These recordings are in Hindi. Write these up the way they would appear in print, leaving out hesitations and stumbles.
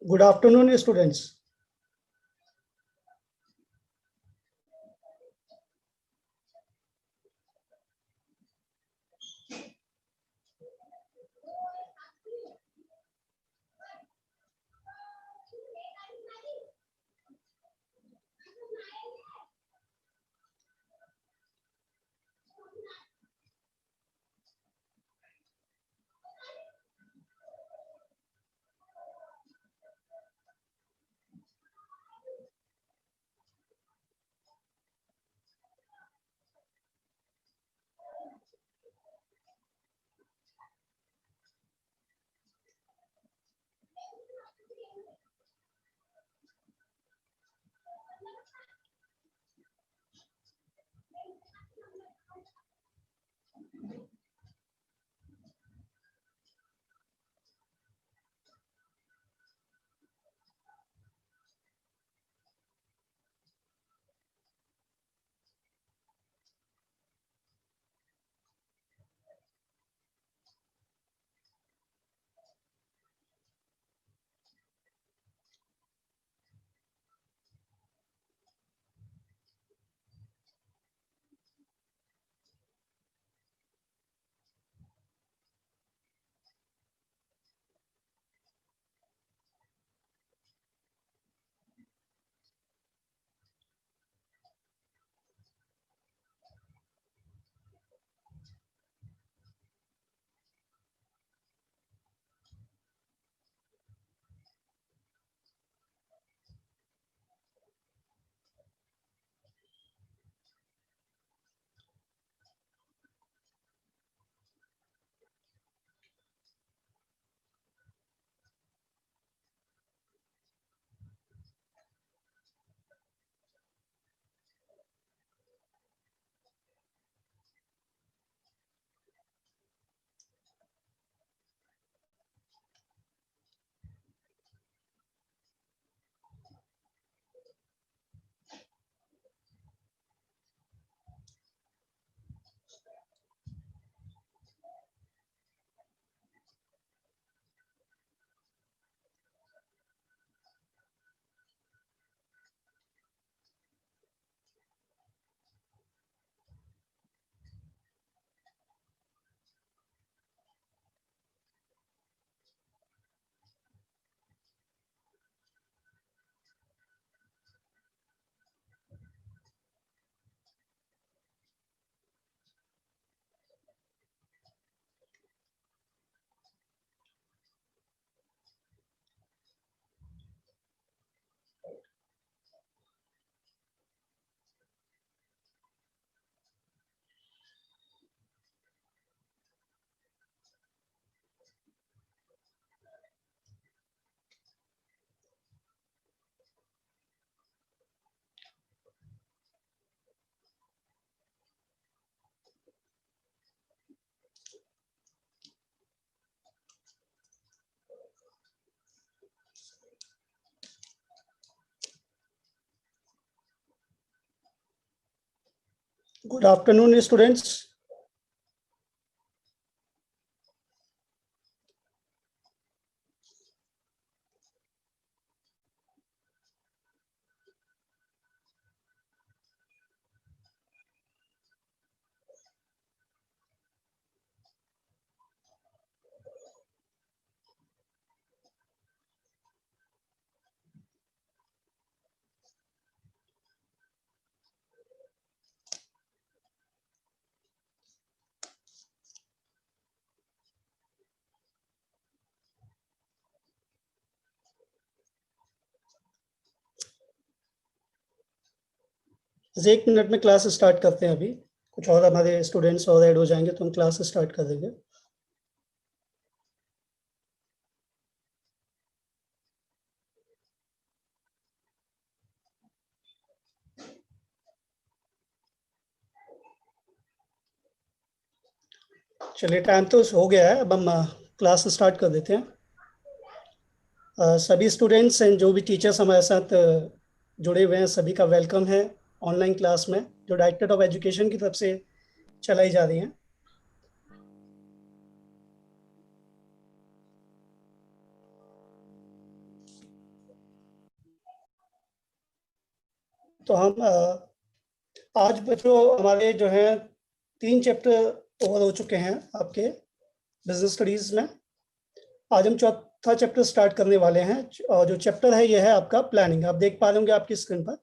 Good afternoon, students. Good afternoon, students. एक मिनट में क्लास स्टार्ट करते हैं। अभी कुछ और हमारे स्टूडेंट्स और ऐड हो जाएंगे तो हम क्लास स्टार्ट कर देंगे। चलिए, टाइम तो हो गया है, अब हम क्लास स्टार्ट कर देते हैं। सभी स्टूडेंट्स एंड जो भी टीचर्स हमारे साथ जुड़े हुए हैं, सभी का वेलकम है ऑनलाइन क्लास में, जो डायरेक्टरेट ऑफ एजुकेशन की तरफ से चलाई जा रही है। तो हम आज बच्चों हमारे जो है 3 चैप्टर ओवर हो चुके हैं आपके बिजनेस स्टडीज में। आज हम चौथा चैप्टर स्टार्ट करने वाले हैं और जो चैप्टर है ये है आपका प्लानिंग। आप देख पा रहे होंगे आपकी स्क्रीन पर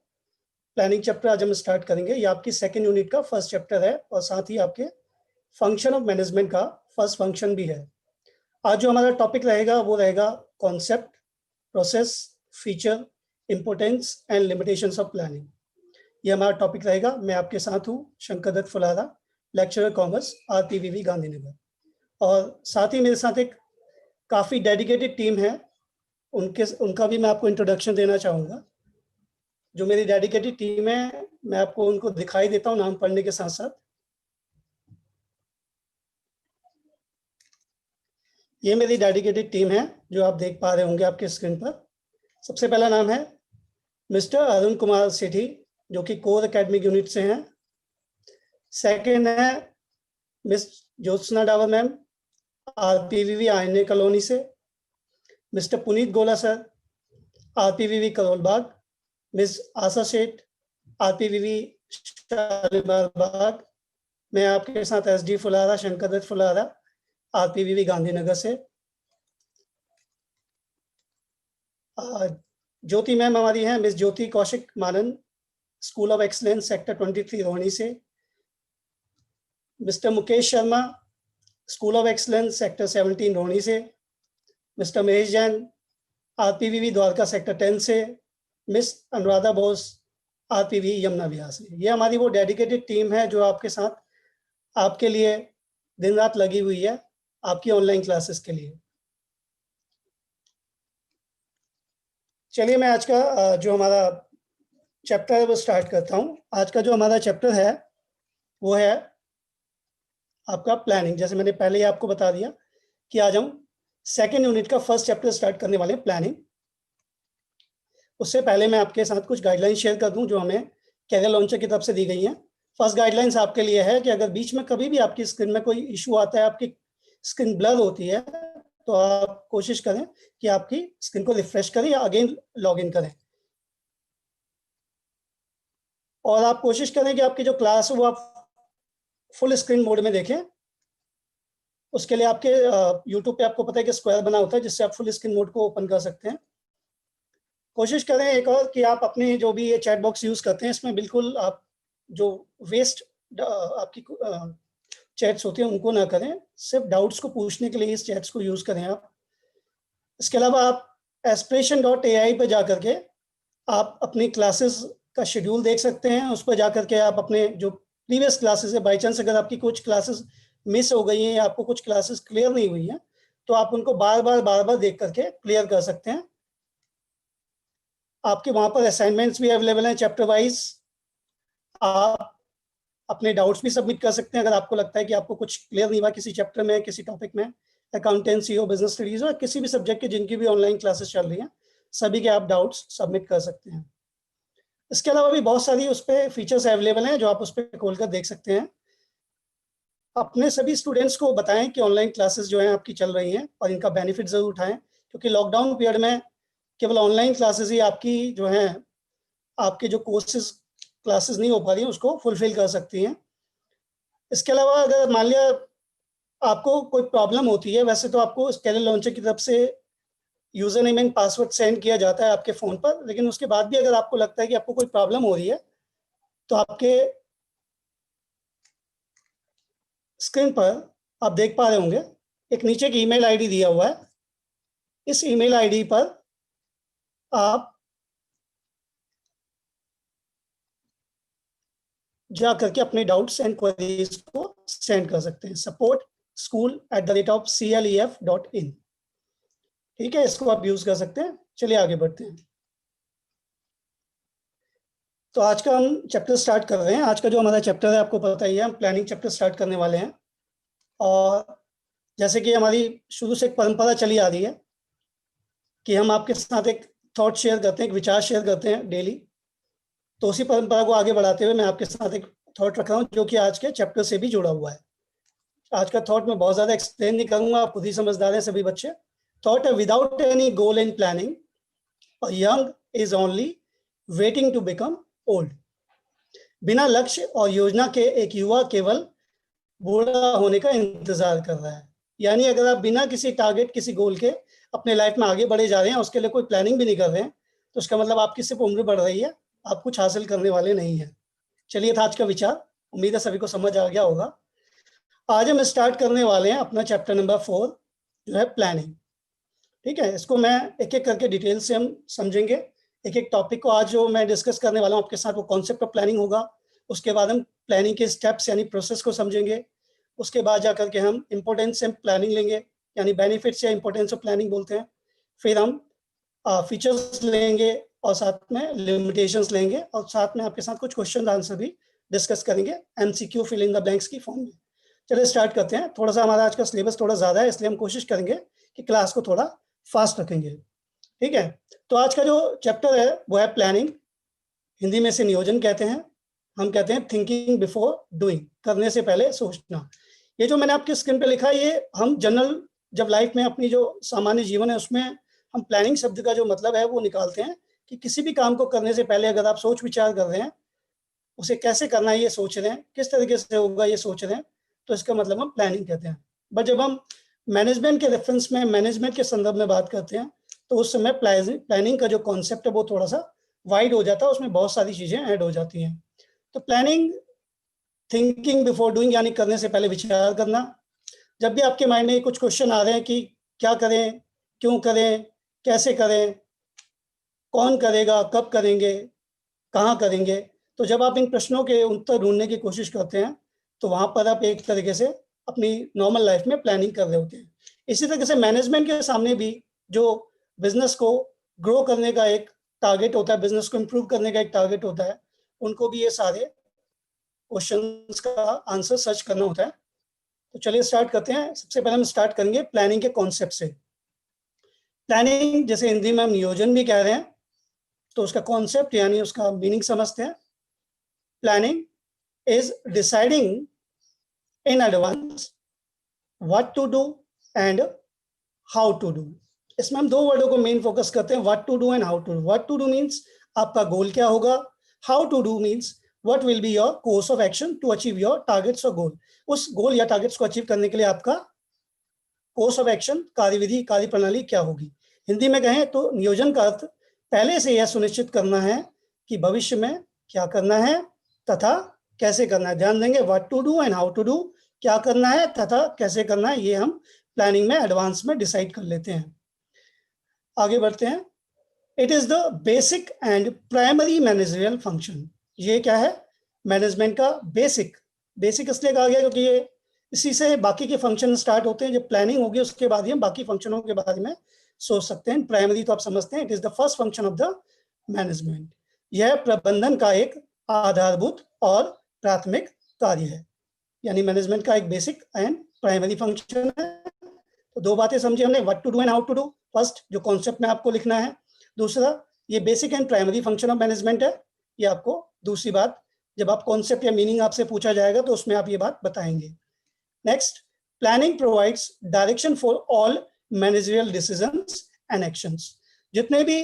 प्लानिंग चैप्टर आज हम स्टार्ट करेंगे। ये आपकी सेकेंड यूनिट का फर्स्ट चैप्टर है और साथ ही आपके फंक्शन ऑफ मैनेजमेंट का फर्स्ट फंक्शन भी है। आज जो हमारा टॉपिक रहेगा वो रहेगा concept, process, feature, importance and limitations of planning. ये हमारा टॉपिक रहेगा। मैं आपके साथ हूँ Shankar Datt Phulara, lecturer commerce, RPVV Gandhinagar. और साथ ही मेरे साथ एक काफ़ी डेडिकेटेड टीम है, उनका भी मैं आपको इंट्रोडक्शन देना चाहूँगा। जो मेरी डेडिकेटेड टीम है मैं आपको उनको दिखाई देता हूँ नाम पढ़ने के साथ साथ। ये मेरी डेडिकेटेड टीम है जो आप देख पा रहे होंगे आपके स्क्रीन पर। सबसे पहला नाम है मिस्टर अरुण कुमार सेठी जो कि कोर एकेडमिक यूनिट से हैं। सेकेंड है miss Jyotsna Dawar ma'am, RPVV आईने कॉलोनी से। मिस्टर पुनीत गोला sir, RPVV Karol Bagh. Miss आशा सेठ, RPVV शालीमार बाग। मैं आपके साथ SD फुलारा, शंकर दत्त फुलारा, RPVV गांधीनगर से। ज्योति मैम हमारी हैं miss Jyoti Kaushik Manan, School of Excellence sector 23 Rohini से। Mister Mukesh Sharma, School of Excellence sector 17 Rohini से। Mister Mahesh Jain, RPVV Dwarka sector 10 से। मिस अनुराधा बोस, RPVV यमुना विहार से। ये हमारी वो डेडिकेटेड टीम है जो आपके साथ आपके लिए दिन रात लगी हुई है आपकी ऑनलाइन क्लासेस के लिए। चलिए मैं आज का जो हमारा चैप्टर है वो स्टार्ट करता हूँ। आज का जो हमारा चैप्टर है वो है आपका प्लानिंग। जैसे मैंने पहले ही आपको बता दिया कि आज हम सेकेंड यूनिट का फर्स्ट चैप्टर स्टार्ट करने वाले हैं, प्लानिंग। उससे पहले मैं आपके साथ कुछ गाइडलाइंस शेयर कर दूं जो हमें कैरियर लॉन्चर की तरफ से दी गई हैं। फर्स्ट गाइडलाइंस आपके लिए है कि अगर बीच में कभी भी आपकी स्क्रीन में कोई इशू आता है, आपकी स्क्रीन ब्लर होती है, तो आप कोशिश करें कि आपकी स्क्रीन को रिफ्रेश करें या अगेन लॉग इन करें। और आप कोशिश करें कि आपकी जो क्लास है वो आप फुल स्क्रीन मोड में देखें। उसके लिए आपके यूट्यूब पे आपको पता है कि स्क्वायर बना होता है जिससे आप फुल स्क्रीन मोड को ओपन कर सकते हैं। कोशिश करें एक और कि आप अपने जो भी ये चैट बॉक्स यूज़ करते हैं इसमें बिल्कुल आप जो वेस्ट आपकी चैट्स होती हैं उनको ना करें, सिर्फ डाउट्स को पूछने के लिए इस चैट्स को यूज़ करें आप। इसके अलावा आप aspiration.ai पर जा करके आप अपनी क्लासेस का शेड्यूल देख सकते हैं। उस पर जा करके आप अपने जो प्रीवियस क्लासेस है, बाई चांस अगर आपकी कुछ क्लासेस मिस हो गई हैं या आपको कुछ क्लासेस क्लियर नहीं हुई हैं तो आप उनको बार बार देख करके क्लियर कर सकते हैं। आपके वहाँ पर असाइनमेंट्स भी अवेलेबल हैं चैप्टर वाइज। आप अपने डाउट्स भी सबमिट कर सकते हैं अगर आपको लगता है कि आपको कुछ क्लियर नहीं हुआ किसी चैप्टर में, किसी टॉपिक में, अकाउंटेंसी हो, बिजनेस स्टडीज हो, किसी भी सब्जेक्ट के जिनकी भी ऑनलाइन क्लासेस चल रही हैं, सभी के आप डाउट्स सबमिट कर सकते हैं। इसके अलावा भी बहुत सारी उस पर फीचर्स अवेलेबल हैं जो आप उस पर खोल कर देख सकते हैं। अपने सभी स्टूडेंट्स को बताएं कि ऑनलाइन क्लासेस जो हैं आपकी चल रही हैं और इनका बेनिफिट ज़रूर उठाएं, क्योंकि लॉकडाउन पीरियड में केवल ऑनलाइन क्लासेस ही आपकी जो हैं आपके जो कोर्सेज क्लासेस नहीं हो पा रही हैं उसको फुलफिल कर सकती हैं। इसके अलावा अगर मान लिया आपको कोई प्रॉब्लम होती है, वैसे तो आपको कैरियर लॉन्चर की तरफ से user name and password send किया जाता है आपके फ़ोन पर, लेकिन उसके बाद भी अगर आपको लगता है कि आपको कोई प्रॉब्लम हो रही है तो आपके स्क्रीन पर आप देख पा रहे होंगे एक नीचे की ईमेल आईडी दिया हुआ है। इस ईमेल आईडी पर आप जा करके अपने डाउट्स एंड क्वेरीज को सेंड कर सकते हैं। support@clef.in। ठीक है, इसको आप यूज कर सकते हैं। चलिए आगे बढ़ते हैं। तो आज का हम चैप्टर स्टार्ट कर रहे हैं। आज का जो हमारा चैप्टर है आपको पता ही है, हम प्लानिंग चैप्टर स्टार्ट करने वाले हैं। और जैसे कि हमारी शुरू से एक परंपरा चली आ रही है कि हम आपके साथ एक थॉट शेयर करते हैं, एक विचार शेयर करते हैं डेली। तो उसी परंपरा को आगे बढ़ाते हुए मैं आपके साथ एक थॉट रख रहा हूँ जो कि आज के चैप्टर से भी जुड़ा हुआ है। आज का थॉट मैं बहुत ज़्यादा एक्सप्लेन नहीं करूँगा, आप खुद ही समझदार हैं सभी बच्चे। थॉट है, without any goal in planning, a young is only waiting to become old. बिना लक्ष्य और योजना के एक युवा केवल बूढ़ा होने का इंतजार कर रहा है। यानी अगर आप बिना किसी टारगेट, किसी गोल के अपने लाइफ में आगे बढ़े जा रहे हैं, उसके लिए कोई प्लानिंग भी नहीं कर रहे हैं, तो उसका मतलब आपकी सिर्फ उम्र बढ़ रही है, आप कुछ हासिल करने वाले नहीं हैं। चलिए था आज का विचार, उम्मीद है सभी को समझ आ गया होगा। आज हम स्टार्ट करने वाले हैं अपना चैप्टर नंबर 4 जो है प्लानिंग। ठीक है, इसको मैं एक एक करके डिटेल से हम समझेंगे। एक एक टॉपिक को आज जो मैं डिस्कस करने वाला हूँ आपके साथ, वो कॉन्सेप्ट ऑफ प्लानिंग होगा। उसके बाद हम प्लानिंग के स्टेप्स यानी प्रोसेस को समझेंगे। उसके बाद जाकर के हम इंपॉर्टेंस से प्लानिंग लेंगे, यानी बेनिफिट्स या इंपॉर्टेंस ऑफ प्लानिंग बोलते हैं। फिर हम फीचर्स लेंगे और साथ में लिमिटेशंस लेंगे, और साथ में आपके साथ कुछ क्वेश्चन आंसर भी डिस्कस करेंगे MCQ fill in the blanks की फॉर्म में। चलिए स्टार्ट करते हैं। थोड़ा सा हमारा आज का सिलेबस थोड़ा ज़्यादा है, इसलिए हम कोशिश करेंगे कि क्लास को थोड़ा फास्ट रखेंगे। ठीक है, तो आज का जो चैप्टर है वो है प्लानिंग। हिंदी में से नियोजन कहते हैं, हम कहते हैं थिंकिंग बिफोर डूइंग, करने से पहले सोचना। ये जो मैंने आपकी स्क्रीन पे लिखा है, ये हम जनरल जब लाइफ में अपनी जो सामान्य जीवन है उसमें हम प्लानिंग शब्द का जो मतलब है वो निकालते हैं कि किसी भी काम को करने से पहले अगर आप सोच विचार कर रहे हैं, उसे कैसे करना है ये सोच रहे हैं, किस तरीके से होगा ये सोच रहे हैं, तो इसका मतलब हम प्लानिंग कहते हैं। बट जब हम मैनेजमेंट के रेफरेंस में, मैनेजमेंट के संदर्भ में बात करते हैं, तो उस समय प्लानिंग का जो कॉन्सेप्ट है वो थोड़ा सा वाइड हो जाता है, उसमें बहुत सारी चीजें ऐड हो जाती हैं। तो प्लानिंग, थिंकिंग बिफोर डूइंग, यानी करने से पहले विचार करना। जब भी आपके माइंड में कुछ क्वेश्चन आ रहे हैं कि क्या करें, क्यों करें, कैसे करें, कौन करेगा, कब करेंगे, कहाँ करेंगे, तो जब आप इन प्रश्नों के उत्तर ढूंढने की कोशिश करते हैं, तो वहां पर आप एक तरीके से अपनी नॉर्मल लाइफ में प्लानिंग कर रहे होते हैं। इसी तरीके से मैनेजमेंट के सामने भी जो बिजनेस को ग्रो करने का एक टारगेट होता है, बिजनेस को इम्प्रूव करने का एक टारगेट होता है, उनको भी ये सारे क्वेश्चंस का आंसर सर्च करना होता है। तो चलिए स्टार्ट करते हैं। सबसे पहले हम स्टार्ट करेंगे प्लानिंग के कॉन्सेप्ट से। प्लानिंग, जैसे हिंदी में हम नियोजन भी कह रहे हैं, तो उसका कॉन्सेप्ट यानी उसका मीनिंग समझते हैं। Planning is deciding in advance what to do and how to do। इसमें हम दो वर्डों को मेन फोकस करते हैं, what to do and how to do। what to do means आपका गोल क्या होगा, how to do means what will be your course of action to achieve your targets or goal। उस गोल या टारगेट्स को अचीव करने के लिए आपका कोर्स ऑफ एक्शन, कार्यविधि, कार्य प्रणाली क्या होगी। हिंदी में कहें तो नियोजन का अर्थ पहले से यह सुनिश्चित करना है कि भविष्य में क्या करना है तथा कैसे करना है। ध्यान देंगे, what to do and how to do, क्या करना है तथा कैसे करना है, ये हम प्लानिंग में एडवांस में डिसाइड कर लेते हैं। आगे बढ़ते हैं। It is the basic and primary managerial function. ये क्या है, मैनेजमेंट का बेसिक। बेसिक इसलिए कहा गया क्योंकि ये इसी से बाकी के फंक्शन स्टार्ट होते हैं। जब प्लानिंग होगी उसके बाद ही हम बाकी फंक्शनों के बारे में सोच सकते हैं। प्राइमरी तो आप समझते हैं, it is the first function of the management. यह प्रबंधन का एक आधारभूत और प्राथमिक कार्य है, यानी मैनेजमेंट का एक बेसिक एंड प्राइमरी फंक्शन है। तो दो बातें समझी हमने, what to do and how to do. First जो कॉन्सेप्ट में आपको लिखना है, दूसरा ये basic and primary function of management है। ये आपको दूसरी बात, जब आप कॉन्सेप्ट या मीनिंग आपसे पूछा जाएगा तो उसमें आप ये बात बताएंगे। Next, planning provides direction for all managerial decisions and actions. जितने भी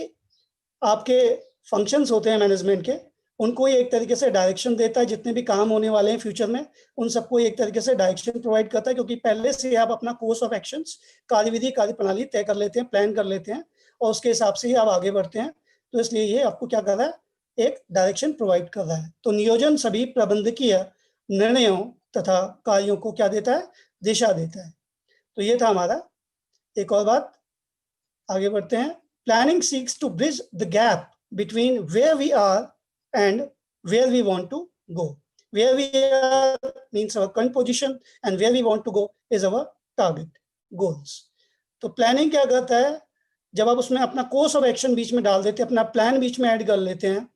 आपके फंक्शंस होते हैं मैनेजमेंट के, उनको ये एक तरीके से डायरेक्शन देता है। जितने भी काम होने वाले हैं फ्यूचर में, उन सबको एक तरीके से डायरेक्शन प्रोवाइड करता है, क्योंकि पहले से आप अपना कोर्स ऑफ एक्शंस, कार्यविधि, कार्यप्रणाली तय कर लेते हैं, प्लान कर लेते हैं, और उसके हिसाब से ही आप आगे बढ़ते हैं। तो इसलिए ये आपको क्या कर रहा है, एक डायरेक्शन प्रोवाइड कर रहा है। तो नियोजन सभी प्रबंधकीय निर्णयों तथा कार्यों को क्या देता है, दिशा देता है। तो ये था हमारा। एक और बात, आगे बढ़ते हैं। Planning seeks to bridge the gap between where we are and where we want to go। Where we are means our current position and where we want to go is our target goals। तो प्लानिंग क्या करता है, जब आप उसमें अपना कोर्स ऑफ एक्शन बीच में डाल देते हैं, अपना प्लान बीच में ऐड कर लेते हैं,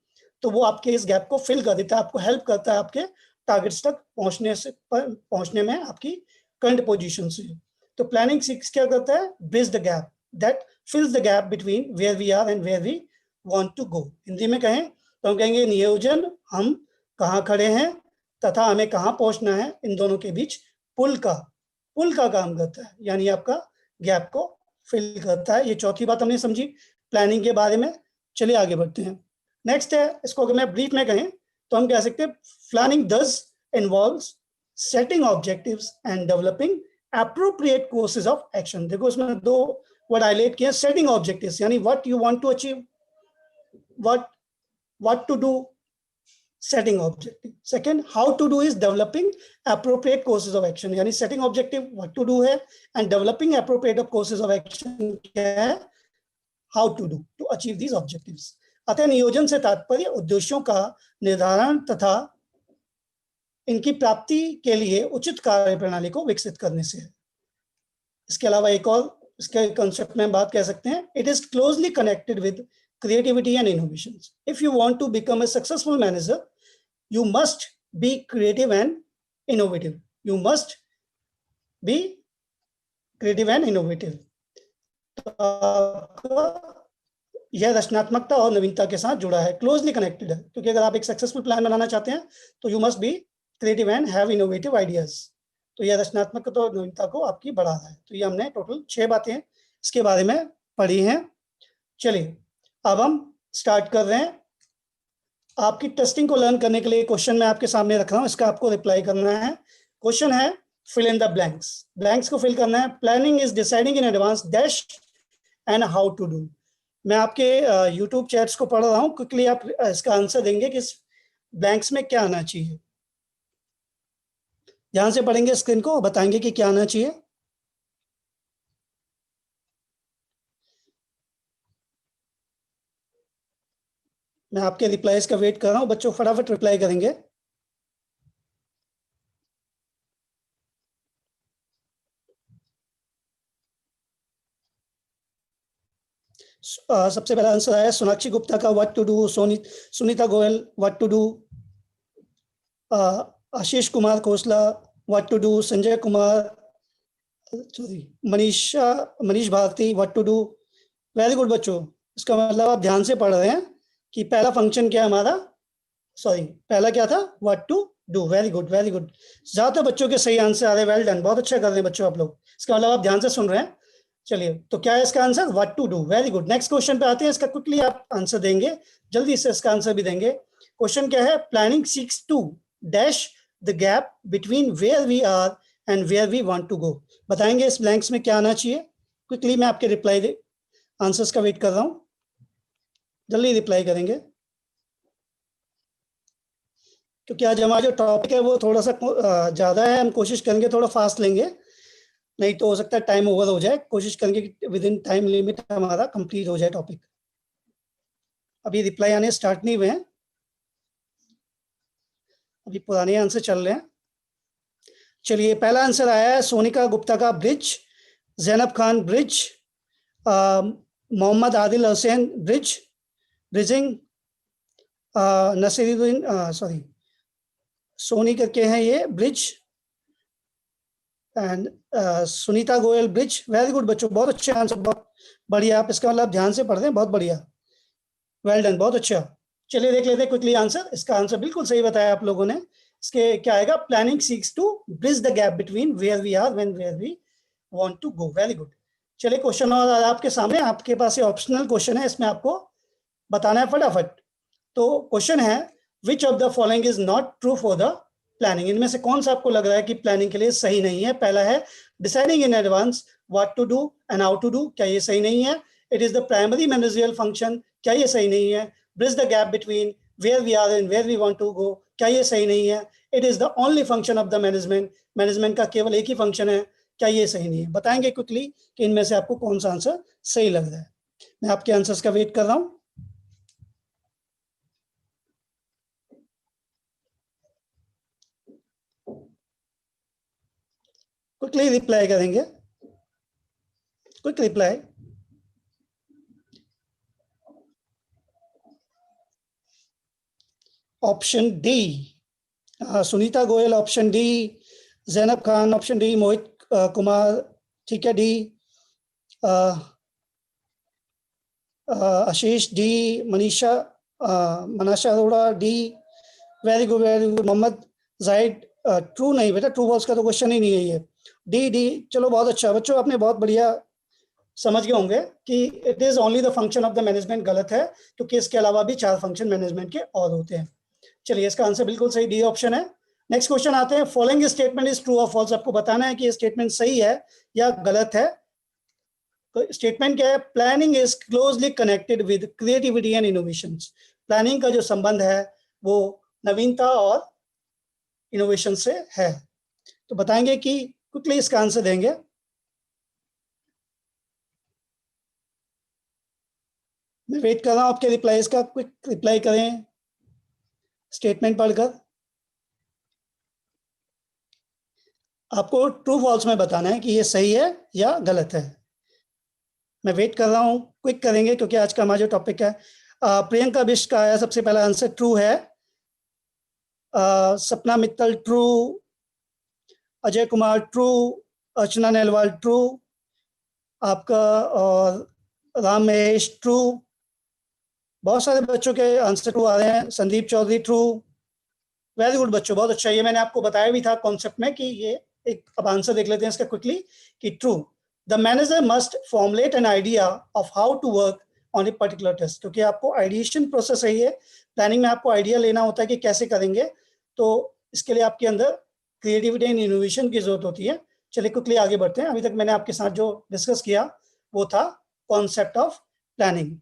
तो वो आपके इस गैप को फिल कर देता है, आपको हेल्प करता है आपके टारगेट्स तक पहुंचने में आपकी करंट पोजीशन से। तो प्लानिंग सिक्स क्या करता है, bridge the gap that fills the gap between where we are and where we want to go. Hindi में कहें तो हम कहेंगे नियोजन हम कहाँ खड़े हैं तथा हमें कहाँ पहुंचना है, इन दोनों के बीच पुल का काम करता है, यानी आपका गैप को फिल करता है। ये चौथी बात हमने समझी प्लानिंग के बारे में। चलिए आगे बढ़ते हैं। नेक्स्ट है, इसको अगर मैं ब्रीफ में कहें तो हम कह सकते हैं planning thus involves setting objectives and developing appropriate courses of action. देखो इसमें दो वर्ड हाईलाइट किए, सेटिंग ऑब्जेक्टिव्स यानी what you want to achieve, what to do, setting objective. Second, how to do is developing appropriate courses of action, यानी setting objective what to do है and developing appropriate courses of action क्या है, how to do to achieve these objectives. अतः नियोजन से तात्पर्य उद्देश्यों का निर्धारण तथा इनकी प्राप्ति के लिए उचित कार्य प्रणाली को विकसित करने से है। इसके अलावा एक और इसके कंसेप्ट में बात कह सकते हैं, it is closely connected with creativity and innovations. If you want to become a successful manager, you must be creative and innovative. You must be creative and innovative. यह रचनात्मकता और नवीनता के साथ जुड़ा है, क्लोजली कनेक्टेड है, क्योंकि अगर आप एक सक्सेसफुल प्लान बनाना चाहते हैं तो you must be creative and have innovative ideas. तो यह रचनात्मकता और नवीनता को आपकी बढ़ा रहा है। तो ये हमने टोटल 6 बातें इसके बारे में पढ़ी हैं। चलिए अब हम स्टार्ट कर रहे हैं। आपकी टेस्टिंग को लर्न करने के लिए क्वेश्चन मैं आपके सामने रख रहा हूं, इसका आपको रिप्लाई करना है। क्वेश्चन है fill in the blanks, blanks को फिल करना है। Planning is deciding in advance dash and how to do. मैं आपके यूट्यूब चैट्स को पढ़ रहा हूं, क्विकली आप इसका आंसर देंगे कि इस ब्लैंक्स में क्या आना चाहिए। ध्यान से पढ़ेंगे स्क्रीन को, बताएंगे कि क्या आना चाहिए। मैं आपके रिप्लाईज का वेट कर रहा हूं, बच्चों फटाफट रिप्लाई करेंगे। सबसे पहला आंसर आया सोनाक्षी गुप्ता का what to do, Sunita Goyal what to do, Ashish Kumar Khosla what to do, Sanjay Kumar Manish Bharti what to do. Very good बच्चों, इसका मतलब आप ध्यान से पढ़ रहे हैं कि पहला फंक्शन क्या हमारा, पहला क्या था, what to do. Very good very good, ज्यादातर बच्चों के सही आंसर आ रहे हैं। वेल डन, बहुत अच्छा कर रहे हैं बच्चों आप लोग, इसका मतलब आप ध्यान से सुन रहे हैं। चलिए तो क्या है इसका answer, what to do. Very good, next question पे आते हैं। इसका क्विकली आप आंसर देंगे, जल्दी से इसका आंसर भी देंगे। क्वेश्चन क्या है, planning seeks to dash the gap between where we are and where we want to go. बताएंगे इस ब्लैंक्स में क्या आना चाहिए। क्विकली मैं आपके रिप्लाई आंसर्स का वेट कर रहा हूं, जल्दी रिप्लाई करेंगे, क्योंकि आज हमारा जो टॉपिक है वो थोड़ा सा ज़्यादा है। हम कोशिश करेंगे थोड़ा फास्ट लेंगे, नहीं तो हो सकता है टाइम ओवर हो जाए। कोशिश करेंगे कि विद इन टाइम लिमिट हमारा कंप्लीट हो जाए टॉपिक। अभी रिप्लाई आने स्टार्ट नहीं हुए हैं, अभी पुराने आंसर चल रहे हैं। चलिए पहला आंसर आया है सोनिका गुप्ता का bridge, Zainab Khan bridge, Mohammad Adil Hussain bridge, bridging, Naseeruddin Soni करके हैं ये bridge, and Sunita Goyal bridge. Very good बच्चों, बहुत अच्छे आंसर, बहुत बढ़िया। आप इसका मतलब ध्यान से पढ़ रहे हैं, बहुत बढ़िया, वेल डन, बहुत अच्छा। चलिए देख लेते हैं क्विकली आंसर। इसका आंसर बिल्कुल सही बताया आप लोगों ने। इसके क्या आएगा, planning seeks to bridge the gap between where we are when where we want to go. Very good. चलिए क्वेश्चन और आपके सामने, आपके पास ये ऑप्शनल क्वेश्चन है, इसमें आपको बताना है फटाफट। तो क्वेश्चन है which of the following is not true for the planning. इनमें से कौन सा आपको लग रहा है कि प्लानिंग के लिए सही नहीं है। पहला है deciding in advance what to do and how to do, क्या ये सही नहीं है। It is the primary managerial function, क्या ये सही नहीं है। Bridge the gap between where we are and where we want to go, क्या ये सही नहीं है। It is the only function of the management, management का केवल एक ही फंक्शन है, क्या ये सही नहीं है। बताएंगे क्विकली कि इनमें से आपको कौन सा आंसर सही लग रहा है। मैं आपके आंसर्स का वेट कर रहा हूं। क्विकली रिप्लाई करेंगे, quick reply. Option D, Sunita Goyal option D, Zainab Khan option D, Mohit Kumar, ठीक है D, Ashish D, Manisha Arora D, very good very good. Mohammad Zahid true नहीं बेटा, ट्रू फॉल्स का तो क्वेश्चन ही नहीं है ये, डी डी। चलो बहुत अच्छा बच्चों, आपने बहुत बढ़िया समझ गए होंगे कि it is only the function of the management गलत है, क्योंकि इसके अलावा भी 4 फंक्शन मैनेजमेंट के और होते हैं। चलिए, इसका आंसर बिल्कुल सही डी ऑप्शन है। नेक्स्ट क्वेश्चन आते हैं, फॉलोइंग स्टेटमेंट इज ट्रू और फॉल्स। आपको बताना है कि ये स्टेटमेंट सही है या गलत है। तो स्टेटमेंट क्या है, planning is closely connected with creativity and innovation. Planning का जो संबंध है वो नवीनता और इनोवेशन से है। तो बताएंगे कि क्विकली इसका आंसर देंगे। मैं वेट कर रहा हूं आपके रिप्लाईज का, क्विक रिप्लाई करें स्टेटमेंट पढ़कर। आपको ट्रू फॉल्स में बताना है कि ये सही है या गलत है। मैं वेट कर रहा हूं, क्विक करेंगे क्योंकि आज का हमारा जो टॉपिक है। प्रियंका बिष्ट का है सबसे पहला आंसर, ट्रू है। सपना मित्तल ट्रू, अजय कुमार ट्रू, अर्चना नेलवाल ट्रू, आपका और राम महेश ट्रू। बहुत सारे बच्चों के आंसर ट्रू आ रहे हैं। Sandeep Chaudhary true, very good बच्चों, बहुत अच्छा। ये मैंने आपको बताया भी था कॉन्सेप्ट में कि ये एक, अब आंसर देख लेते हैं इसका क्विकली कि true. The manager must formulate an idea of how to work on a particular test, क्योंकि आपको आइडिएशन प्रोसेस है ये। प्लानिंग में आपको आइडिया लेना होता है कि कैसे करेंगे, तो इसके लिए आपके अंदर क्रिएटिविटी एंड इनोवेशन की जरूरत होती है। चलिए क्विकली आगे बढ़ते हैं। अभी तक मैंने आपके साथ जो डिस्कस किया वो था कॉन्सेप्ट ऑफ प्लानिंग।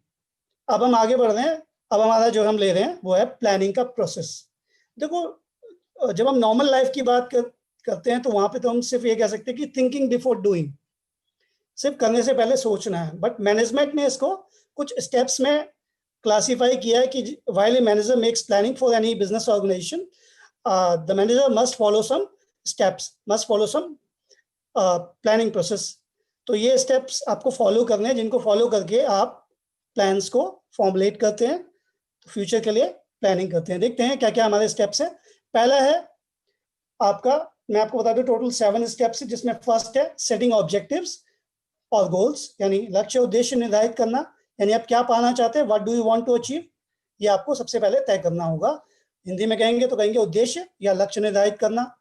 अब हम आगे बढ़ रहे हैं। अब हमारा जो हम ले रहे हैं वो है प्लानिंग का प्रोसेस। देखो, जब हम नॉर्मल लाइफ की बात करते हैं तो वहां पे तो हम सिर्फ ये कह सकते हैं कि थिंकिंग बिफोर डूइंग, सिर्फ करने से पहले सोचना है। बट मैनेजमेंट ने इसको कुछ स्टेप्स में क्लासिफाई किया है कि while a manager makes planning for any business organisation, the manager must follow some steps, must follow some planning process. तो ये स्टेप्स आपको फॉलो करने हैं, जिनको फॉलो करके आप प्लान्स को फॉर्मुलेट करते हैं, तो फ्यूचर के लिए प्लानिंग करते हैं। देखते हैं क्या क्या हमारे स्टेप्स हैं। पहला है आपका, मैं आपको बता दूं टोटल 7 स्टेप्स है, जिसमें फर्स्ट है सेटिंग ऑब्जेक्टिव्स और गोल्स, यानी लक्ष्य उद्देश्य निर्धारित करना। यानी आप क्या पाना चाहते हैं, what do you want to achieve, ये आपको सबसे पहले तय करना होगा। हिंदी में कहेंगे तो कहेंगे उद्देश्य या लक्ष्य निर्धारित करना।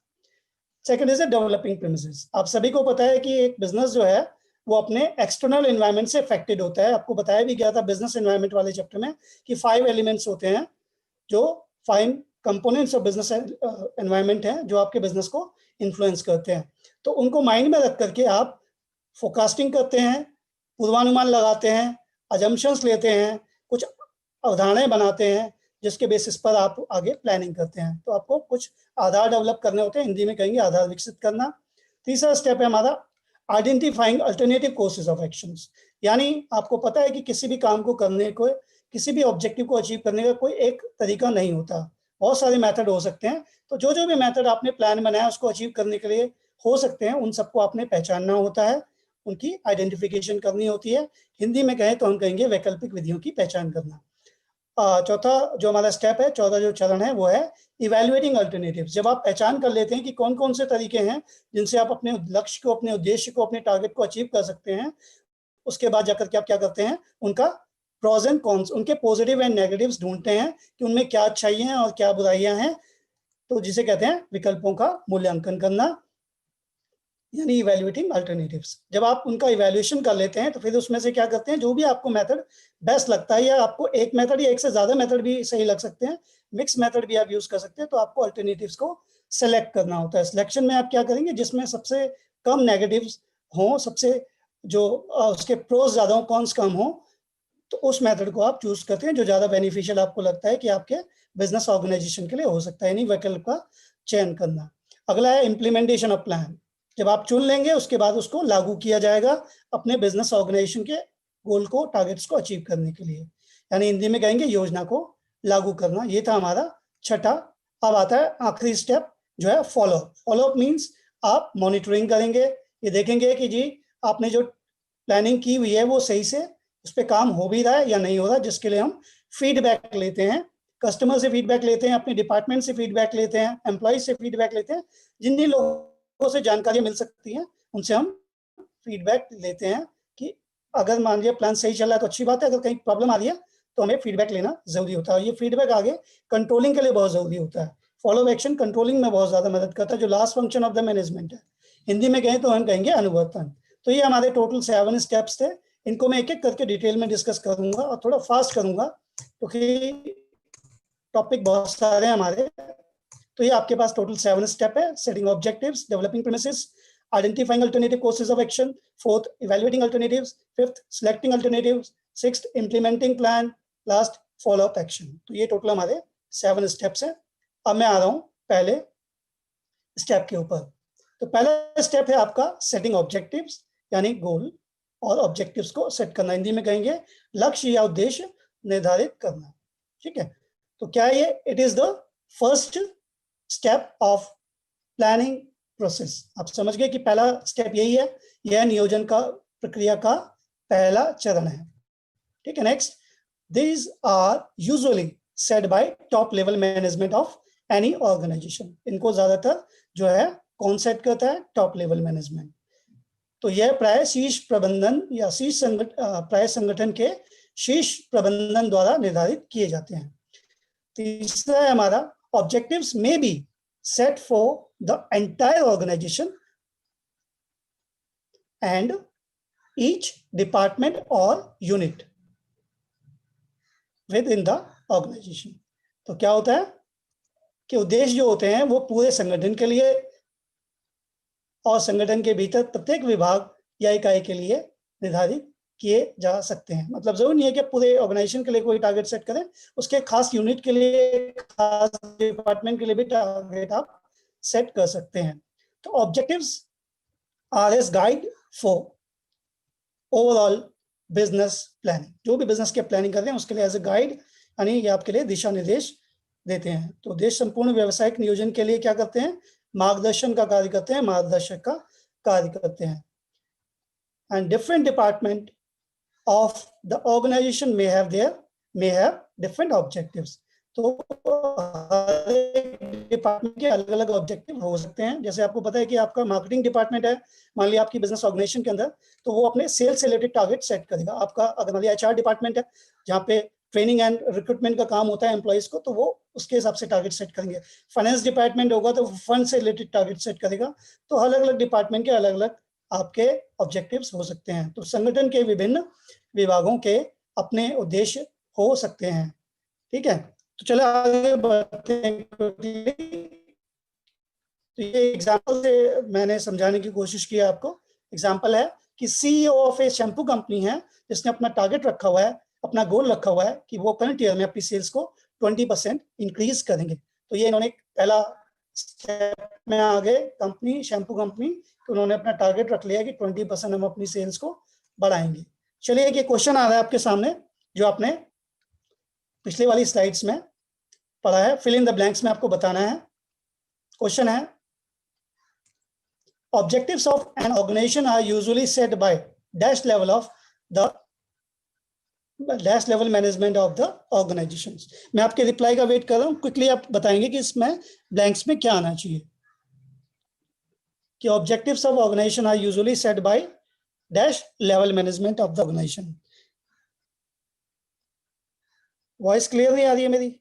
Second is developing premises. आप सभी को पता है कि एक बिजनेस जो है वो अपने एक्सटर्नल एनवायरनमेंट से अफेक्टेड होता है। आपको बताया भी गया था बिजनेस एनवायरनमेंट वाले चैप्टर में कि 5 एलिमेंट्स होते हैं, जो 5 कंपोनेंट्स ऑफ बिजनेस एनवायरनमेंट हैं जो आपके बिजनेस को इन्फ्लुएंस करते हैं। तो उनको माइंड में रख करके आप फोरकास्टिंग करते हैं, पूर्वानुमान लगाते हैं, अजम्पशंस लेते हैं, कुछ अवधारणाएं बनाते हैं, जिसके बेसिस पर आप आगे प्लानिंग करते हैं। तो आपको कुछ आधार डेवलप करने होते हैं, हिंदी में कहेंगे आधार विकसित करना। तीसरा स्टेप है हमारा identifying alternative courses of actions. यानी आपको पता है कि किसी भी काम को करने को, किसी भी ऑब्जेक्टिव को अचीव करने का कोई एक तरीका नहीं होता, बहुत सारे मेथड हो सकते हैं। तो जो जो भी मेथड आपने प्लान बनाया उसको अचीव करने के लिए हो सकते हैं, उन सबको आपने पहचानना होता है, उनकी आइडेंटिफिकेशन करनी होती है। हिंदी में कहें तो हम कहेंगे वैकल्पिक विधियों की पहचान करना। चौथा जो हमारा स्टेप है, चौथा जो चरण है वो है इवैल्यूएटिंग अल्टरनेटिव्स। जब आप पहचान कर लेते हैं कि कौन कौन से तरीके हैं जिनसे आप अपने लक्ष्य को, अपने उद्देश्य को, अपने टारगेट को अचीव कर सकते हैं, उसके बाद जाकर के आप क्या करते हैं, उनका प्रोज एंड कॉन्स, उनके पॉजिटिव एंड नेगेटिव्स ढूंढते हैं कि उनमें क्या अच्छाइयां हैं और क्या बुराइयां हैं। तो जिसे कहते हैं विकल्पों का मूल्यांकन करना, यानी इवैल्यूएटिंग अल्टरनेटिव्स। जब आप उनका इवैल्यूएशन कर लेते हैं तो फिर उसमें से क्या करते हैं, जो भी आपको मेथड बेस्ट लगता है, या आपको एक मेथड या एक से ज्यादा मेथड भी सही लग सकते हैं, मिक्स मेथड भी आप यूज कर सकते हैं, तो आपको अल्टरनेटिव्स को सेलेक्ट करना होता है। सिलेक्शन में आप क्या करेंगे, जिसमें सबसे कम नेगेटिव्स हो, सबसे जो उसके प्रोज ज्यादा हो, कॉन्स कम हो, तो उस मेथड को आप चूज करते हैं जो ज्यादा बेनिफिशियल आपको लगता है कि आपके बिजनेस ऑर्गेनाइजेशन के लिए हो सकता है, यानी विकल्प का चयन करना। अगला है इम्प्लीमेंटेशन ऑफ प्लान। जब आप चुन लेंगे उसके बाद उसको लागू किया जाएगा अपने बिजनेस ऑर्गेनाइजेशन के गोल को, टारगेट्स को अचीव करने के लिए, यानी हिंदी में कहेंगे योजना को लागू करना। ये था हमारा छठा। अब आता है आखिरी स्टेप जो है follow up. Follow up means आप मॉनिटरिंग करेंगे, ये देखेंगे कि जी आपने जो प्लानिंग की हुई है वो सही से उस पर काम हो भी रहा है या नहीं हो रहा, जिसके लिए हम फीडबैक लेते हैं। कस्टमर से फीडबैक लेते हैं, अपने डिपार्टमेंट से फीडबैक लेते हैं, एम्प्लॉय से फीडबैक लेते हैं, जिन जिन लोगों से जानकारी मिल सकती हैं उनसे हम फीडबैक लेते हैं कि अगर मान लिया प्लान सही चल रहा है तो अच्छी बात है, अगर कहीं प्रॉब्लम आ रही है तो हमें फीडबैक लेना जरूरी होता है। और ये फीडबैक आगे कंट्रोलिंग के लिए बहुत जरूरी होता है। फॉलो एक्शन कंट्रोलिंग में बहुत ज्यादा मदद करता है, जो last function of the management है। हिंदी में कहें तो हम कहेंगे अनुवर्तन। तो ये हमारे टोटल 7 स्टेप्स थे इनको मैं एक एक करके डिटेल में डिस्कस करूंगा और थोड़ा फास्ट करूंगा क्योंकि टॉपिक बहुत सारे हैं हमारे। तो ये आपके पास टोटल 7 स्टेप है। Setting objectives, developing premises, identifying alternative courses of action, 4th evaluating alternatives, 5th selecting alternatives, 6th implementing plan, last follow up action. तो ये टोटल हमारे 7 स्टेप्स हैं। अब मैं आ रहा हूं पहले स्टेप के ऊपर। तो पहला स्टेप है आपका सेटिंग ऑब्जेक्टिव्स, यानी गोल और ऑब्जेक्टिव्स को सेट करना। हिंदी में कहेंगे लक्ष्य या उद्देश्य निर्धारित करना। ठीक है, तो क्या ये it is the first step of planning process. आप समझ गए कि पहला स्टेप यही है, यह नियोजन का प्रक्रिया का पहला चरण है। ठीक है, next, these are usually set by top level management of any organization। इनको ज्यादातर जो है कौन सेट करता है? Top level management. तो यह प्राय शीर्ष प्रबंधन या प्राय संगठन के शीर्ष प्रबंधन द्वारा निर्धारित किए जाते हैं। तीसरा है हमारा objectives may be set for the entire organisation and each department और unit within the organisation. तो क्या होता है कि उद्देश्य जो होते हैं वो पूरे संगठन के लिए और संगठन के भीतर प्रत्येक विभाग या इकाई के लिए निर्धारित किए जा सकते हैं। मतलब जरूरी नहीं है कि पूरे ऑर्गेनाइजेशन के लिए कोई टारगेट सेट करें, उसके खास यूनिट के लिए, खास डिपार्टमेंट के लिए भी टारगेट आप सेट कर सकते हैं। तो objectives are as guide for overall business planning. जो भी बिजनेस के प्लानिंग कर रहे हैं उसके लिए एज ए गाइड, यानी ये आपके लिए दिशा निर्देश देते हैं। तो देश संपूर्ण व्यावसायिक नियोजन के लिए क्या करते हैं? मार्गदर्शन का कार्य करते हैं, मार्गदर्शक का कार्य करते हैं। And different department of the organisation may have different objectives। तो हर एक डिपार्टमेंट के अलग अलग ऑब्जेक्टिव हो सकते हैं। जैसे आपको पता है कि आपका मार्केटिंग डिपार्टमेंट है, मान लिया आपकी बिजनेस ऑर्गेनाइजेशन के अंदर, तो वो अपने सेल्स से रिलेटेड टारगेट सेट करेगा। आपका अगर मान लिया एचआर डिपार्टमेंट है जहाँ पे ट्रेनिंग एंड रिक्रूटमेंट का काम होता है एम्प्लॉइज को, तो वो उसके हिसाब से टारगेट सेट करेंगे। फाइनेंस डिपार्टमेंट होगा तो फंड से रिलेटेड टारगेट सेट करेगा। तो अलग अलग डिपार्टमेंट के अलग अलग आपके ऑब्जेक्टिव्स हो सकते हैं। तो संगठन के विभिन्न विभागों के अपने उद्देश्य हो सकते हैं। ठीक है, तो चलो आगे बढ़ते हैं। तो ये एग्जांपल से मैंने समझाने की कोशिश की है आपको। एग्जांपल है कि CEO of A shampoo company है जिसने अपना टारगेट रखा हुआ है, अपना गोल रखा हुआ है कि वो करंट ईयर में अपनी सेल्स को 20% इंक्रीज करेंगे। तो ये इन्होंने पहला स्टेप में आ गए, कंपनी शैम्पू कंपनी, तो उन्होंने अपना टारगेट रख लिया कि 20% हम अपनी सेल्स को बढ़ाएंगे। चलिए एक क्वेश्चन आ रहा है आपके सामने जो आपने पिछले वाली स्लाइड्स में पढ़ा है। फिल इन द ब्लैंक्स में आपको बताना है। क्वेश्चन है, objectives of an organization are usually set by dash level management of the organizations। मैं आपके रिप्लाई का वेट कर रहा हूं, क्विकली आप बताएंगे कि इसमें ब्लैंक्स में क्या आना चाहिए। कि objectives of organization are usually set by dash level management of the organization। Voice clear नहीं आ रही है मेरी?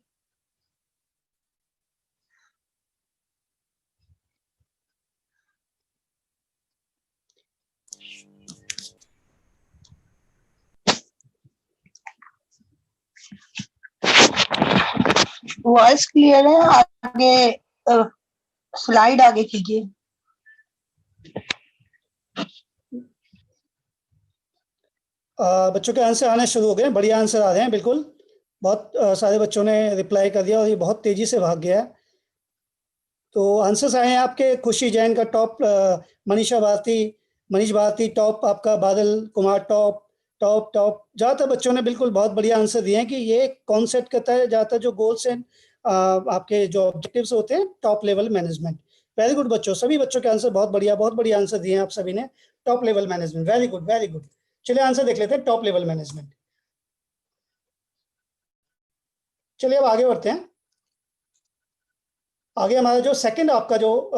वॉइस क्लियर है। आगे स्लाइड आगे कीजिए। बच्चों के आंसर आने शुरू हो गए, बढ़िया आंसर आ रहे हैं बिल्कुल। बहुत सारे बच्चों ने रिप्लाई कर दिया और ये बहुत तेजी से भाग गया है। तो आंसर्स आए हैं आपके, खुशी जैन का टॉप, मनीष भारती टॉप, आपका Badal Kumar top top top. ज़्यादातर बच्चों ने बिल्कुल बहुत बढ़िया आंसर दिए हैं कि ये कॉन्सेप्ट करता है ज़्यादातर जो गोल्स एंड आपके जो ऑब्जेक्टिव्स होते हैं top level management. Very good बच्चों, सभी बच्चों के आंसर बहुत बढ़िया आंसर दिए हैं आप सभी ने। Top level management, very good very good. चलिए आंसर देख लेते हैं, टॉप लेवल मैनेजमेंट। चलिए अब आगे बढ़ते हैं। आगे हमारा जो सेकंड आपका जो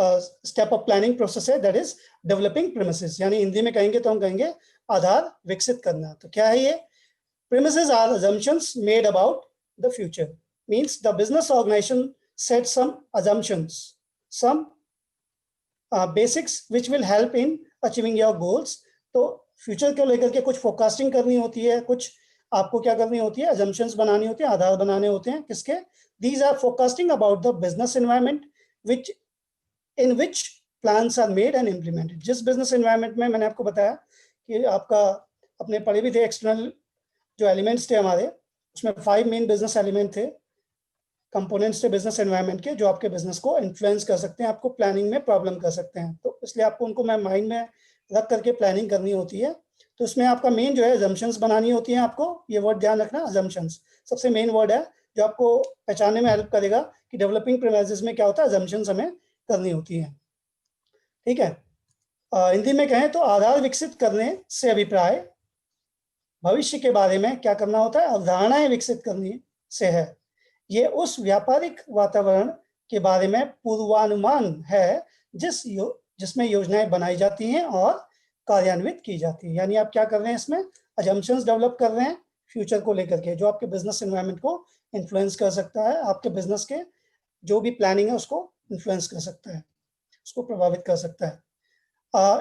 स्टेप ऑफ प्लानिंग प्रोसेस है, दैट इज डेवलपिंग प्रीमिसेस, यानी हिंदी में कहेंगे तो हम कहेंगे आधार विकसित करना। तो क्या है ये? Premises are assumptions made about the future, means the business organization set some assumptions, some basics which will help in achieving your goals। तो फ्यूचर को लेकर के कुछ फोरकास्टिंग करनी होती है, कुछ आपको क्या करनी होती है, अजम्पशंस बनानी होती है, आधार बनाने होते हैं किसके, these are forecasting about the business environment which in which plans are made and implemented. जिस बिजनेस एनवायरनमेंट में मैंने आपको बताया कि आपका अपने पढ़े भी थे एक्सटर्नल जो एलिमेंट्स थे हमारे, उसमें 5 मेन बिजनेस एलिमेंट थे, कंपोनेंट्स थे बिजनेस एनवायरनमेंट के, जो आपके बिजनेस को इन्फ्लुएंस कर सकते हैं, आपको प्लानिंग में प्रॉब्लम कर सकते हैं। तो इसलिए आपको उनको मैं माइंड में रख करके प्लानिंग करनी होती है। तो इसमें आपका मेन जो है अजम्पशंस बनानी होती हैं, आपको ये वर्ड ध्यान रखना, अजम्पशंस सबसे मेन वर्ड है जो आपको पहचानने में हेल्प करेगा कि डेवलपिंग प्रीमाइसेस में क्या होता है, अजम्पशंस हमें करनी होती है। ठीक है, हिंदी में कहें तो आधार विकसित करने से अभिप्राय भविष्य के बारे में क्या करना होता है, अवधारणाएं विकसित करने से है। ये उस व्यापारिक वातावरण के बारे में पूर्वानुमान है जिसमें योजनाएं बनाई जाती हैं और कार्यान्वित की जाती है। यानी आप क्या कर रहे हैं, इसमें अजम्पशंस डेवलप कर रहे हैं फ्यूचर को लेकर के, जो आपके बिजनेस एनवायरनमेंट को इन्फ्लुएंस कर सकता है, आपके बिजनेस के जो भी प्लानिंग है उसको इन्फ्लुएंस कर सकता है, उसको प्रभावित कर सकता है।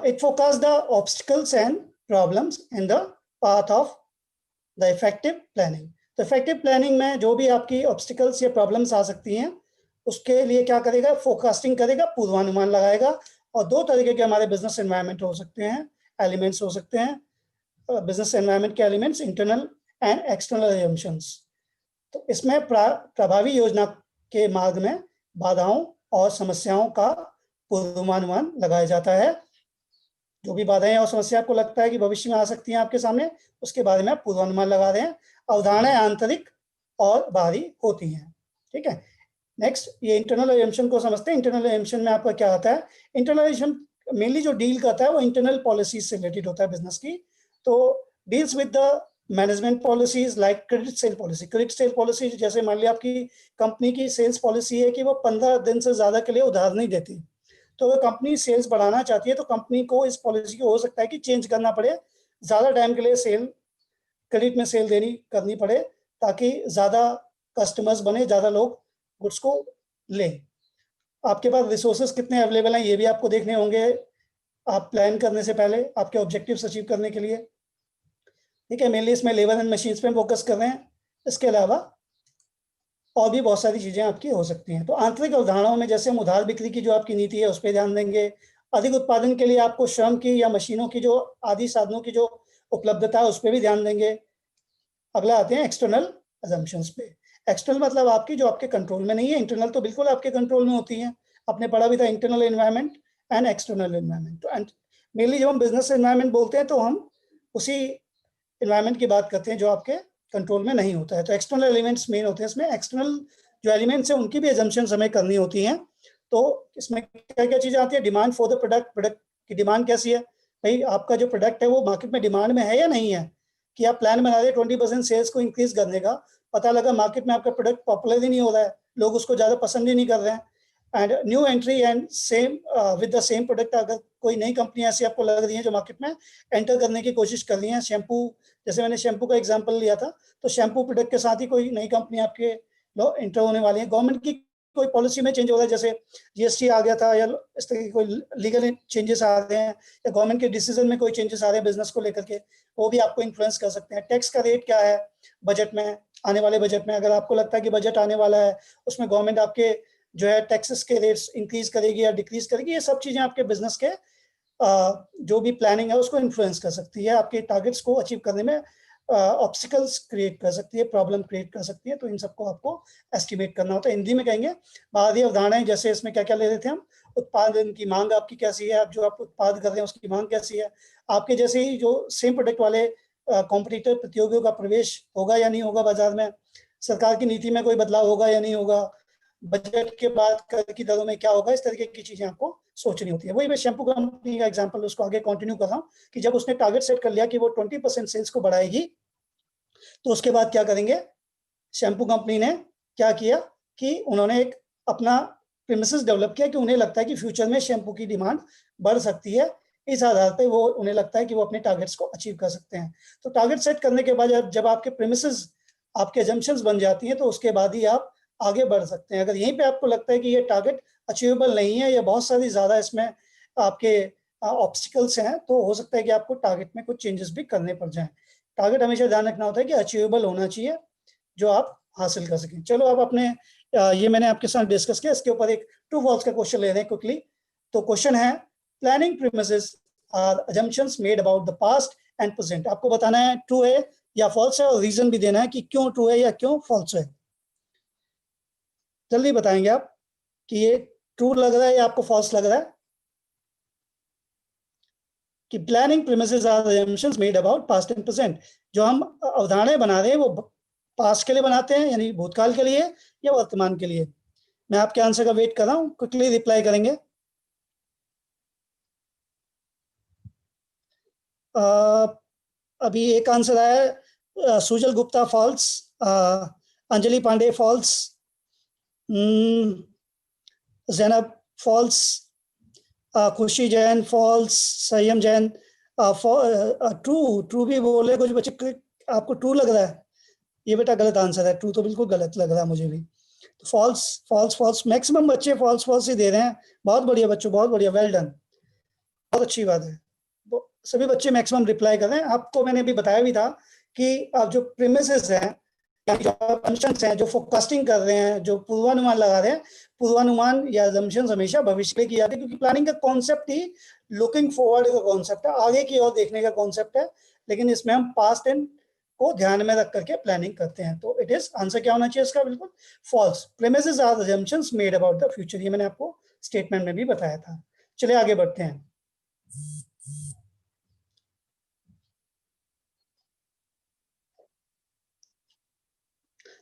It focuses the obstacles and problems in the path of the effective planning. तो effective planning में जो भी आपकी obstacles या problems आ सकती हैं, उसके लिए क्या करेगा, फोरकास्टिंग करेगा, पूर्वानुमान लगाएगा। और 2 तरीके के हमारे बिजनेस एनवायरनमेंट हो सकते हैं, एलिमेंट्स हो सकते हैं बिजनेस एनवायरनमेंट के elements, internal and external assumptions। तो इसमें प्रभावी योजना के मार्ग में बाधाओं और समस्याओं का पूर्वानुमान लगाया जाता है। जो भी बाधाएं और समस्या आपको लगता है कि भविष्य में आ सकती हैं आपके सामने, उसके बारे में आप पूर्वानुमान लगा रहे हैं। अवधारणाएं आंतरिक और बाहरी होती हैं। ठीक है, नेक्स्ट ये इंटरनल assumption को समझते हैं। इंटरनल assumption में आपका क्या आता है, इंटरनल assumption मेनली जो डील करता है वो इंटरनल पॉलिसीज से रिलेटेड होता है बिजनेस की। तो deals with the management policies like credit sale policy. Credit sale policy जैसे मान लिया आपकी कंपनी की सेल्स पॉलिसी है कि वो 15 दिन से ज्यादा के लिए उधार नहीं देती, तो अगर कंपनी सेल्स बढ़ाना चाहती है तो कंपनी को इस पॉलिसी को हो सकता है कि चेंज करना पड़े, ज़्यादा टाइम के लिए सेल क्रेडिट में सेल करनी पड़े, ताकि ज़्यादा कस्टमर्स बने, ज़्यादा लोग गुड्स को लें। आपके पास रिसोर्सेज कितने अवेलेबल हैं ये भी आपको देखने होंगे आप प्लान करने से पहले, आपके ऑब्जेक्टिव्स अचीव करने के लिए। ठीक है, मेनली इसमें लेबर एंड मशीन्स पे फोकस कर रहे हैं, इसके अलावा और भी बहुत सारी चीजें आपकी हो सकती हैं। तो आंतरिक अवधारणाओं में जैसे हम उधार बिक्री की जो आपकी नीति है उस पर ध्यान देंगे। अधिक उत्पादन के लिए आपको श्रम की या मशीनों की जो आदि साधनों की जो उपलब्धता है उस पर भी ध्यान देंगे। अगला आते हैं एक्सटर्नल अजम्पशंस पे। एक्सटर्नल मतलब आपकी जो आपके कंट्रोल में नहीं है, इंटरनल तो बिल्कुल आपके कंट्रोल में होती है। आपने पढ़ा भी था internal environment and external environment. तो मेनली जब हम बिजनेस एनवायरनमेंट बोलते हैं तो हम उसी एनवायरनमेंट की बात करते हैं जो आपके कंट्रोल में नहीं होता है। तो एक्सटर्नल एलिमेंट्स मेन होते हैं इसमें। एक्सटर्नल जो एलिमेंट्स हैं उनकी भी एजम्पशंस हमें करनी होती हैं। तो इसमें क्या क्या चीजें आती है, demand for the product, product की डिमांड कैसी है, भाई आपका जो प्रोडक्ट है वो मार्केट में डिमांड में है या नहीं है। कि आप प्लान बना रहे 20% सेल्स को इंक्रीज करने का, पता लगा मार्केट में आपका प्रोडक्ट पॉपुलर ही नहीं हो रहा है, लोग उसको ज्यादा पसंद ही नहीं कर रहे हैं, and new entry and same with the same product, अगर कोई नई कंपनी ऐसी आपको लग रही है जो मार्केट में एंटर करने की कोशिश कर रही है, शैम्पू जैसे मैंने शैम्पू का एग्जांपल लिया था, तो शैम्पू प्रोडक्ट के साथ ही कोई नई कंपनी आपके लो एंटर होने वाली है। गवर्नमेंट की कोई पॉलिसी में चेंज हो रहा है, जैसे जीएसटी आ गया था, या इस तरह की कोई लीगल चेंजेस आ रहे हैं, या गवर्नमेंट के डिसीजन में कोई चेंजेस आ रहे हैं बिजनेस को लेकर के, वो भी आपको इन्फ्लुएंस कर सकते हैं। टैक्स का रेट क्या है बजट में, आने वाले बजट में अगर आपको लगता है कि बजट आने वाला है उसमें गवर्नमेंट आपके जो है टैक्सेस के रेट्स इंक्रीज करेगी या डिक्रीज करेगी, ये सब चीजें आपके बिजनेस के जो भी प्लानिंग है उसको इन्फ्लुएंस कर सकती है, आपके टारगेट्स को अचीव करने में ऑब्स्टिकल्स क्रिएट कर सकती है, प्रॉब्लम क्रिएट कर सकती है। तो इन सबको आपको एस्टिमेट करना होता है। हिंदी में कहेंगे बाहरी अवधारणाएं, जैसे इसमें क्या क्या ले रहे थे हम, उत्पादन की मांग आपकी कैसी है, आप जो आप उत्पाद कर रहे हैं उसकी मांग कैसी है, आपके जैसे ही जो सेम प्रोडक्ट वाले कॉम्पिटिटर प्रतियोगियों का प्रवेश होगा या नहीं होगा बाजार में, सरकार की नीति में कोई बदलाव होगा या नहीं होगा, बजट के बाद कर की दरों में क्या होगा, इस तरीके की चीजें आपको सोचनी होती है। वही मैं शैम्पू कंपनी का एग्जांपल उसको आगे कंटिन्यू कर रहा हूँ कि जब उसने टारगेट सेट कर लिया कि वो 20% सेल्स को बढ़ाएगी, तो उसके बाद क्या करेंगे, शैम्पू कंपनी ने क्या किया कि उन्होंने एक अपना प्रीमिसेस डेवलप किया कि उन्हें लगता है कि फ्यूचर में शैम्पू की डिमांड बढ़ सकती है, इस आधार पे वो उन्हें लगता है कि वो अपने टारगेट्स को अचीव कर सकते हैं। तो टारगेट सेट करने के बाद जब आपके प्रीमिसेस, आपके एजम्पशंस बन जाती हैं, तो उसके बाद ही आप आगे बढ़ सकते हैं। अगर यहीं पे आपको लगता है कि ये टारगेट अचीवेबल नहीं है या बहुत सारी ज़्यादा इसमें आपके ऑब्स्टिकल्स हैं तो हो सकता है कि आपको टारगेट में कुछ चेंजेस भी करने पड़ जाएं। टारगेट हमेशा ध्यान रखना होता है कि अचीवेबल होना चाहिए जो आप हासिल कर सकें। चलो अब अपने ये मैंने आपके साथ डिस्कस किया, इसके ऊपर एक ट्रू फॉल्स का क्वेश्चन ले रहे हैं क्विकली। तो क्वेश्चन है planning premises are assumptions made about the past and present. आपको बताना है ट्रू है या फॉल्स है और रीजन भी देना है कि क्यों ट्रू है या क्यों फॉल्स है। जल्दी बताएंगे आप कि ये ट्रू लग रहा है या आपको फॉल्स लग रहा है। कि planning premises are assumptions made about past and present, जो हम अवधारणाएं बना रहे हैं वो पास्ट के लिए बनाते हैं यानी भूतकाल के लिए या वर्तमान के लिए। मैं आपके आंसर का वेट कर रहा हूं, क्विकली रिप्लाई करेंगे। अभी एक आंसर आया है Sujal Gupta false, Anjali Pandey false, Zainab false, Khushi Jain false, संयम जैन ट्रू भी बोले कुछ बच्चे। आपको ट्रू लग रहा है? ये बेटा गलत आंसर है, ट्रू तो बिल्कुल गलत लग रहा है मुझे भी। तो फॉल्स फॉल्स फॉल्स, मैक्सिमम बच्चे फॉल्स फॉल्स ही दे रहे हैं। बहुत बढ़िया बच्चों, बहुत बढ़िया, वेल डन, बहुत अच्छी बात है। तो सभी बच्चे मैक्सिमम रिप्लाई कर रहे हैं। आपको मैंने अभी बताया भी था कि आप जो प्रीमिसेस हैं, जो assumptions हैं, जो फोरकास्टिंग कर रहे हैं, जो पूर्वानुमान लगा रहे हैं, पूर्वानुमान या assumptions हमेशा भविष्य में की जाती है, क्योंकि प्लानिंग का कॉन्सेप्ट ही लुकिंग फॉरवर्ड का कॉन्सेप्ट है, आगे की ओर देखने का कॉन्सेप्ट है। लेकिन इसमें हम पास्ट एंड को ध्यान में रख करके प्लानिंग करते हैं। तो इट इज आंसर क्या होना चाहिए इसका? बिल्कुल false. Premises are assumptions made about the future, ये मैंने आपको स्टेटमेंट में भी बताया था। चलिए आगे बढ़ते हैं।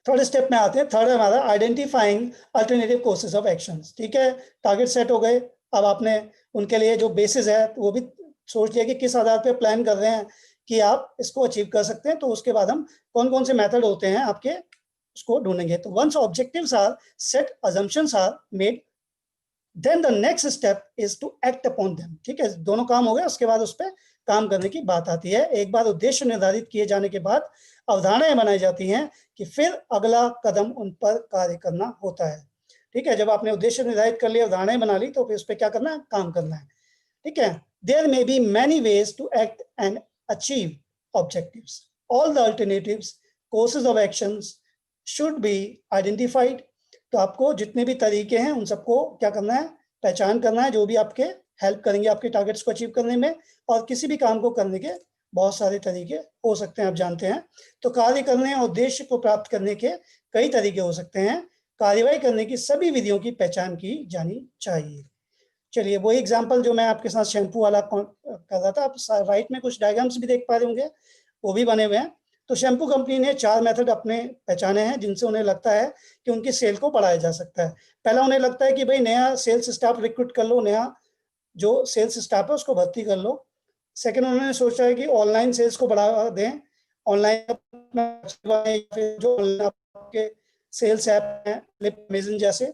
थर्ड स्टेप में आते हैं। थर्ड हमारा identifying alternative courses of actions. ठीक है, टारगेट सेट हो गए। अब आपने उनके लिए जो बेसिस है वो भी सोच लिया कि किस आधार पर प्लान कर रहे हैं कि आप इसको अचीव कर सकते हैं। तो उसके बाद हम कौन कौन से मेथड होते हैं आपके, उसको ढूंढेंगे। तो once objectives are set, assumptions are made, then the next step is to act upon them. ठीक है, दोनों काम हो गए, उसके बाद उस पर काम करने की बात आती है। एक बार उद्देश्य निर्धारित किए जाने के बाद अवधारणाएं बनाई जाती हैं कि फिर अगला कदम उन पर कार्य करना होता है। ठीक है, जब आपने उद्देश्य निर्धारित कर लिया, अवधारणाएं बना ली, तो फिर उस पर क्या करना है? काम करना है। ठीक है, there may be many ways to act and achieve objectives. All the alternatives courses of actions should be identified. तो आपको जितने भी तरीके हैं उन सबको क्या करना है? पहचान करना है, जो भी आपके हेल्प करेंगे आपके टारगेट्स को अचीव करने में। और किसी भी काम को करने के बहुत सारे तरीके हो सकते हैं, आप जानते हैं। तो कार्य करने और उद्देश्य को प्राप्त करने के कई तरीके हो सकते हैं। कार्यवाही करने की सभी विधियों की पहचान की जानी चाहिए। चलिए, वही एग्जाम्पल जो मैं आपके साथ शैम्पू वाला कर रहा था, आप राइट में कुछ डायग्राम्स भी देख पा रहे होंगे, वो भी बने हुए हैं। तो शैम्पू कंपनी ने 4 मेथड अपने पहचाने हैं जिनसे उन्हें लगता है कि उनकी सेल को बढ़ाया जा सकता है। पहला, उन्हें लगता है कि भाई नया सेल्स स्टाफ रिक्रूट कर लो, नया जो सेल्स स्टाफ है उसको भर्ती कर लो। सेकेंड, उन्होंने सोचा है कि ऑनलाइन सेल्स को बढ़ावा दें। ऑनलाइन जो आपके सेल्स ऐप हैं अमेज़न जैसे,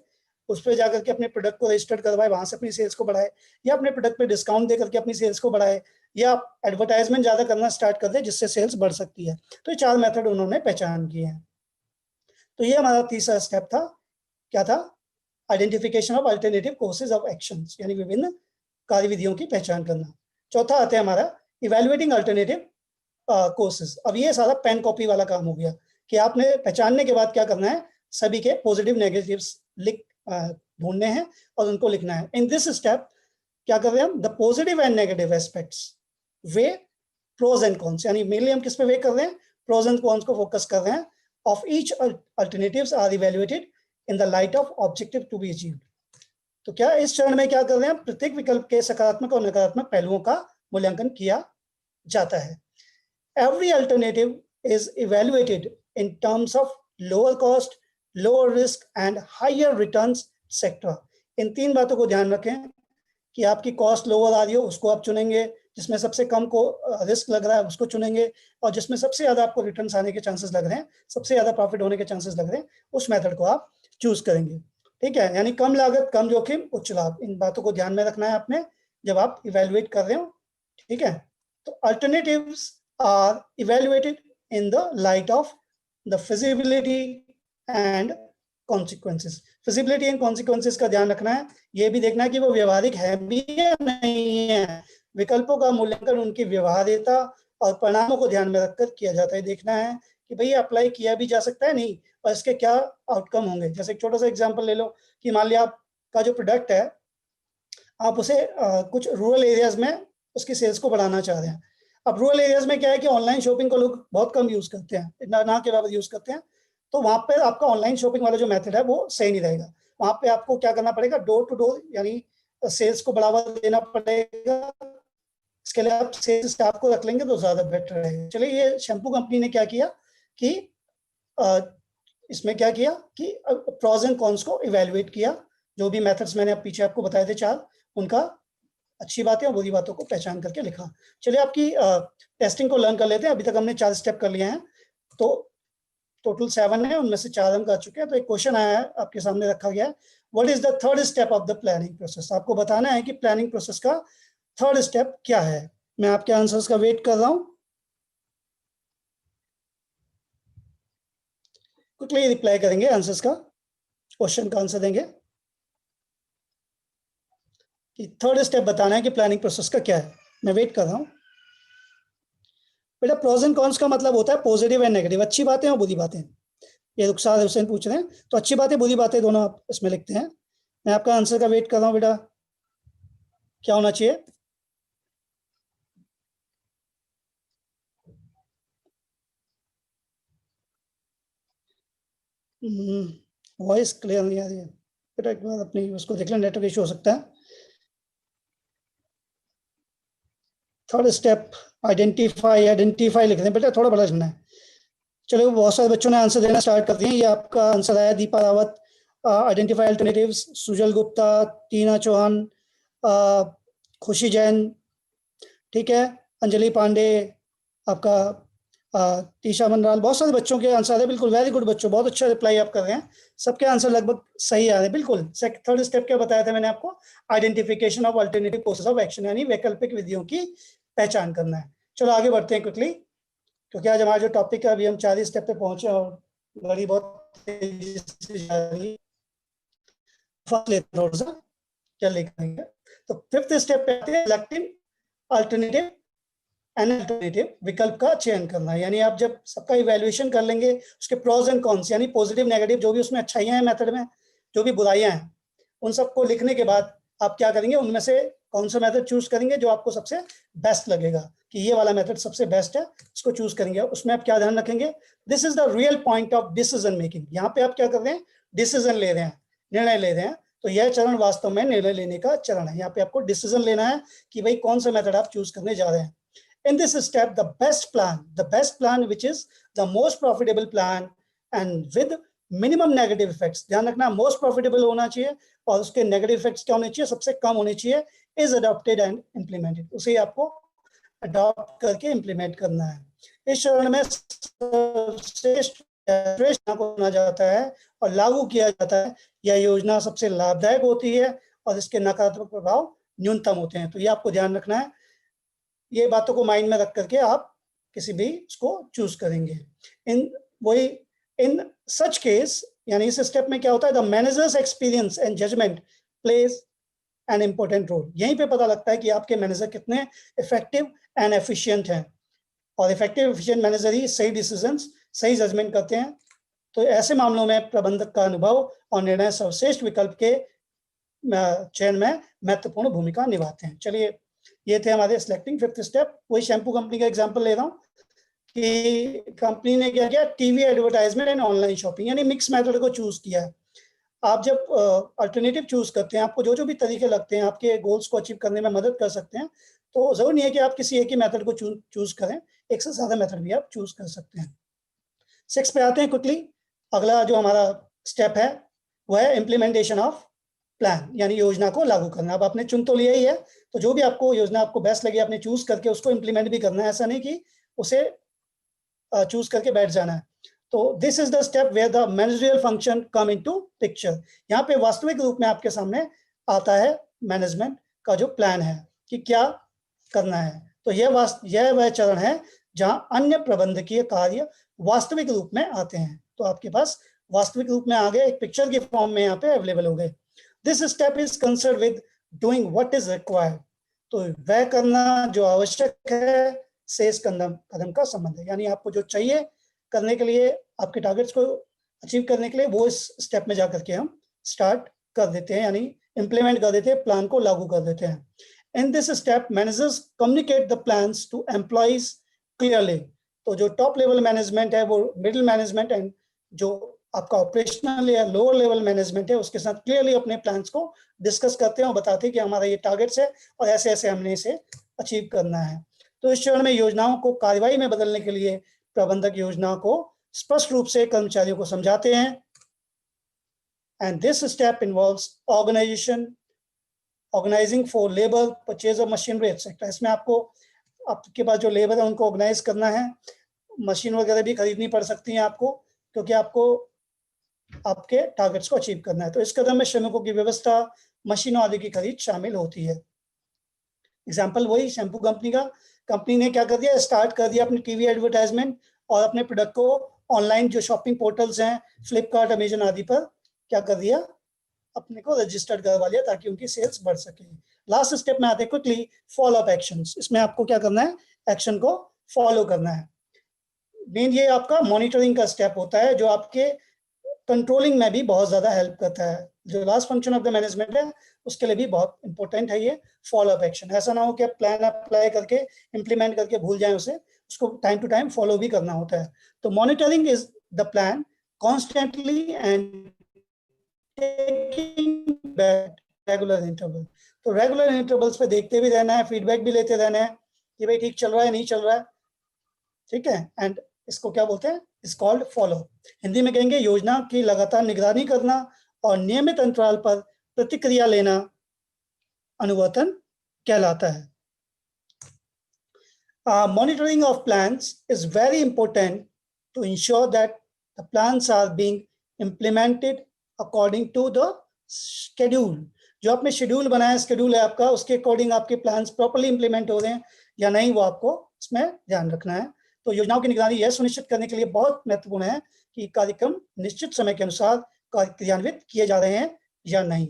उस पर जाकर के अपने प्रोडक्ट को रजिस्टर करवाए, वहां से अपनी सेल्स को बढ़ाए, या अपने प्रोडक्ट पे डिस्काउंट दे करके अपनी सेल्स को बढ़ाए, या एडवर्टाइजमेंट ज्यादा करना स्टार्ट कर दे जिससे सेल्स बढ़ सकती है। तो ये 4 मेथड उन्होंने पहचान किए हैं। तो ये हमारा तीसरा स्टेप था। क्या था? Identification of alternative courses of actions, यानी विभिन्न कार्यविधियों की पहचान करना। चौथा आता है हमारा इवेल्युएटिंग अल्टरनेटिव कोर्सेज। अब ये सारा पेन कॉपी वाला काम हो गया कि आपने पहचानने के बाद क्या करना है? सभी के पॉजिटिव नेगेटिव्स लिख ढूंढने हैं और उनको लिखना है। इन दिस स्टेप क्या कर रहे हैं हम? The positive and negative aspects weigh pros and cons, यानी मेनली हम किस पे वे कर रहे हैं? प्रोज एंड कॉन्स को फोकस कर रहे हैं। Of each alternatives are evaluated in the light of objective to be achieved. तो क्या इस चरण में क्या कर रहे हैं? प्रत्येक विकल्प के सकारात्मक और नकारात्मक पहलुओं का मूल्यांकन किया जाता है। Every alternative is evaluated in terms of lower cost, lower risk and higher returns sector. इन 3 बातों को ध्यान रखें कि आपकी कॉस्ट लोअर आ रही हो उसको आप चुनेंगे, जिसमें सबसे कम को रिस्क लग रहा है उसको चुनेंगे, और जिसमें सबसे ज्यादा आपको रिटर्न्स आने के चांसेस लग रहे हैं, सबसे ज्यादा प्रॉफिट होने के चांसेस लग रहे हैं, उस मेथड को आप चूज करेंगे। ठीक है, यानी कम लागत, कम जोखिम, उच्च लाभ। इन बातों को ध्यान में रखना है आपने जब आप इवेल्युएट कर रहे हो। ठीक है, तो alternatives are evaluated in the light of the feasibility and consequences. Feasibility and consequences का ध्यान रखना है। ये भी देखना है कि वो व्यवहारिक है भी या नहीं है। विकल्पों का मूल्यांकन उनकी व्यवहार्यता और परिणामों को ध्यान में रखकर किया जाता है। देखना है कि भाई अप्लाई किया भी जा सकता है नहीं, और इसके क्या आउटकम होंगे। जैसे एक छोटा सा एग्जांपल ले लो कि मान लिया आपका जो प्रोडक्ट है, आप उसे कुछ रूरल एरियाज में उसकी सेल्स को बढ़ाना चाह रहे हैं। अब रूरल एरियाज में क्या है कि ऑनलाइन शॉपिंग को लोग बहुत कम यूज करते हैं, ना के बराबर यूज करते हैं। तो वहां पे आपका ऑनलाइन शॉपिंग वाला जो मेथड है वो सही नहीं रहेगा। वहां पे आपको क्या करना पड़ेगा, डोर टू डोर यानी सेल्स को बढ़ावा देना पड़ेगा। इसके लिए आप सेल्स स्टाफ को रख लेंगे तो ज्यादा बेटर रहेगा। चलिए, ये शैम्पू कंपनी ने क्या किया कि इसमें क्या किया कि प्रोज एंड कॉन्स को इवेल्युएट किया। जो भी मेथड्स मैंने पीछे आपको बताए थे 4, उनका अच्छी बातें और बुरी बातों को पहचान करके लिखा। चलिए, आपकी टेस्टिंग को लर्न कर लेते हैं। अभी तक हमने 4 स्टेप कर लिए हैं, तो टोटल 7 है, उनमें से 4 हम कर चुके हैं। तो एक क्वेश्चन आया है, आपके सामने रखा गया है, what is the third step of the planning process. आपको बताना है कि प्लानिंग प्रोसेस का थर्ड स्टेप क्या है। मैं आपके आंसर्स का वेट कर रहा हूं। क्विकली रिप्लाई करेंगे आंसर्स का, क्वेश्चन का आंसर देंगे कि थर्ड स्टेप बताना है कि प्लानिंग प्रोसेस का क्या है। मैं वेट कर रहा हूं। बेटा, प्रोज एंड कॉन्स का मतलब होता है पॉजिटिव एंड नेगेटिव, अच्छी बातें और बुरी बातें। ये रुखसार हुसैन पूछ रहे हैं, तो अच्छी बातें बुरी बातें दोनों आप इसमें लिखते हैं। मैं आपका आंसर का वेट कर रहा हूं। बेटा, क्या होना चाहिए? वॉइस क्लियर नहीं आ रही है बेटा, एक बार अपनी उसको देख लें, नेटवर्क इशू हो सकता है। थर्ड स्टेप आइडेंटिफाई, आइडेंटिफाई लिख दें बेटा, थोड़ा बड़ा लिखना है। चलो, बहुत सारे बच्चों ने आंसर देना स्टार्ट कर दिए। ये आपका आंसर आया, दीपा रावत, आइडेंटिफाई अल्टरनेटिव्स, सुजल गुप्ता, टीना चौहान, खुशी जैन, ठीक है, अंजलि पांडे, आपका तीशा मनराल। बहुत सारे बच्चों के आंसर है, बिल्कुल वेरी गुड बच्चों, बहुत अच्छा रिप्लाई आप कर रहे हैं। सबके आंसर लगभग सही आ रहे हैं, बिल्कुल। थर्ड स्टेप क्या बताया था मैंने आपको? Identification of alternative courses of action, यानी वैकल्पिक विधियों की पहचान करना है। चलो आगे बढ़ते हैं क्विकली, क्योंकि आज हमारा जो टॉपिक है, अभी हम 4 स्टेप पे पहुंचे और घड़ी बहुत तेजी से जा रही है। फर्स्ट लेते थोड़ा सा क्या लिखेंगे। तो फिफ्थ स्टेप पे आते हैं, सिलेक्टिंग अल्टरनेटिव एन अल्टरनेटिव, विकल्प का चयन करना है। यानी आप जब सबका इवैल्यूएशन कर लेंगे, उसके प्रोज एंड कॉन्स यानी पॉजिटिव नेगेटिव, जो भी उसमें अच्छाइयां हैं मेथड में, जो भी बुराइयां हैं, उन सबको लिखने के बाद आप क्या करेंगे, उनमें से कौन सा मेथड चूज करेंगे जो आपको सबसे बेस्ट लगेगा, कि ये वाला मेथड सबसे बेस्ट है, इसको चूज करेंगे। उसमें आप क्या ध्यान रखेंगे, this is the real point of decision making. यहाँ पे आप क्या कर रहे हैं, डिसीजन ले रहे हैं, निर्णय ले रहे हैं। तो यह चरण वास्तव में निर्णय लेने का चरण है। यहाँ पे आपको डिसीजन लेना है कि भाई कौन सा मेथड आप चूज करने जा रहे हैं। In this step, the best plan which is the most profitable plan and with minimum negative effects, ध्यान रखना most profitable होना चाहिए और उसके negative effects क्या होने चाहिए, सबसे कम होने चाहिए, is adopted and implemented, उसे आपको adopt करके implement करना है। इस चरण में श्रेष्ठ माना जाता है और लागू किया जाता है। यह योजना सबसे लाभदायक होती है और इसके नकारात्मक प्रभाव न्यूनतम होते हैं। तो ये आपको ध्यान रखना है। ये बातों को माइंड में रख करके आप किसी भी इसको चूज करेंगे। इन सच केस, यानी इस स्टेप में क्या होता है, the manager's experience and judgement plays an important role. यहीं पे पता लगता है कि आपके मैनेजर कितने इफेक्टिव एंड एफिशिएंट हैं, और इफेक्टिव एफिशिएंट मैनेजर ही सही डिसीजंस, सही जजमेंट करते हैं। तो ऐसे मामलों में प्रबंधक का अनुभव और निर्णय सर्वश्रेष्ठ विकल्प के चयन में महत्वपूर्ण भूमिका निभाते हैं। चलिए, ये थे हमारे सिलेक्टिंग फिफ्थ स्टेप। वही शैम्पू कंपनी का एग्जांपल ले रहा हूँ कि कंपनी ने क्या किया, TV advertisement and online shopping यानी मिक्स मेथड को चूज किया है। आप जब अल्टरनेटिव चूज करते हैं, आपको जो जो भी तरीके लगते हैं आपके गोल्स को अचीव करने में मदद कर सकते हैं, तो जरूर नहीं है कि आप किसी एक ही मेथड को चूज करें, एक से ज्यादा मेथड भी आप चूज कर सकते हैं। 6 पे आते हैं क्विकली। अगला जो हमारा स्टेप है वह है इम्प्लीमेंटेशन ऑफ प्लान, यानी योजना को लागू करना। अब आपने चुन तो लिया ही है, तो जो भी आपको योजना आपको बेस्ट लगे आपने चूज करके उसको इम्प्लीमेंट भी करना है। ऐसा नहीं कि उसे चूज करके बैठ जाना है। तो this is the step where the managerial function come into picture. यहाँ पे वास्तविक रूप में आपके सामने आता है मैनेजमेंट का जो प्लान है कि क्या करना है। तो यह वह चरण है जहां अन्य प्रबंधकीय कार्य वास्तविक रूप में आते हैं। तो आपके पास वास्तविक रूप में आ गए, एक पिक्चर के फॉर्म में यहाँ पे अवेलेबल हो गए। This step is concerned with doing what is required. तो वह करना जो आवश्यक है से इस कदम कदम का संबंध है, यानी आपको जो चाहिए करने के लिए, आपके टारगेट्स को अचीव करने के लिए, वो इस स्टेप में जाकर के हम स्टार्ट कर देते हैं, यानी इम्प्लीमेंट कर देते हैं, प्लान को लागू कर देते हैं. In this step managers communicate the plans to employees clearly. तो जो टॉप लेवल मैनेजमेंट है, वो मिडिल मैनेजमेंट एंड जो आपका ऑपरेशनल या लोअर लेवल मैनेजमेंट है, उसके साथ क्लियरली अपने प्लान्स को डिस्कस करते हैं और बताते हैं कि हमारा ये टारगेट्स है और ऐसे ऐसे हमने इसे अचीव करना है. तो इस चरण में योजनाओं को कार्रवाई में बदलने के लिए प्रबंधक योजना को स्पष्ट रूप से कर्मचारियों को समझाते हैं. And this step involves organising for labour, purchase of machinery etcetera. इसमें आपको आपके पास जो लेबर है उनको ऑर्गेनाइज करना है, मशीन वगैरह भी खरीदनी पड़ सकती हैं आपको, क्योंकि आपको आपके टारगेट्स को अचीव करना है. तो इस कदम में श्रमिकों की व्यवस्था, मशीनों आदि की खरीद शामिल होती है. एग्जाम्पल वही शैम्पू कंपनी का, कंपनी ने क्या कर दिया, स्टार्ट कर दिया अपनी टीवी एडवर्टाइजमेंट और अपने प्रोडक्ट को ऑनलाइन जो शॉपिंग पोर्टल्स हैं, फ्लिपकार्ट, अमेजन आदि पर क्या कर दिया, अपने को रजिस्टर्ड करवा लिया ताकि उनकी सेल्स बढ़ सके. लास्ट स्टेप में आते हैं क्विकली फॉलो अप एक्शंस. इसमें आपको क्या करना है, एक्शन को फॉलो करना है. मेन ये आपका मॉनिटरिंग का स्टेप होता है जो आपके कंट्रोलिंग में भी बहुत ज्यादा हेल्प करता है. जो last function of the management है उसके लिए भी बहुत इंपॉर्टेंट है ये फॉलो अप एक्शन. ऐसा ना हो कि आप प्लान अप्लाई करके इंप्लीमेंट करके भूल जाएं उसे, उसको टाइम टू टाइम फॉलो भी करना होता है. तो monitoring is the plan constantly and regular interval. तो रेगुलर इंटरवल्स पे देखते भी रहना है, फीडबैक भी लेते रहना है कि भाई ठीक चल रहा है नहीं चल रहा है, ठीक है. एंड इसको क्या बोलते हैं, इज कॉल्ड फॉलो. हिंदी में कहेंगे योजना की लगातार निगरानी करना और नियमित अंतराल पर प्रतिक्रिया लेना अनुवर्तन कहलाता है. Monitoring of plans is very important to ensure that the plans are being implemented according to the schedule. जो आपने शेड्यूल बनाया, शेड्यूल है आपका, उसके अकॉर्डिंग आपके प्लान्स प्रॉपर्ली इंप्लीमेंट हो रहे हैं या नहीं, वो आपको इसमें ध्यान रखना है. तो योजनाओं की निगरानी यह सुनिश्चित करने के लिए बहुत महत्वपूर्ण है कि कार्यक्रम निश्चित समय के अनुसार क्रियान्वित किए जा रहे हैं या नहीं.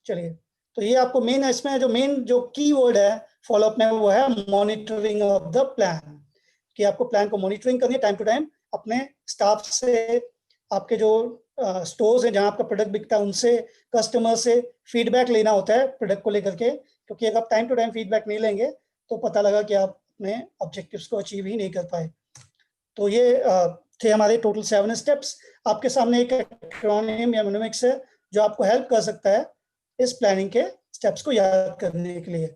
चलिए, तो ये आपको मेन इसमें जो मेन जो की वर्ड है फॉलोअप में वो है मॉनिटरिंग ऑफ द प्लान, कि आपको प्लान को मॉनिटरिंग करनी है टाइम टू टाइम, अपने स्टाफ से, आपके जो स्टोर्स हैं जहां आपका प्रोडक्ट बिकता है उनसे, कस्टमर से फीडबैक लेना होता है प्रोडक्ट को लेकर के, क्योंकि अगर आप टाइम टू टाइम फीडबैक नहीं लेंगे तो पता लगा कि आप अपने ऑब्जेक्टिव्स को अचीव ही नहीं कर पाए. तो ये थे हमारे टोटल 7 स्टेप्स. आपके सामने एक एक्रोनिम या एमोनिमिक्स है जो आपको हेल्प कर सकता है इस प्लानिंग के स्टेप्स को याद करने के लिए.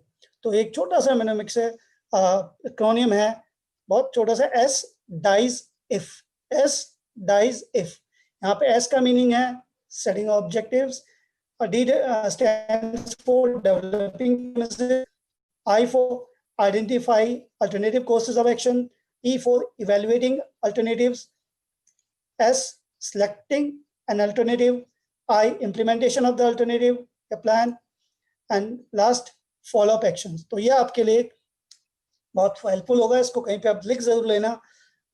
तो एक छोटा सा एमोनिमिक्स है, एक्रोनिम है बहुत छोटा सा, S dies if. S dies if, यहाँ पे एस का मीनिंग है setting objectives, D stands for developing, I for identify alternative courses of action, E for evaluating alternatives, S selecting an alternative, I implementation of the alternative, a plan, and last follow up actions. तो ये आपके लिए बहुत हेल्पफुल होगा. इसको कहीं पे आप लिख जरूर लेना,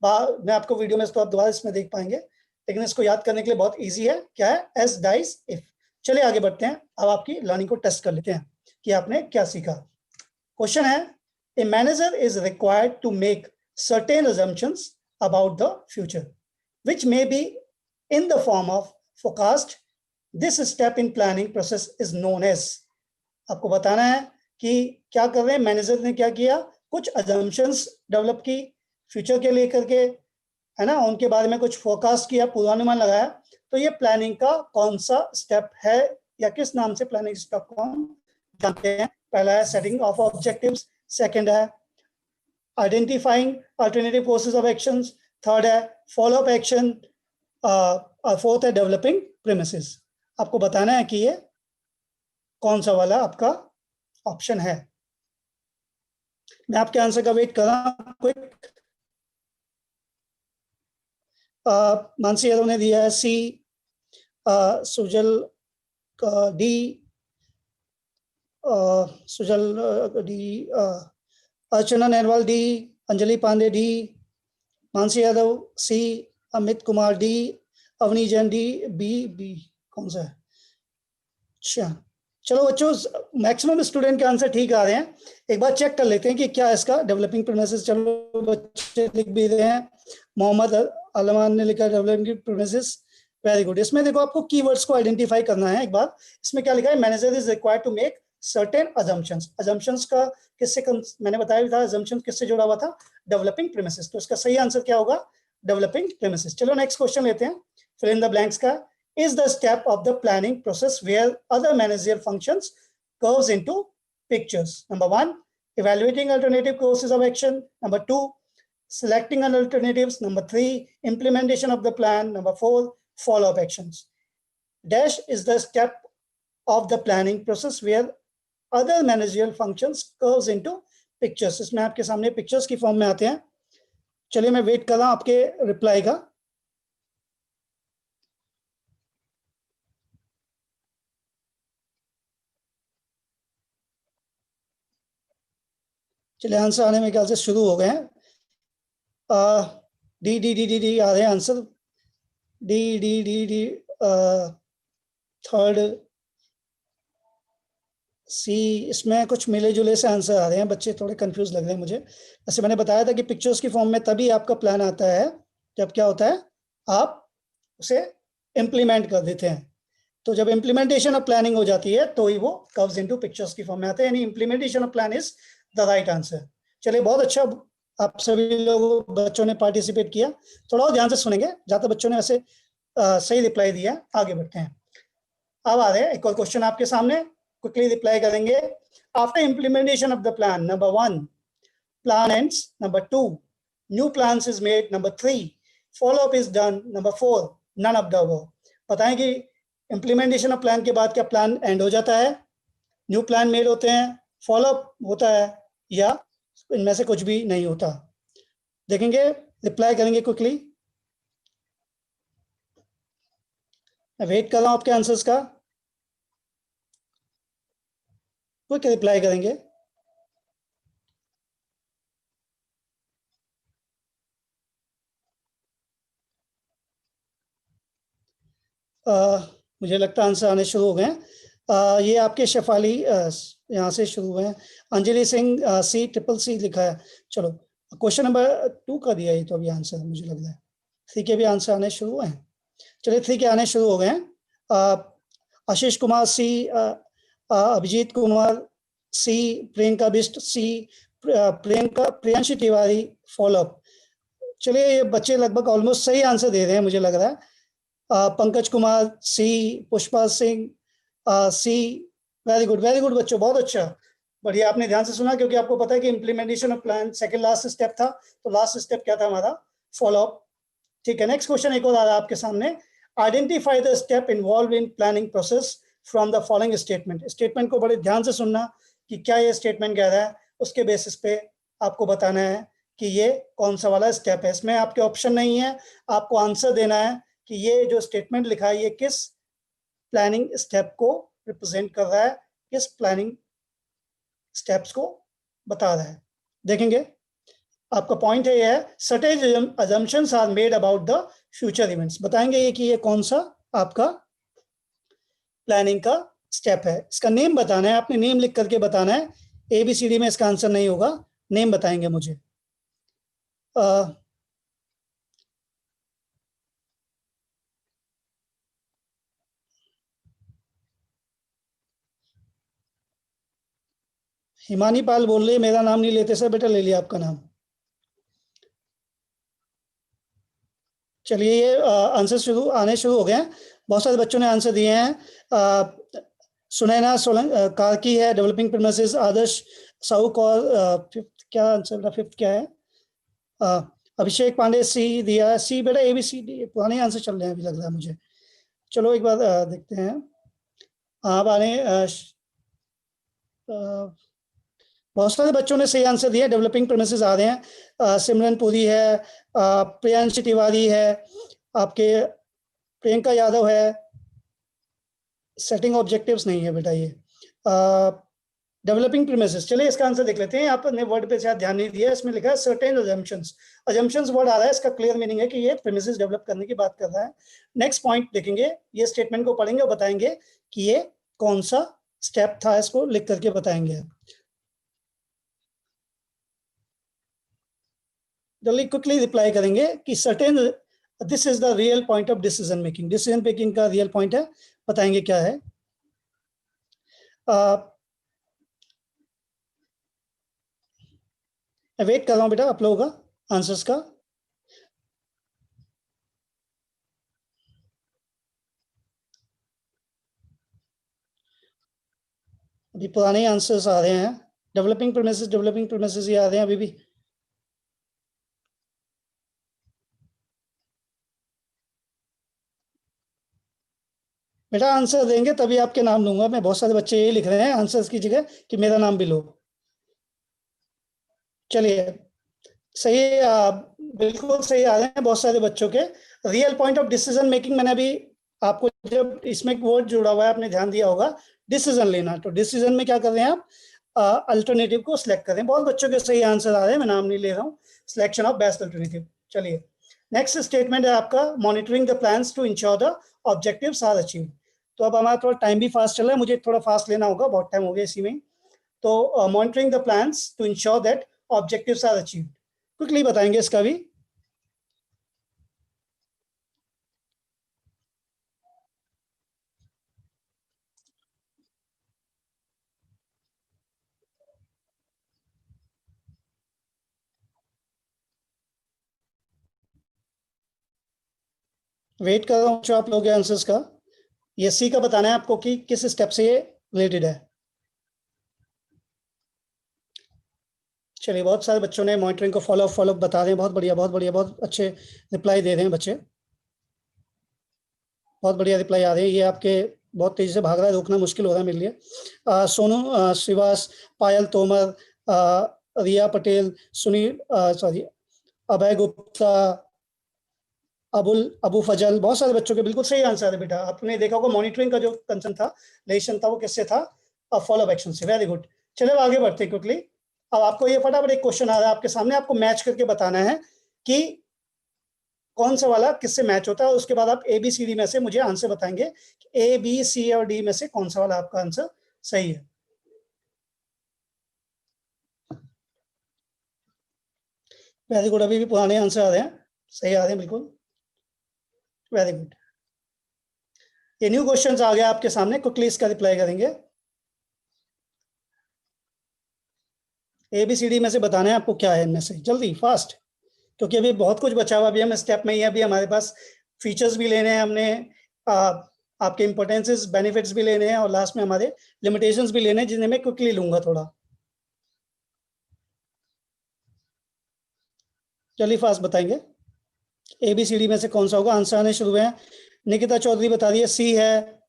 मैं आपको वीडियो में इसको आप दोबारा इसमें देख पाएंगे, लेकिन इसको याद करने के लिए बहुत ईजी है. क्या है, एस डाइज इफ. चलिए आगे बढ़ते हैं. अब आपकी लर्निंग को टेस्ट कर लेते हैं कि आपने क्या सीखा. क्वेश्चन है, a manager is required to make certain assumptions about the future, which may be in the form of forecast. This step in planning process is known as. आपको बताना है कि क्या कर रहे हैं, मैनेजर ने क्या किया, कुछ assumptions डेवलप की फ्यूचर के लेकर के, है ना, उनके बारे में कुछ फोरकास्ट किया, पूर्वानुमान लगाया. तो ये प्लानिंग का कौन सा स्टेप है या किस नाम से प्लानिंग स्टेप को हम जानते हैं. पहला है सेटिंग ऑफ ऑब्जेक्टिव्स, सेकंड है identifying alternative courses of actions, third है follow up action, fourth है developing premises. आपको बताना है कि ये कौन सा वाला आपका ऑप्शन है. मैं आपके आंसर का वेट कर रहा हूं. क्विक, मानसी यादव ने दिया है C, Sujal D, Sujal D, Archana Narwal D, Anjali Pandey D, Mansi Yadav C, Amit Kumar D, Avni Jain D, B. कौन सा है, अच्छा चलो बच्चों, मैक्सिमम स्टूडेंट के आंसर ठीक आ रहे हैं। एक बार चेक कर लेते हैं कि क्या इसका डेवलपिंग प्रीमिसेस। चलो बच्चे लिख भी रहे हैं। मोहम्मद अलमान ने लिखा डेवलपिंग प्रीमिसेस, वेरी गुड। इसमें देखो आपको कीवर्ड्स को आइडेंटिफाई करना है। एक बार इसमें क्या लिखा है, manager is required to make certain assumptions. Assumptions का मैंने बताया भी था, अजम्पशन किससे जुड़ा हुआ था, डेवलपिंग प्रीमिसेस। तो इसका सही आंसर क्या होगा, डेवलपिंग प्रीमिसेस। चलो नेक्स्ट क्वेश्चन लेते हैं, फिल इन द ब्लैंक्स का। is the step of the planning process where other managerial functions goes into pictures. Number 1, evaluating alternative courses of action. Number 2, selecting alternatives. Number 3, implementation of the plan. Number 4, follow-up actions. Dash is the step of the planning process where other managerial functions goes into pictures. इसमें आपके सामने pictures की फॉर्म में आते हैं। चलिए मैं वेट कर रहा हूं आपके रिप्लाई का। चलिए आंसर आने में ख्याल से शुरू हो गए हैं। D D D D D आ रहे हैं answer. D D D D third C, इसमें कुछ मिले जुले से आंसर आ रहे हैं। बच्चे थोड़े कंफ्यूज लग रहे हैं मुझे। जैसे मैंने बताया था कि पिक्चर्स की फॉर्म में तभी आपका प्लान आता है जब क्या होता है, आप उसे इम्प्लीमेंट कर देते हैं। तो जब इम्प्लीमेंटेशन ऑफ प्लानिंग हो जाती है तो ही वो कर्व्स इनटू पिक्चर्स की फॉर्म में आते हैं, यानी implementation of plan is the right answer. चलिए बहुत अच्छा, आप सभी लोग बच्चों ने पार्टिसिपेट किया। थोड़ा और ध्यान से सुनेंगे, ज्यादा बच्चों ने वैसे सही रिप्लाई दिया। आगे बढ़ते हैं। अब आ रहे हैं एक और क्वेश्चन आपके सामने, क्विकली रिप्लाई करेंगे। After implementation of the plan, number 1, plan ends. Number 2, new plans is made. Number 3, follow up is done. Number 4, none of the above. बताएं कि इम्प्लीमेंटेशन ऑफ प्लान के बाद क्या प्लान एंड हो जाता है, न्यू प्लान मेड होते हैं, फॉलो अप होता है, या इनमें से कुछ भी नहीं होता। देखेंगे, रिप्लाई करेंगे क्विकली। मैं वेट कर रहा हूं आपके आंसर्स का, क्विक रिप्लाई करेंगे। मुझे लगता है आंसर आने शुरू हो गए हैं। ये आपके शेफाली यहाँ से शुरू हुए हैं। अंजलि सिंह सी, ट्रिपल सी लिखा है। चलो क्वेश्चन नंबर 2 का दिया है तो अभी आंसर मुझे लग रहा है। 3 के भी आंसर आने शुरू हुए हैं। चलिए 3 के आने शुरू हो गए हैं। आशीष कुमार सी, अभिजीत कुमार सी, प्रियंका बिस्ट सी, प्रियांशी तिवारी फॉलोअप। चलिए ये बच्चे लगभग ऑलमोस्ट सही आंसर दे रहे हैं मुझे लग रहा है। पंकज कुमार सी, पुष्पा सिंह सी, वेरी गुड बच्चों, बहुत अच्छा, बढ़िया। आपने ध्यान से सुना क्योंकि आपको पता है कि implementation of plan second last step था, तो लास्ट स्टेप क्या था हमारा, फॉलो अप। ठीक है, नेक्स्ट क्वेश्चन एक और आ रहा है आपके सामने। Identify the step involve in planning process from the following statement. Statement को बड़े ध्यान से सुनना कि क्या ये स्टेटमेंट कह रहा है, उसके बेसिस पे आपको बताना है कि ये कौन सा वाला स्टेप है। इसमें आपके ऑप्शन नहीं है, आपको आंसर देना है कि ये जो स्टेटमेंट लिखा है ये किस प्लानिंग स्टेप को रिप्रेजेंट कर रहा है, किस प्लानिंग स्टेप्स को बता रहा है। देखेंगे आपका पॉइंट है, ये है certain assumptions are made about the future events. बताएंगे ये कि ये कौन सा आपका प्लानिंग का स्टेप है। इसका नेम बताना है, आपने नेम लिख करके बताना है। ABCD में इसका आंसर नहीं होगा, नेम बताएंगे मुझे। हिमानी पाल बोल रही है मेरा नाम नहीं लेते सर। बेटा ले लिया आपका नाम। चलिए ये आंसर आने शुरू हो गए हैं। बहुत सारे बच्चों ने आंसर दिए हैं। सुनैना कार्की है, डेवलपिंग प्रीमिसेस। आदर्श साहू कौर, क्या आंसर बेटा, 5th क्या है। अभिषेक पांडे सी दिया है। सी बेटा ABCD पुराने आंसर चल रहे हैं अभी लग रहा है मुझे। चलो एक बार देखते हैं। आप आने बहुत सारे बच्चों ने सही आंसर दिया। डेवलपिंग प्रीमिसेस आ रहे हैं। सिमरन पुरी है, प्रियांशी तिवारी है, आपके प्रियंका यादव है। सेटिंग ऑब्जेक्टिव्स नहीं है बेटा ये। डेवलपिंग प्रीमिसेस, चलिए इसका आंसर देख लेते हैं। आपने वर्ड पे शायद ध्यान नहीं दिया, इसमें लिखा है सर्टेन अजम्पशंस। अजम्पशंस वर्ड आ रहा है, इसका क्लियर मीनिंग है कि ये प्रीमिसेस डेवलप करने की बात कर रहा है। नेक्स्ट पॉइंट देखेंगे, ये स्टेटमेंट को पढ़ेंगे और बताएंगे कि ये कौन सा स्टेप था इसको लिख करके बताएंगे। जल्दी क्विकली रिप्लाई करेंगे कि certain this is the real point of decision making. Decision making का रियल पॉइंट है, बताएंगे क्या है। वेट कर रहा हूं बेटा आप लोगों का आंसर्स का। अभी पुराने आंसर्स आ रहे हैं, डेवलपिंग प्रेमिसेस ही आ रहे हैं अभी भी। बेटा आंसर देंगे तभी आपके नाम लूंगा मैं। बहुत सारे बच्चे ये लिख रहे हैं आंसर्स की जगह कि मेरा नाम भी लो। चलिए सही, बिल्कुल सही आ रहे हैं बहुत सारे बच्चों के। Real point of decision making, मैंने अभी आपको जब इसमें एक वर्ड जुड़ा हुआ है आपने ध्यान दिया होगा, डिसीजन लेना। तो डिसीजन में क्या कर रहे हैं आप, अल्टरनेटिव को सिलेक्ट कर रहे हैं। बहुत बच्चों के सही आंसर आ रहे हैं, मैं नाम नहीं ले रहा हूँ। Selection of best alternative. चलिए नेक्स्ट स्टेटमेंट है आपका, monitoring the plans to ensure the objectives are achieved. तो अब हमारा थोड़ा टाइम भी फास्ट चल रहा है, मुझे थोड़ा फास्ट लेना होगा, बहुत टाइम हो गया इसी में। तो monitoring the plans to ensure that objectives are achieved, quickly बताएंगे इसका भी। वेट कर रहा हूँ जो आप लोगों के आंसर्स का। ये सी का बताना है आपको कि किस स्टेप से ये रिलेटेड है। चलिए बहुत सारे बच्चों ने मॉनिटरिंग को फॉलो बता रहे हैं, बहुत बढ़िया बहुत बढ़िया, बहुत अच्छे रिप्लाई दे रहे हैं बच्चे, बहुत बढ़िया रिप्लाई आ रहे हैं। ये आपके बहुत तेजी से भाग रहा है, रोकना मुश्किल हो रहा है मेरे लिए। सोनू श्रीवास, पायल तोमर, रिया पटेल, सुनील सॉरी अभय गुप्ता, अबू फजल, बहुत सारे बच्चों के बिल्कुल सही आंसर है बेटा। आपने देखा होगा मॉनिटरिंग का जो कंसर्न था, लेशन था, वो किससे था, फॉलो अप एक्शन से। Very good. चलिए आगे बढ़ते हैं क्विकली। अब आपको ये फटाफट एक क्वेश्चन आ रहा है आपके सामने, आपको मैच करके बताना है कि कौन सा वाला किससे मैच होता है। उसके बाद आप ए बी सी डी में से मुझे आंसर बताएंगे ए बी सी और डी में से कौन सा वाला आपका आंसर सही है। वेरी गुड, अभी भी पुराने आंसर आ रहे हैं, सही आ रहे हैं बिल्कुल। Very good. ये न्यू क्वेश्चंस आ गया आपके सामने, क्विकली इसका रिप्लाई करेंगे। ए बी सी डी में से बताना है आपको क्या है इनमें से, जल्दी फास्ट, क्योंकि अभी बहुत कुछ बचा हुआ, अभी हम स्टेप में ही है, अभी हमारे पास फीचर्स भी लेने हैं हमने, आपके इंपॉर्टेंसेस बेनिफिट्स भी लेने हैं, और लास्ट में हमारे लिमिटेशंस भी लेने हैं, जिन्हें मैं क्विकली लूंगा थोड़ा। चलिए फास्ट बताएंगे ए बी सी डी में से कौन सा होगा। आंसर आने शुरू हैं। निकिता चौधरी बता रही है सी है,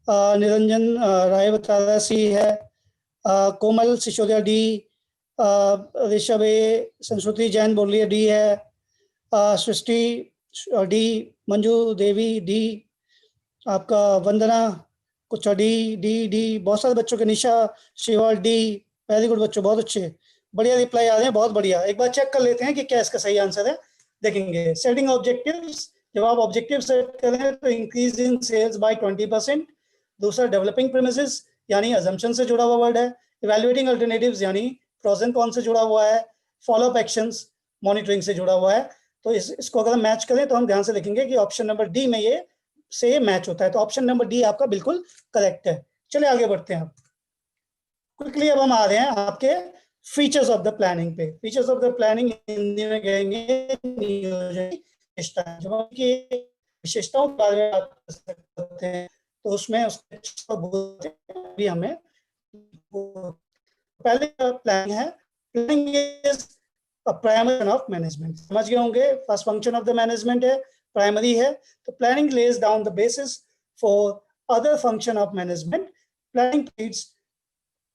निरंजन राय बता रहा है सी है, कोमल सिसोदिया डी, ऋषभ ए, संस्कृति जैन बोल रही है डी है, सृष्टि डी, मंजू देवी डी, आपका वंदना कुछ डी डी डी, बहुत सारे बच्चों के, निशा शिवा डी। वेरी गुड बच्चों, बहुत अच्छे, बढ़िया रिप्लाई आ रहे हैं, बहुत बढ़िया। एक बार चेक कर लेते हैं कि क्या इसका सही आंसर है। देखेंगे सेटिंग ऑब्जेक्टिव्स, जब आप ऑब्जेक्टिव सेट करें तो इंक्रीज इन सेल्स बाय 20%। दूसरा डेवलपिंग प्रीमिसेस यानी अजम्पशन से जुड़ा हुआ वर्ड है। इवैल्यूएटिंग अल्टरनेटिव्स यानी प्रोस एंड कॉन से जुड़ा हुआ है। फॉलो अप एक्शंस मॉनिटरिंग से जुड़ा हुआ है। तो इसको अगर हम मैच करें तो हम ध्यान से देखेंगे कि ऑप्शन नंबर डी में ये से मैच होता है। तो ऑप्शन नंबर डी आपका बिल्कुल करेक्ट है। चलिए आगे बढ़ते हैं। क्विकली अब हम आ रहे हैं आपके फीचर्स ऑफ द प्लानिंग पे। Features of the planning Hindi में कहेंगे नियोजन विशेषताएं। जब हम की विशेषताओं के बारे में बात कर सकते हैं तो उसमें उसके भी हमें पहले प्लानिंग है। Planning is a primary of management, समझ गए होंगे। First function of the management है, प्राइमरी है। तो planning lays down the basis for other function of management. Planning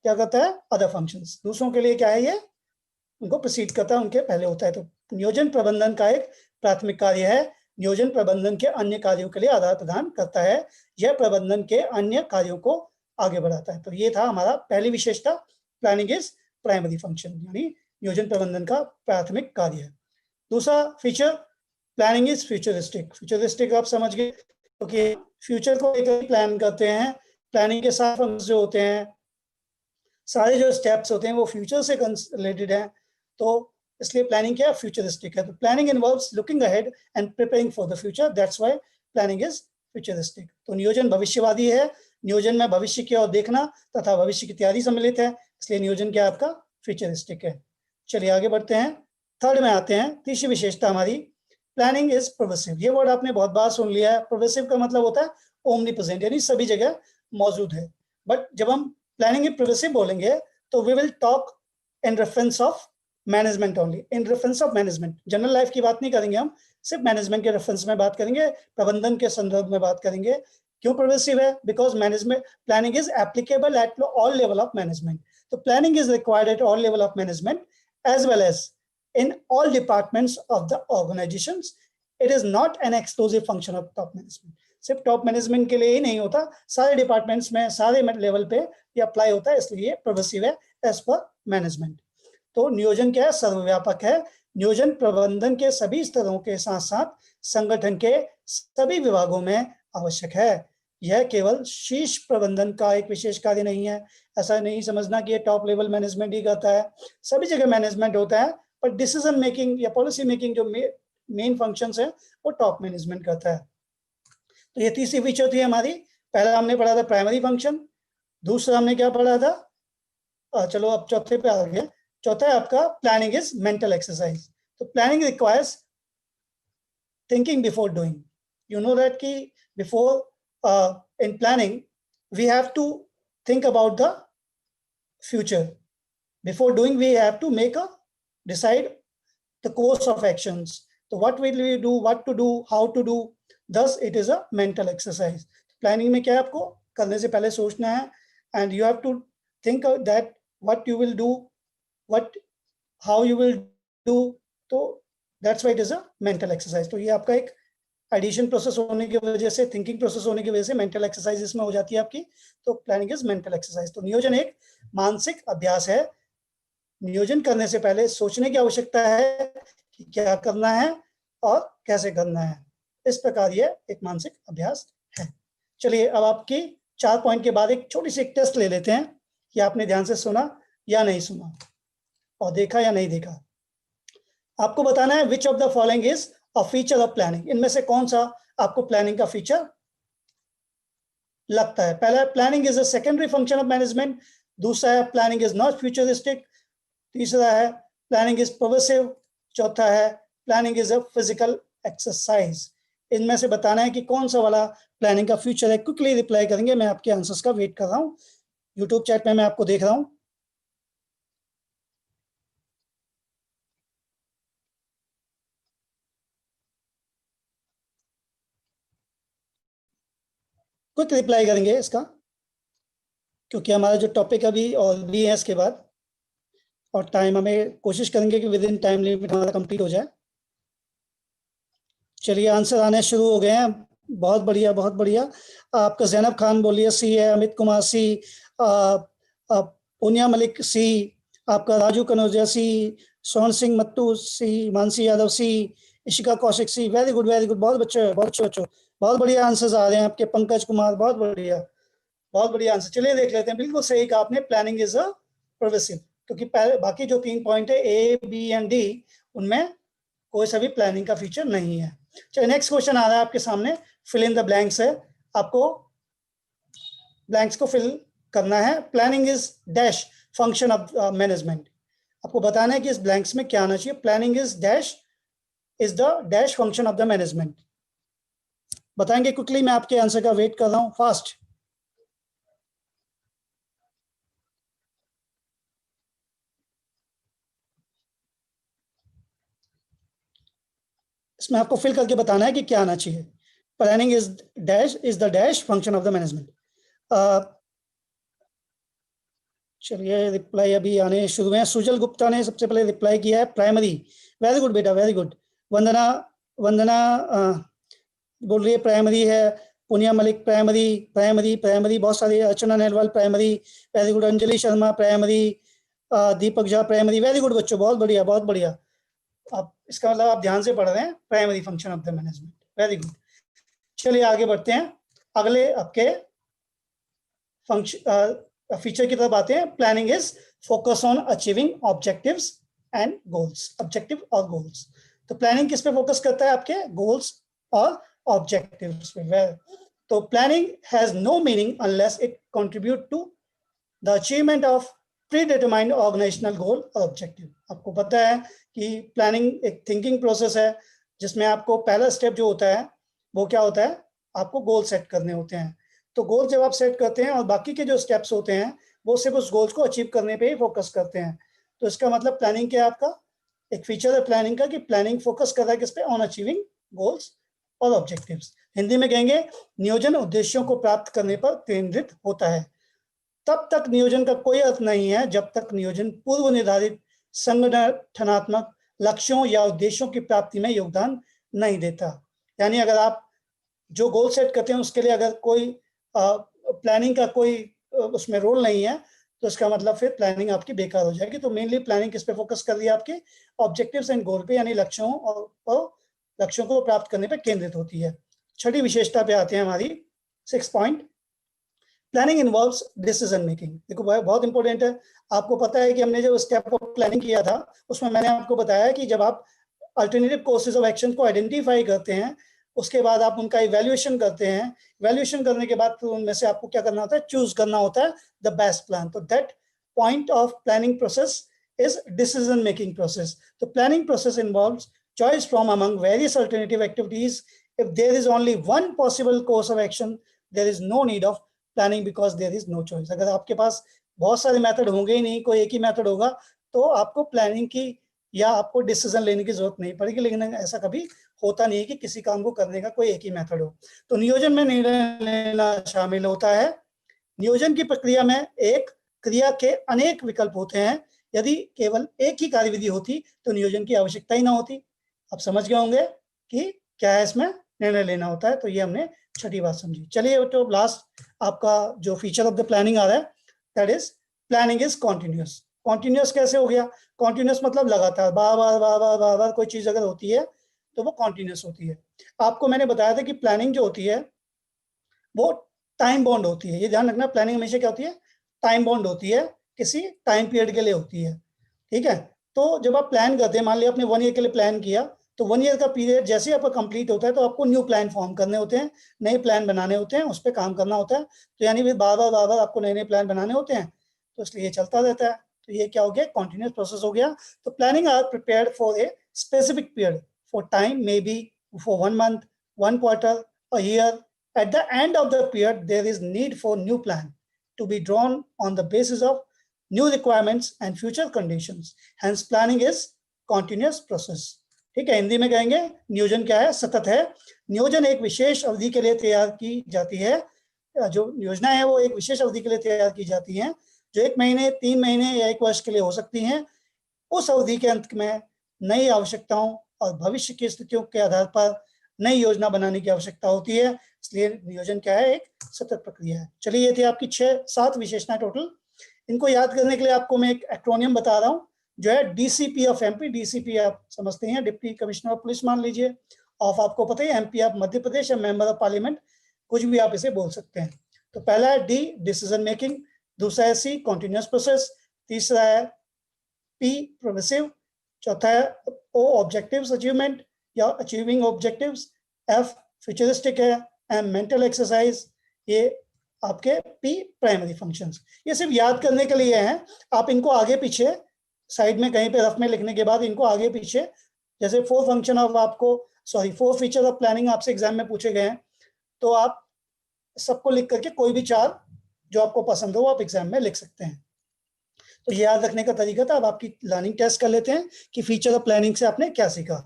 क्या करता है, अदर फंक्शंस, दूसरों के लिए क्या है ये, उनको प्रोसीड करता है, उनके पहले होता है। तो नियोजन प्रबंधन का एक प्राथमिक कार्य है, नियोजन प्रबंधन के अन्य कार्यों के लिए आधार प्रदान करता है, यह प्रबंधन के अन्य कार्यों को आगे बढ़ाता है। तो ये था हमारा पहली विशेषता, प्लानिंग इज प्राइमरी फंक्शन, यानी नियोजन प्रबंधन का प्राथमिक कार्य है। दूसरा feature, planning is futuristic. Futuristic आप समझ गए, क्योंकि फ्यूचर को लेकर प्लान करते हैं, प्लानिंग के साथ जो होते हैं, सारे जो स्टेप्स होते हैं वो फ्यूचर से रिलेटेड हैं, तो इसलिए प्लानिंग क्या है, फ्यूचरिस्टिक है। तो planning involves looking ahead and preparing for the future, that's why planning is futuristic. तो नियोजन भविष्यवादी है, नियोजन में भविष्य की ओर देखना तथा भविष्य की तैयारी सम्मिलित है, इसलिए नियोजन क्या आपका फ्यूचरिस्टिक है। चलिए आगे बढ़ते हैं, थर्ड में आते हैं। तीसरी विशेषता हमारी, प्लानिंग इज प्रोग्रेसिव। ये वर्ड आपने बहुत बार सुन लिया है। प्रोग्रेसिव का मतलब होता है ओमनीप्रेजेंट, यानी सभी जगह मौजूद है। बट जब हम प्लानिंग इज प्रोग्रेसिव बोलेंगे तो we will talk in reference of management only, in reference of management. General life की बात नहीं करेंगे हम, सिर्फ मैनेजमेंट के रेफरेंस में बात करेंगे, प्रबंधन के संदर्भ में बात करेंगे। क्यों प्रोग्रेसिव है? Because management planning is applicable at all level of management. तो planning is required at all level of management as well as in all departments of the organizations. It is not an exclusive function of top management. सिर्फ टॉप मैनेजमेंट के लिए ही नहीं होता, सारे डिपार्टमेंट्स में, सारे लेवल पे ये अप्लाई होता है, इसलिए प्रोग्रेसिव है एज पर मैनेजमेंट। तो नियोजन क्या है? सर्वव्यापक है। नियोजन प्रबंधन के सभी स्तरों के साथ साथ संगठन के सभी विभागों में आवश्यक है। यह केवल शीर्ष प्रबंधन का एक विशेष कार्य नहीं है। ऐसा नहीं समझना कि ये टॉप लेवल मैनेजमेंट ही करता है, सभी जगह मैनेजमेंट होता है, पर डिसीजन मेकिंग या पॉलिसी मेकिंग जो मेन फंक्शंस है वो टॉप मैनेजमेंट करता है। तो ये तीसरी फीचर थी हमारी। पहला हमने पढ़ा था प्राइमरी फंक्शन, दूसरा हमने क्या पढ़ा था, चलो अब चौथे पे आ गए। चौथा है आपका प्लानिंग इज मेंटल एक्सरसाइज। तो planning requires thinking before doing. You know that कि before in planning we have to think about the future. Before doing we have to decide the course of actions. So what will we do, what to do, how to do, thus it is a mental exercise. Planning में क्या है, आपको करने से पहले सोचना है, and you have to think that what you will do, how you will do. तो that's why it is a mental exercise. तो ये आपका एक एडिशन प्रोसेस होने की वजह से, थिंकिंग प्रोसेस होने की वजह से मेंटल एक्सरसाइज इसमें हो जाती है आपकी। तो प्लानिंग इज मेंटल एक्सरसाइज। तो नियोजन एक मानसिक अभ्यास है। नियोजन करने से पहले सोचने की आवश्यकता है कि क्या करना है और कैसे करना है। इस प्रकार यह एक मानसिक अभ्यास है। चलिए अब आपकी 4 पॉइंट के बाद एक छोटी सी एक टेस्ट ले लेते हैं कि आपने ध्यान से सुना या नहीं सुना और देखा या नहीं देखा। आपको बताना है which of the following is a feature of planning. इनमें से कौन सा आपको प्लानिंग का फीचर लगता है? पहला, planning is a secondary function of management. दूसरा है प्लानिंग इज नॉट फ्यूचरिस्टिक। तीसरा है प्लानिंग इज प्रोग्रेसिव। चौथा है planning is a physical exercise. इनमें से बताना है कि कौन सा वाला प्लानिंग का फ्यूचर है। क्विकली रिप्लाई करेंगे, मैं आपके आंसर्स का वेट कर रहा हूँ। यूट्यूब चैट में मैं आपको देख रहा हूँ। क्विक रिप्लाई करेंगे इसका, क्योंकि हमारा जो टॉपिक अभी और भी है इसके बाद, और टाइम हमें कोशिश करेंगे कि विद इन टाइम लिमिट हमारा कंप्लीट हो जाए। चलिए आंसर आने शुरू हो गए हैं। बहुत बढ़िया, बहुत बढ़िया। आपका जैनब खान बोलिए सी है, अमित कुमार सी, पूनिया मलिक सी, आपका राजू कनौजिया सी, सोहन सिंह मत्तू सी, मानसी यादव सी, इशिका कौशिक सी। वेरी गुड, वेरी गुड, बहुत अच्छे, बहुत अच्छे बच्चों, बहुत बढ़िया आंसर्स आ रहे हैं आपके। पंकज कुमार, बहुत बढ़िया, बहुत बढ़िया आंसर। चलिए देख लेते हैं। बिल्कुल सही कहा आपने, प्लानिंग इज अ प्रोग्रेसिव, क्योंकि पहले बाकी जो 3 पॉइंट है ए, बी एंड डी, उनमें कोई सा भी प्लानिंग का फीचर नहीं है। चलिए नेक्स्ट क्वेश्चन आ रहा है आपके सामने। फिल इन द ब्लैंक्स है, आपको ब्लैंक्स को फिल करना है। Planning is dash function of management. आपको बताना है कि इस ब्लैंक्स में क्या आना चाहिए। Planning is dash is the dash function of the management. बताएंगे क्विकली, मैं आपके आंसर का वेट कर रहा हूं, फास्ट। इसमें आपको फिल करके बताना है कि क्या आना चाहिए। Planning is the dash function of the management. चलिए रिप्लाई अभी आने शुरू हैं। सुजल गुप्ता ने सबसे पहले रिप्लाई किया है प्राइमरी। वेरी गुड बेटा, वेरी गुड। वंदना वंदना बोल रही है प्राइमरी है। Punia Malik primary, primary, primary, बहुत सारी। Archana Nehalwal primary, very good. Anjali Sharma primary, Deepak Jha primary. Very good बच्चों, बहुत बढ़िया, बहुत बढ़िया। आप इसका मतलब आप ध्यान से पढ़ रहे हैं, primary function of the management. Very good. चलिए आगे बढ़ते हैं। अगले आपके फंक्शन फीचर की तरफ आते हैं। Planning is focus on achieving objectives and goals, objective और गोल्स। तो प्लानिंग किस पे फोकस करता है? आपके गोल्स और ऑब्जेक्टिव्स पे। तो planning has no meaning unless it contribute to the achievement of predetermined organisational goal और ऑब्जेक्टिव। आपको पता है कि प्लानिंग एक थिंकिंग प्रोसेस है जिसमें आपको पहला स्टेप जो होता है वो क्या होता है? आपको गोल सेट करने होते हैं। तो गोल जब आप सेट करते हैं और बाकी के जो स्टेप्स होते हैं वो सिर्फ उस गोल्स को अचीव करने पे ही फोकस करते हैं। तो इसका मतलब प्लानिंग क्या है? आपका एक फीचर है प्लानिंग का कि प्लानिंग फोकस कर रहा है किस पे? ऑन अचीविंग गोल्स और ऑब्जेक्टिव्स। हिंदी में कहेंगे नियोजन उद्देश्यों को प्राप्त करने पर केंद्रित होता है। तब तक नियोजन का कोई अर्थ नहीं है जब तक नियोजन पूर्व निर्धारित संगठनात्मक लक्ष्यों या उद्देश्यों की प्राप्ति में योगदान नहीं देता। यानी अगर आप जो गोल सेट करते हैं उसके लिए अगर कोई प्लानिंग का कोई उसमें रोल नहीं है तो इसका मतलब फिर प्लानिंग आपकी बेकार हो जाएगी। तो मेनली प्लानिंग किस पे फोकस कर रही है? आपके ऑब्जेक्टिव्स एंड गोल पे, यानी लक्ष्यों और लक्ष्यों को प्राप्त करने पे केंद्रित होती है। छठी विशेषता पे आते हैं हमारी 6 point. Planning involves decision making. देखो बहुत इंपॉर्टेंट है। आपको पता है कि हमने जो स्टेप ऑफ प्लानिंग किया था उसमें मैंने आपको बताया कि जब आप अल्टरनेटिव कोर्सेज ऑफ एक्शन को आइडेंटिफाई करते हैं उसके बाद आप उनका इवैल्यूएशन करते हैं। इवैल्यूएशन करने के बाद उनमें से आपको क्या करना होता है? चूज करना होता है द बेस्ट प्लान। तो that point of planning process is decision making process. तो planning process involves choice from among various alternative activities. If there is only one possible course of action, there is no need of planning because there is no choice. अगर आपके पास बहुत सारे मेथड होंगे ही नहीं, कोई एक ही मेथड होगा, तो आपको प्लानिंग की या आपको डिसीजन लेने की जरूरत नहीं पड़ेगी। लेकिन ऐसा कभी होता नहीं है कि किसी काम को करने का कोई एक ही मेथड हो। तो नियोजन में निर्णय लेना शामिल होता है। नियोजन की प्रक्रिया में एक क्रिया के अनेक विकल्प होते हैं। यदि केवल एक ही कार्यविधि होती तो नियोजन की आवश्यकता ही ना होती। आप समझ गए होंगे कि क्या है, इसमें निर्णय लेना होता है। तो ये हमने छठी बात समझी। चलिए तो लास्ट आपका जो फीचर ऑफ द प्लानिंग आ रहा है that is planning is continuous. Continuous कैसे हो गया? कॉन्टिन्यूस मतलब लगातार, बार बार बार बार बार बार कोई चीज अगर होती है तो वो कॉन्टिन्यूस होती है। आपको मैंने बताया था कि प्लानिंग जो होती है वो टाइम बॉन्ड होती है। ये ध्यान रखना, प्लानिंग हमेशा क्या होती है? टाइम बॉन्ड होती है, किसी टाइम पीरियड के लिए होती है। ठीक है। तो जब आप प्लान करते हैं, मान लिया आपने 1 ईयर के लिए प्लान किया, तो 1 ईयर का पीरियड जैसे ही आपका कंप्लीट होता है तो आपको न्यू प्लान फॉर्म करने होते हैं, नए प्लान बनाने होते हैं, उस पर काम करना होता है। तो यानी बार बार आपको नए नए प्लान बनाने होते हैं, तो इसलिए ये चलता रहता है। तो ये क्या हो गया? कॉन्टिन्यूस प्रोसेस हो गया। तो planning are prepared for a specific period for time, may be for 1 month, 1 quarter, a year. At the end of the period, there is need for new plan to be drawn on the basis of new requirements and future conditions. Hence, planning is continuous process. ठीक है। हिंदी में कहेंगे नियोजन क्या है? सतत है। नियोजन एक विशेष अवधि के लिए तैयार की जाती है। जो योजना है वो एक विशेष अवधि के लिए तैयार की जाती है, जो 1 महीने, 3 महीने या 1 वर्ष के लिए हो सकती हैं। उस अवधि के अंत में नई आवश्यकताओं और भविष्य की स्थितियों के आधार पर नई योजना बनाने की आवश्यकता होती है। इसलिए नियोजन क्या है? एक सतत प्रक्रिया है। चलिए, ये थी आपकी 6-7 विशेषताएं टोटल। इनको याद करने के लिए आपको मैं एक एक्रोनियम बता रहा हूँ जो है डीसीपी ऑफ एमपी। डीसीपी आप समझते हैं, डिप्टी कमिश्नर ऑफ पुलिस मान लीजिए। ऑफ आपको पता है, एमपी आप मध्य प्रदेश या मेंबर ऑफ पार्लियामेंट, कुछ भी आप इसे बोल सकते हैं। तो पहला है डी, डिसीजन मेकिंग। दूसरा है सी, कॉन्टिन्यूस प्रोसेस। तीसरा है पी, प्रोग्रेसिव। चौथा है ओ, ऑब्जेक्टिव्स अचीवमेंट या अचीविंग ऑब्जेक्टिव्स। एफ, फ्यूचरिस्टिक है। M, mental exercise. ये आपके पी, प्राइमरी फंक्शंस। ये सिर्फ याद करने के लिए हैं। आप इनको आगे पीछे साइड में कहीं पे रफ में लिखने के बाद इनको आगे पीछे, जैसे 4 फंक्शन ऑफ आपको 4 फीचर ऑफ प्लानिंग आपसे एग्जाम में पूछे गए हैं, तो आप सबको लिख करके कोई भी 4 जो आपको पसंद हो आप एग्जाम में लिख सकते हैं। तो ये याद रखने का तरीका था। अब आपकी लर्निंग टेस्ट कर लेते हैं कि फीचर ऑफ प्लानिंग से आपने क्या सीखा।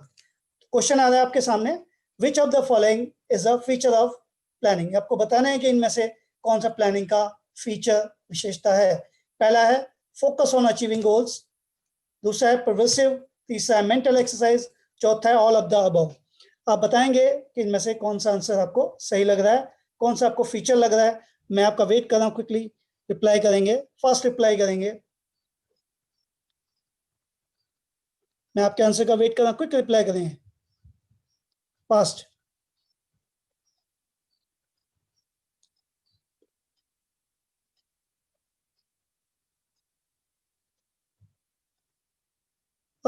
क्वेश्चन आ रहा है आपके सामने, which of the following is a feature of planning. आपको बताना है कि इनमें से कौन सा प्लानिंग का फीचर, विशेषता है। पहला है फोकस ऑन अचीविंग गोल्स। दूसरा है प्रोग्रेसिव। तीसरा है मेंटल एक्सरसाइज। चौथा है ऑल ऑफ द अबव। आप बताएंगे कि इनमें से कौन सा आंसर आपको सही लग रहा है, कौन सा आपको फीचर लग रहा है। मैं आपका वेट कर रहा हूं, क्विकली रिप्लाई करेंगे, फास्ट रिप्लाई करेंगे। मैं आपके आंसर का वेट कर रहा हूं, क्विक रिप्लाई करेंगे, फास्ट।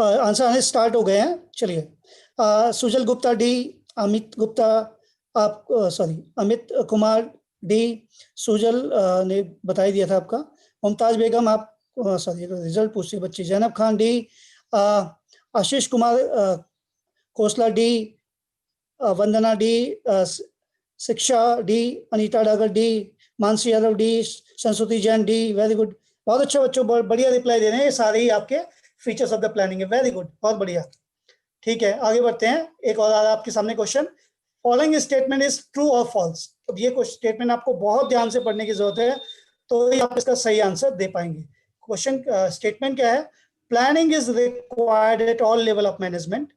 आंसर आने स्टार्ट हो गए हैं। चलिए, सुजल गुप्ता डी, अमित गुप्ता, आप सॉरी अमित कुमार डी, सुजल ने बता ही दिया था आपका। मुमताज बेगम, आप सॉरी रिजल्ट पूछते बच्चे। जैनब खान डी, आशीष कुमार कोसला डी, वंदना डी, शिक्षा D, Anita Dagar D, Mansi Yadav D, Saraswati Jain D. Very good, बहुत अच्छा बच्चों, बहुत बढ़िया रिप्लाई दे रहे हैं। ये सारे ही आपके फीचर्स ऑफ द प्लानिंग है। वेरी गुड, बहुत बढ़िया। ठीक है, आगे बढ़ते हैं। एक और आपके सामने question, following statement is true और फॉल्स। अब ये स्टेटमेंट आपको बहुत ध्यान से पढ़ने की जरूरत है, तो आप इसका सही आंसर दे पाएंगे। क्वेश्चन स्टेटमेंट क्या है? Planning is required at all level of management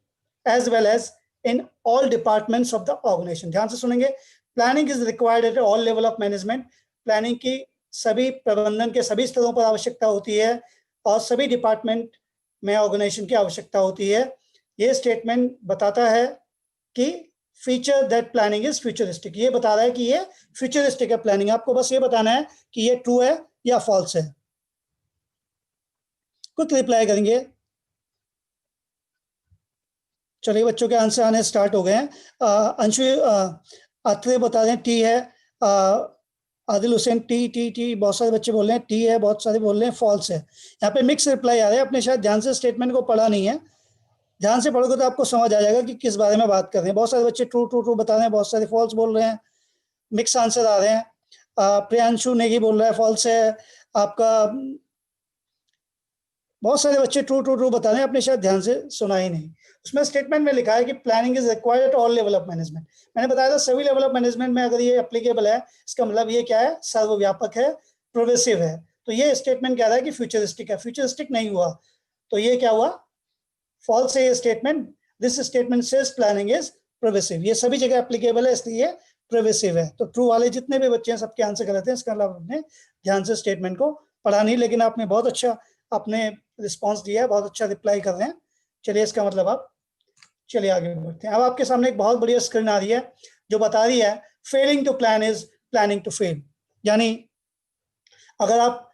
as well as in all departments of the organization. ध्यान से सुनेंगे, planning is required at all level of management. Planning की सभी प्रबंधन के सभी स्तरों पर आवश्यकता होती है और सभी डिपार्टमेंट में ऑर्गेनाइजेशन की आवश्यकता होती है। ये स्टेटमेंट बताता है कि feature that planning is futuristic. ये बता रहा है कि ये फ्यूचरिस्टिक है प्लानिंग। आपको बस ये बताना है कि ये ट्रू है या फॉल्स है। क्विक रिप्लाई करेंगे। चलिए बच्चों के आंसर आने स्टार्ट हो गए हैं। अंशु अत्रे बता रहे हैं टी है। Adil Hussain T T T, बहुत सारे बच्चे बोल रहे हैं टी है, बहुत सारे बोल रहे हैं फॉल्स है। यहाँ पे मिक्स रिप्लाई आ रहे हैं। अपने शायद ध्यान से स्टेटमेंट को पढ़ा नहीं है, ध्यान से पढ़ोगे तो आपको समझ आ जाएगा कि किस बारे में बात कर रहे हैं। बहुत सारे बच्चे ट्रू ट्रू ट्रू बता रहे हैं, बहुत सारे फॉल्स बोल रहे हैं, मिक्स आंसर आ रहे हैं। प्रियांशु नेगी बोल रहा है फॉल्स है आपका। बहुत सारे बच्चे ट्रू ट्रू ट्रू बता रहे हैं, अपने शायद ध्यान से सुना ही नहीं। उसमें स्टेटमेंट में लिखा है कि planning is required at all level of management. मैंने बताया था सभी लेवल ऑफ मैनेजमेंट में अगर ये एप्लीकेबल है, इसका मतलब ये क्या है? सर्वव्यापक है, प्रोग्रेसिव है। तो ये स्टेटमेंट कह रहा है कि फ्यूचरिस्टिक है। फ्यूचरिस्टिक नहीं हुआ तो ये क्या हुआ? फॉल्स है ये statement. This statement says planning is progressive. ये सभी जगह एप्लीकेबल है, इसलिए प्रोग्रेसिव है। तो ट्रू वाले जितने भी बच्चे हैं सबके आंसर गलत हैं। इसका मतलब आपने ध्यान से स्टेटमेंट को पढ़ा नहीं, लेकिन आपने बहुत अच्छा अपने रिस्पॉन्स दिया है, बहुत अच्छा रिप्लाई कर रहे हैं। चलिए, इसका मतलब आप चलिए आगे बढ़ते हैं। अब आपके सामने एक बहुत बढ़िया स्क्रीन आ रही है जो बता रही है failing to plan is planning to fail. यानी अगर आप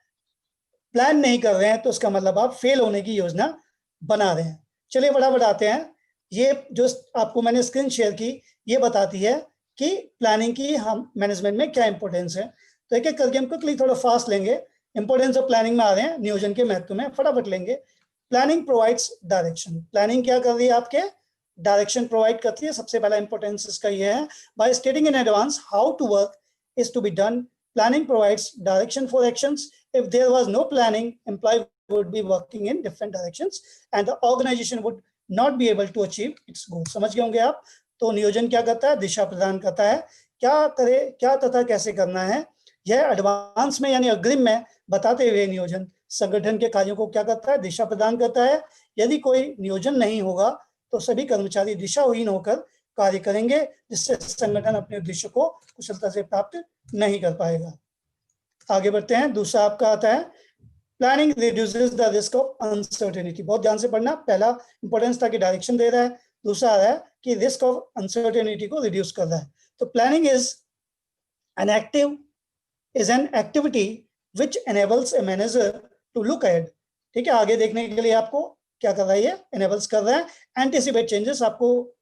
प्लान नहीं कर रहे हैं तो इसका मतलब आप फेल होने की योजना बना रहे हैं। चलिए फटाफट आते हैं। ये जो आपको मैंने स्क्रीन शेयर की, ये बताती है कि प्लानिंग की हम मैनेजमेंट में क्या इंपॉर्टेंस है। तो एक एक करके हम क्विकली थोड़ा फास्ट लेंगे। इंपॉर्टेंस ऑफ प्लानिंग में आ रहे हैं, नियोजन के महत्व में फटाफट लेंगे। Planning provides direction. प्लानिंग क्या कर रही है? आपके डायरेक्शन प्रोवाइड करती है। सबसे पहला इंपॉर्टेंस इसका ये है, by stating in advance how to work is to be done, planning provides direction for actions. If there was no planning, employee would be working in different directions and the organization would not be able to achieve its goal. समझ गए होंगे आप? तो नियोजन क्या करता है? दिशा प्रदान करता है। क्या करे, क्या तथा कैसे करना है, यह एडवांस में यानी अग्रिम में बताते हुए नियोजन संगठन के कार्यों को क्या करता है? दिशा प्रदान करता है। यदि कोई नियोजन नहीं होगा तो सभी कर्मचारी दिशाहीन होकर कार्य करेंगे, जिससे संगठन अपने उद्देश्य को कुशलता से प्राप्त नहीं कर पाएगा। आगे बढ़ते हैं। दूसरा आपका आता है planning reduces the risk of uncertainty. बहुत ध्यान से पढ़ना। पहला इंपॉर्टेंस था कि डायरेक्शन दे रहा है, दूसरा आ रहा है कि रिस्क ऑफ अनसर्टेनिटी को रिड्यूस कर रहा है। तो planning is an activity which enables a manager to look ahead. ठीक है, आगे देखने के लिए आपको क्या कर रहा है? ये एनेबल्स कर रहा है, एंटिसिपेट चेंजेस, आपको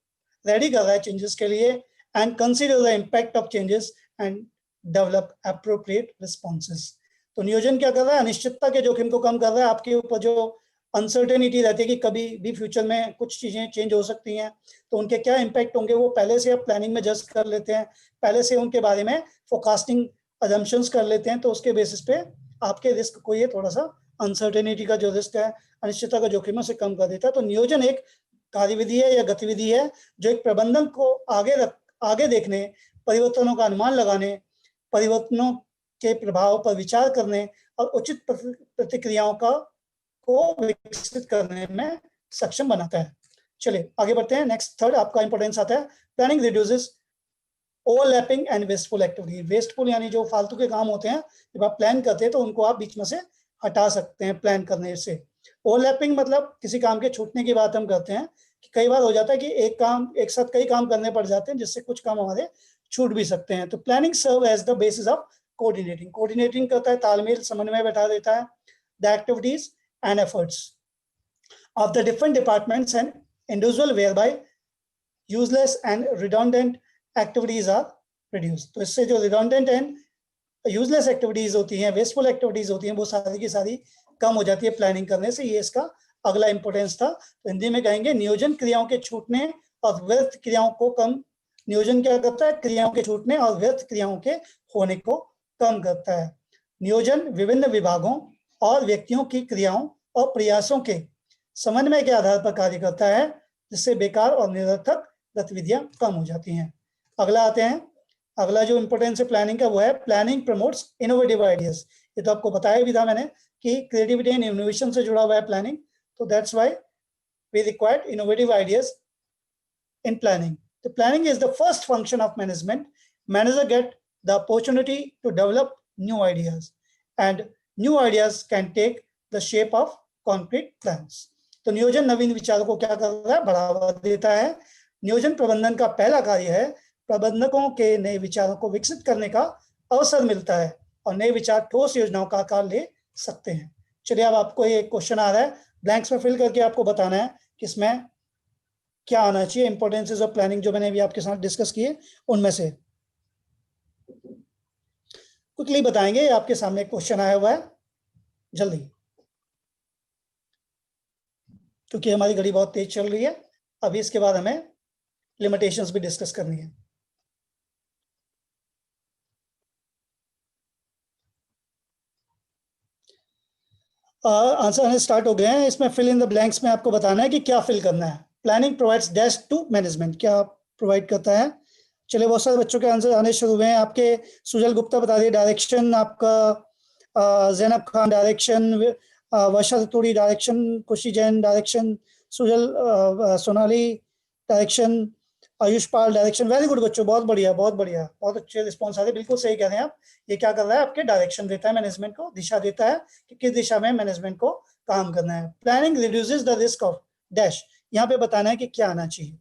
रेडी कर रहा है चेंजेस के लिए, and consider the impact of changes and develop appropriate responses. तो नियोजन क्या कर रहा है? अनिश्चितता के जोखिम को कम कर रहा है। आपके ऊपर जो अनसर्टेनिटी रहती है कि कभी भी फ्यूचर में कुछ चीजें चेंज हो सकती हैं, तो उनके क्या इम्पैक्ट होंगे वो पहले से आप प्लानिंग में जस्ट कर लेते हैं, पहले से उनके बारे में फोरकास्टिंग अजम्पशंस कर लेते हैं। तो उसके बेसिस पे आपके रिस्क को ये थोड़ा सा अनसर्टेनिटी का जो रिस्क है, अनिश्चितता का जोखिम से कम कर देता है। तो नियोजन एक कार्यविधि है या गतिविधि है जो एक प्रबंधन को आगे देखने, परिवर्तनों का अनुमान लगाने, परिवर्तनों के प्रभाव पर विचार करने और उचित प्रतिक्रियाओं को विकसित करने में सक्षम बनाता है। चलिए आगे बढ़ते हैं। नेक्स्ट थर्ड आपका इंपॉर्टेंस आता है planning reduces overlapping and wasteful activity. Wasteful यानी जो फालतू के काम होते हैं, जब आप प्लान करते हैं तो उनको आप बीच में से हटा सकते हैं प्लान करने से। ओवरलैपिंग मतलब किसी काम के छूटने की बात हम करते हैं कि कई बार हो जाता है कि एक काम एक साथ कई काम करने पड़ जाते हैं, जिससे कुछ काम हमारे छूट भी सकते हैं। तो planning serve as the basis of coordinating. Coordinating करता है, तालमेल समन्वय बैठा देता है the activities and efforts of the different departments and individual whereby useless and redundant activities are reduced. तो इससे जो redundant and useless activities होती हैं, wasteful activities होती हैं, वो सारी की सारी कम हो जाती है प्लानिंग करने से। ये इसका अगला इंपोर्टेंस था। तो हिंदी में कहेंगे नियोजन क्रियाओं के छूटने और व्यर्थ क्रियाओं को कम। नियोजन क्या करता है? क्रियाओं के छूटने और व्यर्थ क्रियाओं के होने को कम करता है। नियोजन विभिन्न विभागों और व्यक्तियों की क्रियाओं और प्रयासों के समन्वय के आधार पर कार्य करता है, जिससे बेकार और निरर्थक गतिविधियां कम हो जाती हैं। अगला आते हैं, अगला जो इंपोर्टेंस है प्लानिंग का वो है प्लानिंग प्रमोट्स इनोवेटिव आइडियाज। ये तो आपको बताया भी था मैंने कि क्रिएटिविटी एंड इनोवेशन से जुड़ा हुआ है प्लानिंग, तो that's why we required innovative ideas in planning. The planning is the first function of management. Manager get the opportunity to develop new ideas, and new ideas can take the shape of concrete plans. तो नियोजन नवीन विचारों को क्या कर रहा है? बढ़ावा देता है। नियोजन प्रबंधन का पहला कार्य है प्रबंधकों के नए विचारों को विकसित करने का अवसर मिलता है और नए विचार ठोस योजनाओं का आकार ले सकते हैं। चलिए अब आपको ये क्वेश्चन आ रहा है, ब्लैंक्स में फिल करके आपको बताना है कि इसमें क्या आना चाहिए। इंपोर्टेंसेस ऑफ प्लानिंग जो मैंने अभी आपके साथ डिस्कस किए उनमें से क्विकली बताएंगे। आपके सामने क्वेश्चन आया हुआ है, जल्दी, क्योंकि हमारी घड़ी बहुत तेज चल रही है। अभी इसके बाद हमें लिमिटेशंस भी डिस्कस करनी है। आंसर आने स्टार्ट हो गए हैं। इसमें फिल इन द ब्लैंक्स में आपको बताना है कि क्या फिल करना है। Planning provides dash to management, क्या प्रोवाइड करता है? चलिए बहुत सारे बच्चों के आंसर आने शुरू हुए हैं। आपके सुजल गुप्ता बता दिए डायरेक्शन, आपका जैनब खान डायरेक्शन, वर्षा रतूड़ी डायरेक्शन, खुशी जैन डायरेक्शन, सुजल सोनाली डायरेक्शन, आयुष पाल डायरेक्शन। वेरी गुड बच्चों, बहुत बढ़िया बहुत बढ़िया, बहुत अच्छे रिस्पॉन्स आ रहे, बिल्कुल सही कह रहे हैं आप। ये क्या कर रहा है? आपके डायरेक्शन देता है, मैनेजमेंट को दिशा देता है कि किस दिशा में मैनेजमेंट को काम करना है। Planning reduces the risk of dash, यहाँ पे बताना है कि क्या आना चाहिए।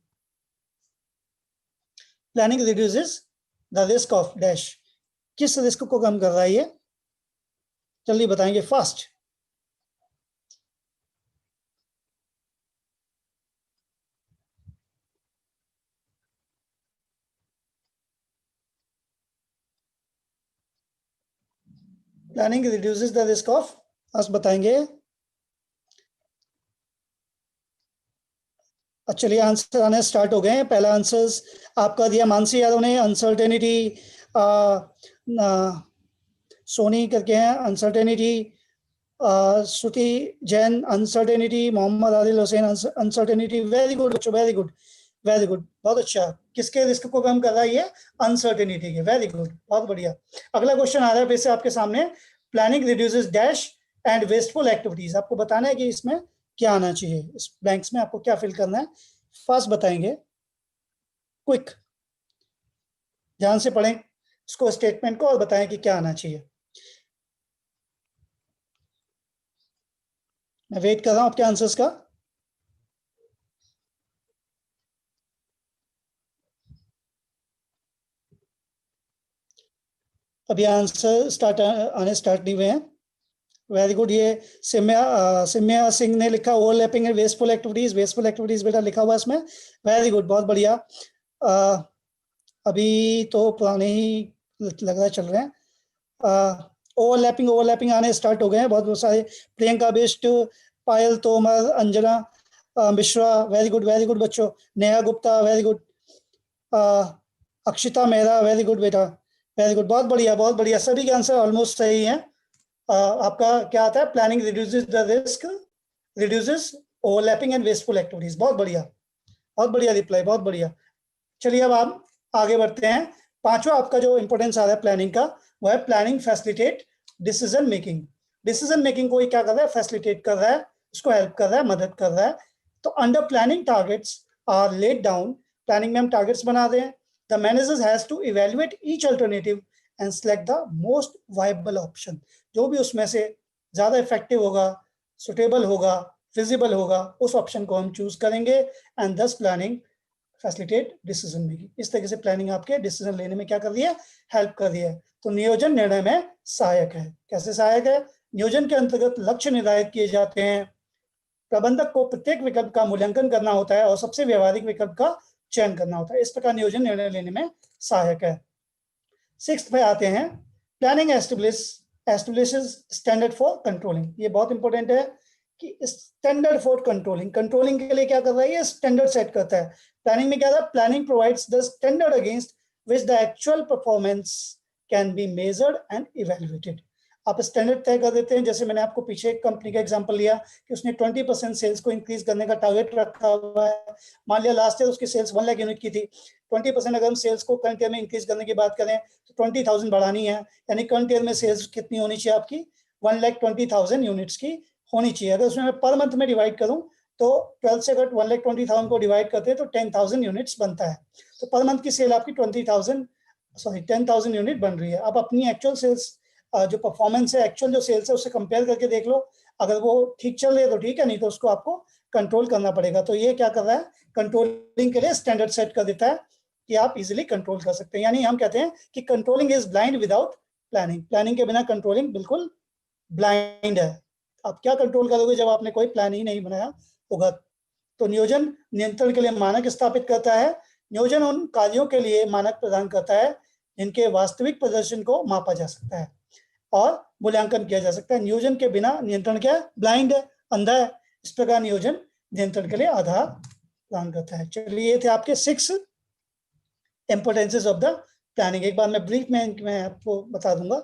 Planning reduces the risk of dash, किस रिस्क को कम कर रहा है ये? जल्दी बताएंगे, fast. Planning reduces the risk of, आज बताएंगे। चलिए आंसर आने स्टार्ट हो गए हैं। पहला आंसर आपका दिया मानसी यादव ने, अनसर्टेनिटी। सोनी करके हैं uncertainty. Shruti Jain uncertainty. Mohammad Adil Hussain uncertainty. Very good बच्चों, वेरी गुड वेरी गुड, बहुत अच्छा। किसके रिस्क को कम कर रहा है ये? अनसर्टेनिटी के। वेरी गुड, बहुत बढ़िया। अगला क्वेश्चन आ रहा है फिर से आपके सामने, planning reduces dash and wasteful activities. आपको बताना है कि इसमें क्या आना चाहिए। इस ब्लैंक्स में आपको क्या फिल करना है, फास्ट बताएंगे, क्विक, ध्यान से पढ़ें इसको, स्टेटमेंट को, और बताएं कि क्या आना चाहिए। मैं वेट कर रहा हूं आपके आंसर्स का। अभी आंसर आने स्टार्ट नहीं हुए हैं। Very good. ये सिम्या सिंह ने लिखा overlapping and wasteful activities. Wasteful activities बेटा लिखा हुआ इसमें। वेरी गुड, बहुत बढ़िया। अभी तो पुराने ही लग रहा है चल रहे हैं। ओवरलैपिंग ओवरलैपिंग आने स्टार्ट हो गए हैं बहुत सारे। प्रियंका बिष्ट, पायल तोमर, अंजना मिश्रा, वेरी गुड बच्चों। Neha Gupta, very good. Akshita Mehra, very good बेटा, वेरी गुड, बहुत बढ़िया। सभी के आंसर ऑलमोस्ट सही हैं। आपका क्या आता है? Planning reduces the risk, reduces overlapping and wasteful activities. बहुत बढ़िया रिप्लाई, बहुत बढ़िया। चलिए अब आप आगे बढ़ते हैं। पांचवा आपका जो इंपोर्टेंस आ रहा है प्लानिंग का, वो है planning facilitate decision making. Decision making को क्या कर रहा है? फैसिलिटेट कर रहा है, उसको हेल्प कर रहा है, मदद कर रहा है। तो under planning targets are laid down, planning में हम टारगेट्स बना दें। The manager has to evaluate each alternative and select the most viable option. जो भी उसमें से ज्यादा इफेक्टिव होगा, सुटेबल होगा, फिजिबल होगा, उस ऑप्शन को हम चूज करेंगे। एंड दस प्लानिंग फैसिलिटेट डिसीजन मेकिंग। इस तरीके से प्लानिंग आपके डिसीजन लेने में क्या कर रही है? हेल्प कर रही है। तो नियोजन निर्णय में सहायक है। कैसे सहायक है? नियोजन के अंतर्गत लक्ष्य निर्धारित किए जाते हैं, प्रबंधक को प्रत्येक विकल्प का मूल्यांकन करना होता है और सबसे व्यवहारिक विकल्प का चयन करना होता है। इस प्रकार नियोजन निर्णय लेने में सहायक है। 6th पे आते हैं, planning establishes standard for controlling. ये बहुत इंपॉर्टेंट है कि स्टैंडर्ड फॉर कंट्रोलिंग, कंट्रोलिंग के लिए क्या कर रहा है, ये स्टैंडर्ड सेट करता है। प्लानिंग में क्या था, planning provides the standard against which the actual performance can be measured and evaluated. आप स्टैंडर्ड तय कर देते हैं। जैसे मैंने आपको पीछे एक कंपनी का एग्जांपल लिया कि उसने 20% सेल्स को इंक्रीज करने का टारगेट रखा हुआ है। मान लिया लास्ट ईयर उसकी सेल्स 1 लाख यूनिट की थी। 20% अगर हम सेल्स को करंट ईयर में इंक्रीज करने की बात करें तो 20,000 बढ़ानी है, यानी करंट ईयर में सेल्स कितनी होनी चाहिए आपकी, 1,20,000 यूनिट्स की होनी चाहिए। अगर उसमें मैं पर मंथ में डिवाइड करूं तो 12 से अगर 1,20,000 को डिवाइड करते हैं तो 10,000 यूनिट्स बनता है। तो पर मंथ की सेल आपकी 10,000 यूनिट बन रही है। अब अपनी एक्चुअल सेल्स जो परफॉर्मेंस है, एक्चुअल जो सेल्स है, उससे कंपेयर करके देख लो। अगर वो ठीक चल रही है तो ठीक है, नहीं तो उसको आपको कंट्रोल करना पड़ेगा। तो ये क्या कर रहा है, कंट्रोलिंग के लिए स्टैंडर्ड सेट कर देता है कि आप इजीली कंट्रोल कर सकते हैं। यानी हम कहते हैं कि controlling is blind without planning. Planning के बिना कंट्रोलिंग बिल्कुल ब्लाइंड है। आप क्या कंट्रोल करोगे जब आपने कोई प्लान ही नहीं बनाया होगा। तो नियोजन नियंत्रण के लिए मानक स्थापित करता है। नियोजन उन कार्यों के लिए मानक प्रदान करता है जिनके वास्तविक प्रदर्शन को मापा जा सकता है और मूल्यांकन किया जा सकता है। नियोजन के बिना नियंत्रण क्या है, ब्लाइंड है, अंधा है। इस प्रकार नियोजन नियंत्रण के लिए आधार प्रदान करता है। चलिए, ये थे आपके 6 इंपोर्टेंसेस ऑफ द प्लानिंग। एक बार मैं ब्रीफ में मैं आपको बता दूंगा।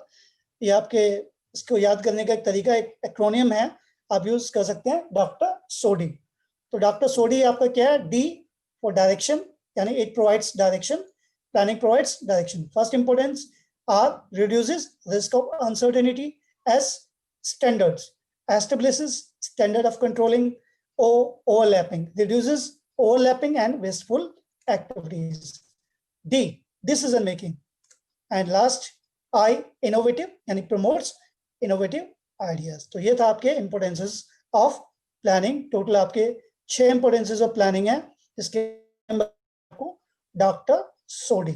ये आपके इसको याद करने का एक तरीका, एक एक्रोनियम है, आप यूज कर सकते हैं, डॉक्टर सोडी। तो डॉक्टर सोडी आपका क्या है, डी फॉर डायरेक्शन, यानी it provides direction, planning provides direction. First importance, R reduces risk of uncertainty. S, standards, establishes standard of controlling. O, overlapping, reduces overlapping and wasteful activities. D, decision making. And last, I, innovative, यानी promotes innovative ideas. तो ये था आपके importances of planning. टोटल आपके 6 importances of planning है, जिसके आपको डॉक्टर सोडी,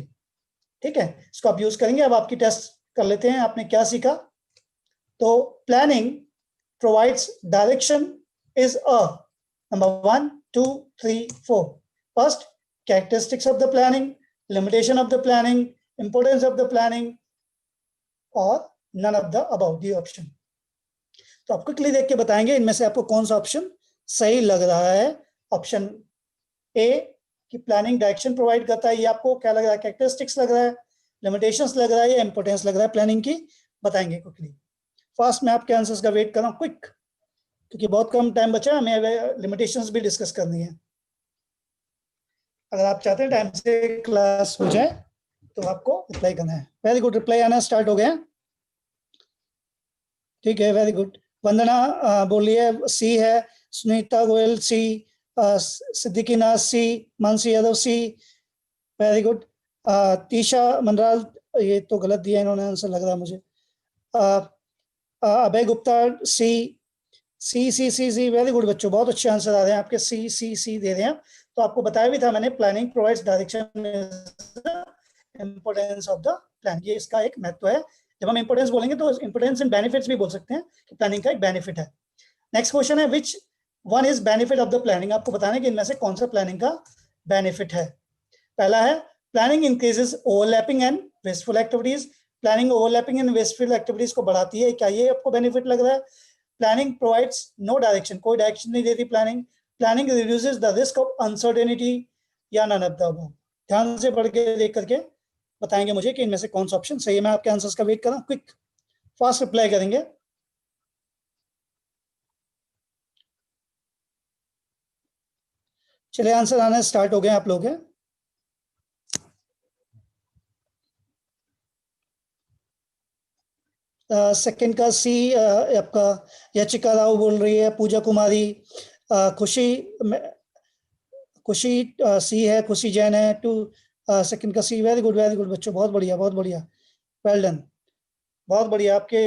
ठीक है, इसको आप यूज करेंगे। अब आपकी टेस्ट कर लेते हैं, आपने क्या सीखा। तो planning provides direction is a, number 1, 2, 3, 4। First, characteristics of the planning, limitation of the planning, importance of the planning और none of the about the option. तो आप क्विकली देख के बताएंगे इनमें से आपको कौन सा ऑप्शन सही लग रहा है। ऑप्शन ए कि प्लानिंग डायरेक्शन प्रोवाइड करता है, ये आपको क्या लग रहा है, कैरेक्टरिस्टिक्स लग रहा है, लिमिटेशंस लग रहा है या इंपोर्टेंस लग रहा है प्लानिंग की, बताएंगे क्विकली। फास्ट में आपके आंसर्स का वेट कर रहा हूं, क्विक, क्योंकि बहुत कम टाइम बचा है, हमें लिमिटेशंस भी डिस्कस करनी है। अगर आप चाहते हैं टाइम से क्लास हो जाए तो आपको रिप्लाई करना है। वेरी गुड, रिप्लाई आना स्टार्ट हो गया, ठीक है, वेरी गुड। वंदना बोल रही है सी है, सुनीता गोयल सी, सिद्दीकी नाज सी, मानसी यादव सी, वेरी गुड। तीशा मनराल, ये तो गलत दिया इन्होंने आंसर लग रहा है मुझे। अभय गुप्ता सी, सी सी सी सी, वेरी गुड बच्चों, बहुत अच्छे आंसर आ रहे हैं आपके, सी सी सी दे रहे हैं। तो आपको बताया भी था मैंने, planning provides direction, importance of the plan, ये इसका एक महत्व है। जब हम इंपोर्टेंस बोलेंगे तो इंपोर्टेंस एंड बेनिफिट्स भी बोल सकते हैं कि प्लानिंग का एक बेनिफिट है। नेक्स्ट क्वेश्चन है, which one is benefit of the planning. आपको बताना है कि इनमें से कौन सा प्लानिंग का बेनिफिट है। पहला है, planning increases overlapping and wasteful activities. Planning overlapping and wasteful activities को बढ़ाती है, क्या ये आपको बेनिफिट लग रहा है। प्लानिंग प्रोवाइड्स नो डायरेक्शन, कोई डायरेक्शन नहीं देती planning. Planning reduces the risk of uncertainty या नन ऑफ द अबव। ध्यान से पढ़ के देख करके बताएंगे मुझे कि इनमें से कौन सा ऑप्शन सही है। मैं आपके आंसर्स का वेट कर रहा हूं, क्विक फास्ट रिप्लाई करेंगे। चलिए, आंसर आने स्टार्ट हो गए आप लोग हैं। सेकंड का सी आपका याचिका राव बोल रही है, पूजा कुमारी, खुशी सी है, खुशी जैन है, टू सेकंड का सी, वेरी गुड बच्चों, बहुत बढ़िया बहुत बढ़िया, वेल डन, बहुत बढ़िया। आपके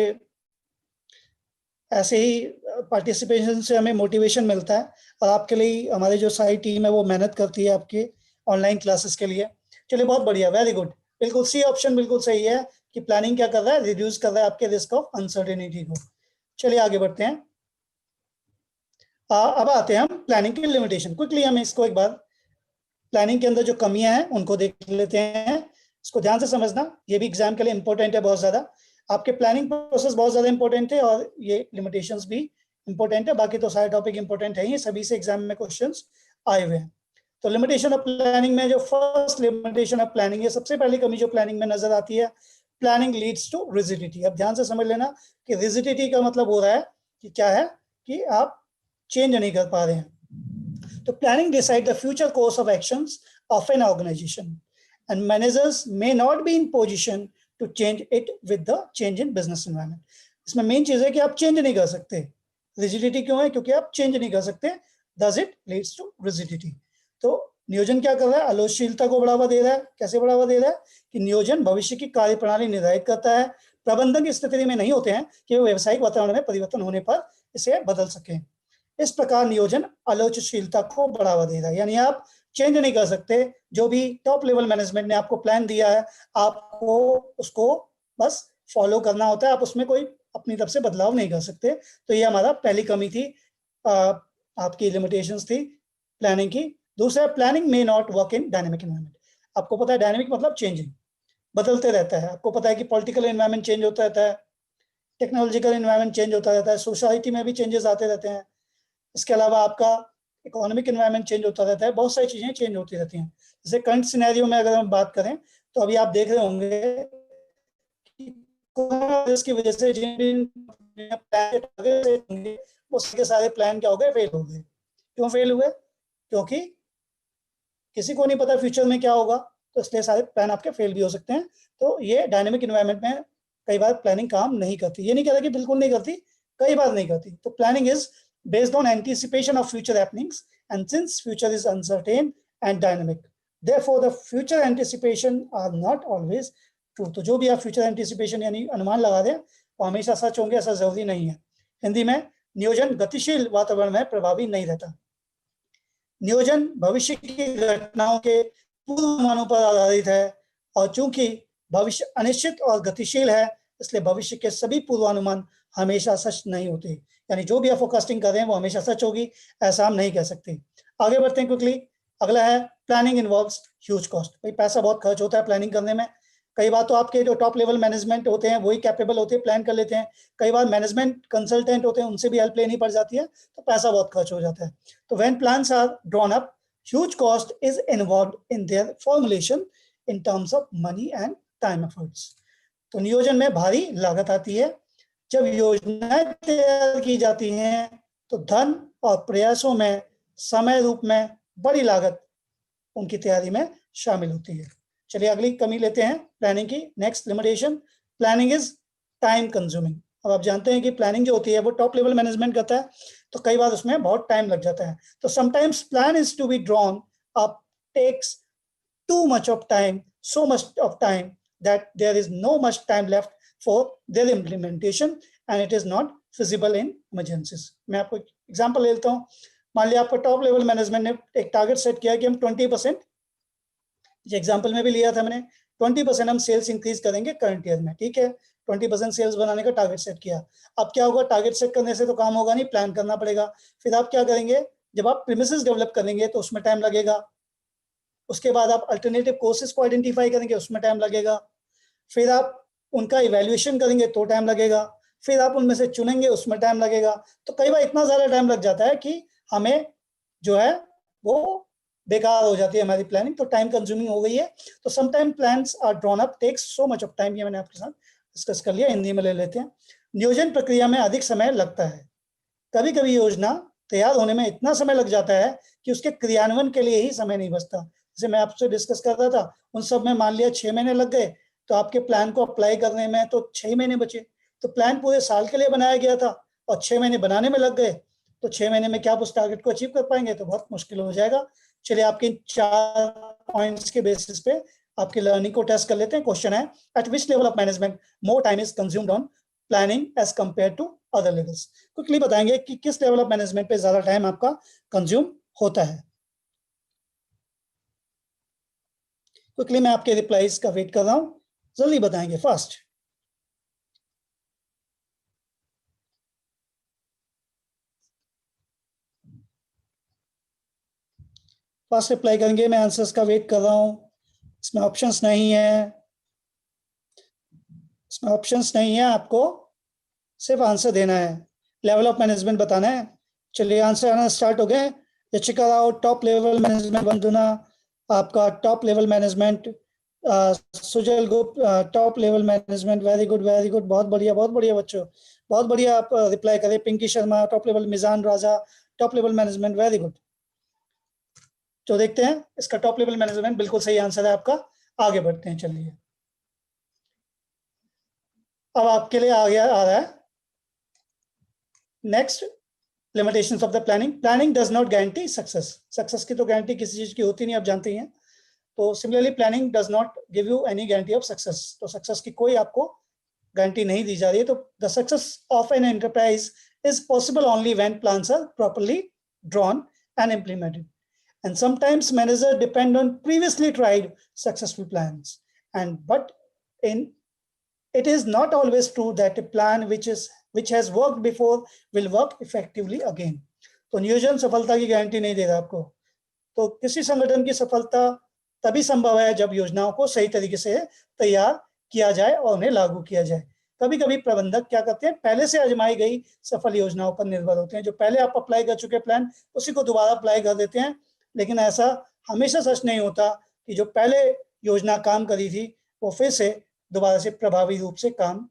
ऐसे ही पार्टिसिपेशन से हमें मोटिवेशन मिलता है और आपके लिए हमारी जो सारी टीम है वो मेहनत करती है आपके ऑनलाइन क्लासेस के लिए। चलिए, बहुत बढ़िया, वेरी गुड, बिल्कुल सी ऑप्शन बिल्कुल सही है कि प्लानिंग क्या कर रहा है, रिड्यूस कर रहा है आपके रिस्क ऑफ अनसर्टेनिटी को। चलिए आगे बढ़ते हैं। अब आते हैं हम प्लानिंग की लिमिटेशन। क्विकली हम इसको एक बार प्लानिंग के अंदर जो कमियां हैं उनको देख लेते हैं। इसको ध्यान से समझना, ये भी एग्जाम के लिए इंपॉर्टेंट है बहुत ज्यादा। आपके प्लानिंग प्रोसेस बहुत ज्यादा इंपॉर्टेंट है और ये लिमिटेशंस भी इंपॉर्टेंट है। बाकी तो सारे टॉपिक इंपॉर्टेंट है ही, सभी से एग्जाम में क्वेश्चंस आए हुए हैं। तो लिमिटेशन ऑफ प्लानिंग में जो फर्स्ट लिमिटेशन ऑफ प्लानिंग है, सबसे पहली कमी जो प्लानिंग में नजर आती है, प्लानिंग लीड्स टू रिजिडिटी। अब ध्यान से समझ लेना कि रिजिडिटी का मतलब हो रहा है कि क्या है कि आप चेंज नहीं कर पा रहे हैं। तो planning decide the future course of actions of an organization and managers may not be in position to change it with the change in business environment. इसमें मेन चीज है कि आप चेंज नहीं कर सकते। रिजिडिटी क्यों है? क्योंकि आप चेंज नहीं कर सकते, thus it leads to rigidity. तो नियोजन क्या कर रहा है? आलोचनशीलता को बढ़ावा दे रहा है। कैसे बढ़ावा दे रहा है? कि नियोजन भविष्य की कार्यप्रणाली निर्धारित करता है। प्रबंधन की स्थिति में नहीं होते हैं कि वो व्यावसायिक वातावरण में परिवर्तन होने पर इसे बदल सके। इस प्रकार नियोजन आलोचनशीलता को बढ़ावा दे रहा है, यानी आप चेंज नहीं कर सकते। जो भी टॉप लेवल मैनेजमेंट ने आपको प्लान दिया है, आपको उसको बस फॉलो करना होता है, आप उसमें कोई अपनी तरफ से बदलाव नहीं कर सकते। तो ये हमारा पहली कमी थी, आपकी लिमिटेशंस थी प्लानिंग की। दूसरा, planning may not work in dynamic environment. आपको पता है डायनेमिक मतलब चेंजिंग, बदलते रहता है। आपको पता है कि पॉलिटिकल एनवायरनमेंट चेंज होता रहता है, टेक्नोलॉजिकल एनवायरनमेंट चेंज होता रहता है, सोसाइटी में भी चेंजेस आते रहते हैं। इसके अलावा आपका इकोनॉमिक एनवायरनमेंट चेंज होता रहता है, बहुत सारी चीजें चेंज होती रहती हैं। जैसे करंट सिनेरियो में अगर हम बात करें तो अभी आप देख रहे होंगे कि कोरोना वायरस की वजह से जिन वो सारे प्लान क्या हो गए? फेल हो गए। क्यों फेल हुए? क्योंकि किसी को नहीं पता फ्यूचर में क्या होगा, तो इसलिए सारे प्लान आपके फेल भी हो सकते हैं। तो ये डायनेमिक एनवायरनमेंट में कई बार प्लानिंग काम नहीं करती। ये नहीं कहता कि बिल्कुल नहीं करती, कई बार नहीं करती। तो planning is based on anticipation of future happenings, and since future is uncertain and dynamic, therefore the future anticipation are not always true। तो जो भी आप future anticipation यानी अनुमान लगा रहे हैं वो हमेशा सच होंगे ऐसा जरूरी नहीं है। हिंदी में, नियोजन गतिशील वातावरण में प्रभावी नहीं रहता। नियोजन भविष्य की घटनाओं के पूर्वानुमानों पर आधारित है, और चूंकि भविष्य अनिश्चित और गतिशील है, इसलिए भविष्य के सभी पूर्वानुमान हमेशा सच नहीं होते। यानी जो भी आप फोरकास्टिंग कर रहे हैं वो हमेशा सच होगी, ऐसा हम नहीं कह सकते। आगे बढ़ते हैं क्विकली। अगला है प्लानिंग इन्वॉल्व्स ह्यूज कॉस्ट। भाई पैसा बहुत खर्च होता है प्लानिंग करने में। कई बार तो आपके जो टॉप लेवल मैनेजमेंट होते हैं वही कैपेबल होते हैं, प्लान कर लेते हैं। कई बार मैनेजमेंट कंसल्टेंट होते हैं, उनसे भी हेल्प लेनी पड़ जाती है, तो पैसा बहुत खर्च हो जाता है। तो when plans are drawn up, huge cost is involved in their formulation in terms of money and time efforts। तो नियोजन में भारी लागत आती है। जब योजनाएं तैयार की जाती हैं तो धन और प्रयासों में समय रूप में बड़ी लागत उनकी तैयारी में शामिल होती है। चलिए अगली कमी लेते हैं प्लानिंग की। Next limitation, planning is time consuming. अब आप जानते हैं कि प्लानिंग जो होती है वो टॉप लेवल मैनेजमेंट करता है, तो कई बार उसमें बहुत टाइम लग जाता है। तो sometimes plan is to be drawn up takes too much of time, so much of time that there is no much time left for their implementation and it is not feasible in emergencies। मैं आपको एग्जांपल ले लेता हूँ। मान लिया आपका टॉप लेवल मैनेजमेंट ने एक टारगेट सेट किया कि हम 20%, ये एग्जांपल में भी लिया था मैंने, 20% हम सेल्स इंक्रीज करेंगे करंट ईयर में। ठीक है, 20% सेल्स बनाने का टारगेट सेट किया। अब क्या होगा? टारगेट सेट करने से तो काम होगा नहीं, प्लान करना पड़ेगा। फिर आप क्या करेंगे? जब आप प्रीमिसेस डेवलप करेंगे तो उसमें टाइम लगेगा। उसके बाद आप अल्टरनेटिव कोर्सेज को आइडेंटिफाई करेंगे, उसमें टाइम लगेगा। फिर आप उनका इवैल्यूएशन करेंगे तो टाइम लगेगा। फिर आप उनमें से चुनेंगे, उसमें टाइम लगेगा। तो कई बार इतना ज्यादा टाइम लग जाता है कि हमें जो है वो बेकार हो जाती है हमारी प्लानिंग, तो टाइम कंज्यूमिंग हो गई है। तो sometime plans are drawn up takes so much of time. ये मैंने आपके साथ डिस्कस कर लिया, हिंदी में ले लेते हैं। नियोजन प्रक्रिया में अधिक समय लगता है। कभी कभी योजना तैयार होने में इतना समय लग जाता है कि उसके क्रियान्वयन के लिए ही समय नहीं बचता। जैसे मैं आपसे डिस्कस कर रहा था, उन सब में मान लिया 6 महीने लग गए, तो आपके प्लान को अप्लाई करने में तो 6 महीने बचे। तो प्लान पूरे साल के लिए बनाया गया था और 6 महीने बनाने में लग गए, तो 6 महीने में क्या आप उस टारगेट को अचीव कर पाएंगे? तो बहुत मुश्किल हो जाएगा। चलिए आपके 4 पॉइंट्स के बेसिस पे आपकी लर्निंग को टेस्ट कर लेते हैं। क्वेश्चन है, at which level of management more time is consumed on planning as compare to other levels. Quickly बताएंगे कि किस लेवल ऑफ मैनेजमेंट पे ज्यादा टाइम आपका कंज्यूम होता है। क्विकली मैं आपके रिप्लाईज का वेट कर रहा हूं, जल्दी बताएंगे फास्ट। फास्ट रिप्लाई करेंगे, मैं आंसर्स का वेट कर रहा हूँ। इसमें ऑप्शंस नहीं है, इसमें ऑप्शंस नहीं है, आपको सिर्फ आंसर देना है, लेवल ऑफ मैनेजमेंट बताना है। चलिए आंसर आना स्टार्ट हो गए। Yachika Rao top level management, वंदना आपका टॉप लेवल मैनेजमेंट, सुजल गुप्त top level management, very good very good, बहुत बढ़िया बच्चों, बहुत बढ़िया आप रिप्लाई करें। Pinky Sharma top level, Mizan Raja top level management, very good. तो देखते हैं इसका टॉप लेवल मैनेजमेंट बिल्कुल सही आंसर है आपका। आगे बढ़ते हैं, चलिए अब आपके लिए आ रहा है next, limitations of the planning. Planning does not guarantee success. Success की तो गारंटी किसी चीज की होती नहीं, आप जानते ही हैं। तो similarly planning does not give you any guarantee of success. तो सक्सेस की कोई आपको गारंटी नहीं दी जा रही है। तो the success of an enterprise is possible only when plans are properly drawn and implemented. And sometimes managers depend on previously tried successful plans. But it is not always true that a plan which has worked before will work effectively again. तो नियोजन सफलता की गारंटी नहीं देगा आपको। तो किसी संगठन की सफलता तभी संभव है जब योजनाओं को सही तरीके से तैयार किया जाए और उन्हें लागू किया जाए। कभी कभी प्रबंधक क्या करते हैं, पहले से आजमाई गई सफल योजनाओं पर निर्भर होते हैं। जो पहले आप अप्लाई कर चुके प्लान, उसी को दोबारा अप्लाई कर देते हैं। लेकिन ऐसा हमेशा सच नहीं होता कि जो पहले योजना काम करी थी वो फिर से दोबारा से प्रभावी रूप से काम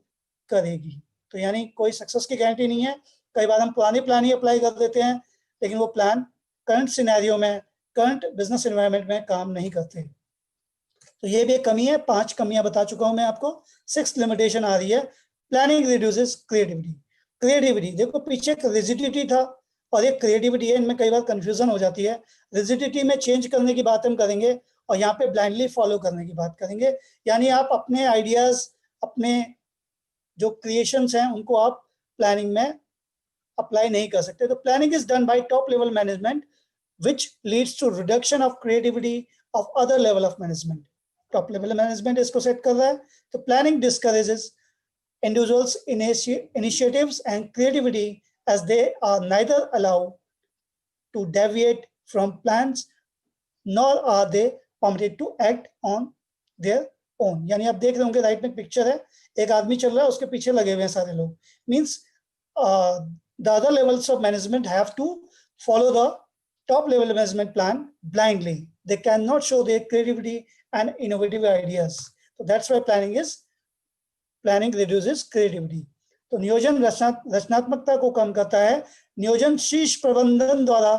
करेगी। तो यानी कोई सक्सेस की गारंटी नहीं है। कई बार हम पुराने प्लान ही अप्लाई कर देते हैं, लेकिन वो प्लान करंट सिनेरियो में, करंट बिजनेस एनवायरनमेंट में काम नहीं करते। तो ये भी एक कमी है। 5 कमियां बता चुका हूं मैं आपको। 6th लिमिटेशन आ रही है, प्लानिंग रिड्यूसेस क्रिएटिविटी। क्रिएटिविटी देखो, पीछे रिजिडिटी था और एक क्रिएटिविटी है, इनमें कई बार कंफ्यूजन हो जाती है। रिजिडिटी में चेंज करने की बात हम करेंगे और यहाँ पे ब्लाइंडली फॉलो करने की बात करेंगे। यानी आप अपने आइडियाज, अपने जो क्रिएशंस हैं, उनको आप प्लानिंग में अप्लाई नहीं कर सकते। तो planning is done by top level management which leads to reduction of creativity of other level of management. Top level management इसको सेट कर रहा है। तो planning discourages individuals initiatives and creativity as they are neither allowed to deviate from plans nor are they permitted to act on their own. यानी आप देख रहे होंगे राइट में पिक्चर है, एक आदमी चल रहा है, उसके पीछे लगे हुए हैं सारे लोग। Means the other levels of management have to follow the top level management plan blindly. They cannot show their creativity and innovative ideas. So that's why planning reduces creativity. तो नियोजन रचनात्मकता को कम करता है। नियोजन शीर्ष प्रबंधन द्वारा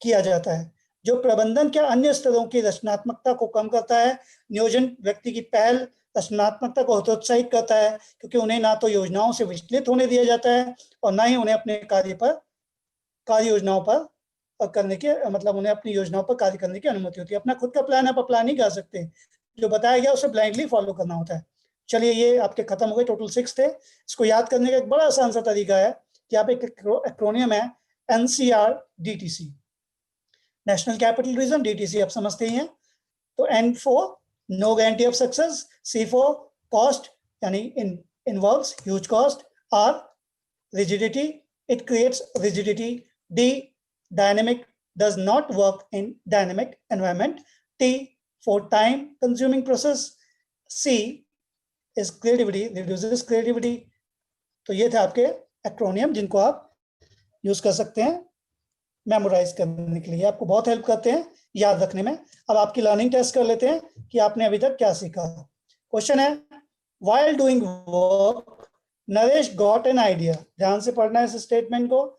किया जाता है, जो प्रबंधन के अन्य स्तरों की रचनात्मकता को कम करता है। नियोजन व्यक्ति की पहल रचनात्मकता को हतोत्साहित करता है, क्योंकि उन्हें ना तो योजनाओं से विचलित होने दिया जाता है और ना ही उन्हें अपने कार्य योजनाओं पर करने के, मतलब उन्हें अपनी योजनाओं पर कार्य करने की अनुमति होती है। अपना खुद का प्लान आप अप्लाई नहीं कर सकते, जो बताया गया उसे ब्लाइंडली फॉलो करना होता है। चलिए ये आपके खत्म हो गए, टोटल 6 थे। इसको याद करने का एक बड़ा आसान सा तरीका है कि आप एक एक्रोनियम है NCR-DTC, national capital region, DTC आप समझते ही हैं। तो N for no guarantee of success, C for cost यानी involves huge cost, R rigidity, it creates rigidity, D dynamic, does not work in dynamic environment, T for time consuming process, C is creativity, reduces creativity. तो ये थे आपके एक्रोनियम जिनको आप यूज कर सकते हैं मेमोराइज करने के लिए, आपको बहुत हेल्प करते हैं याद रखने में। अब आपकी लर्निंग टेस्ट कर लेते हैं कि आपने अभी तक क्या सीखा। क्वेश्चन है, while doing work Naresh got an idea. ध्यान से पढ़ना है इस स्टेटमेंट को।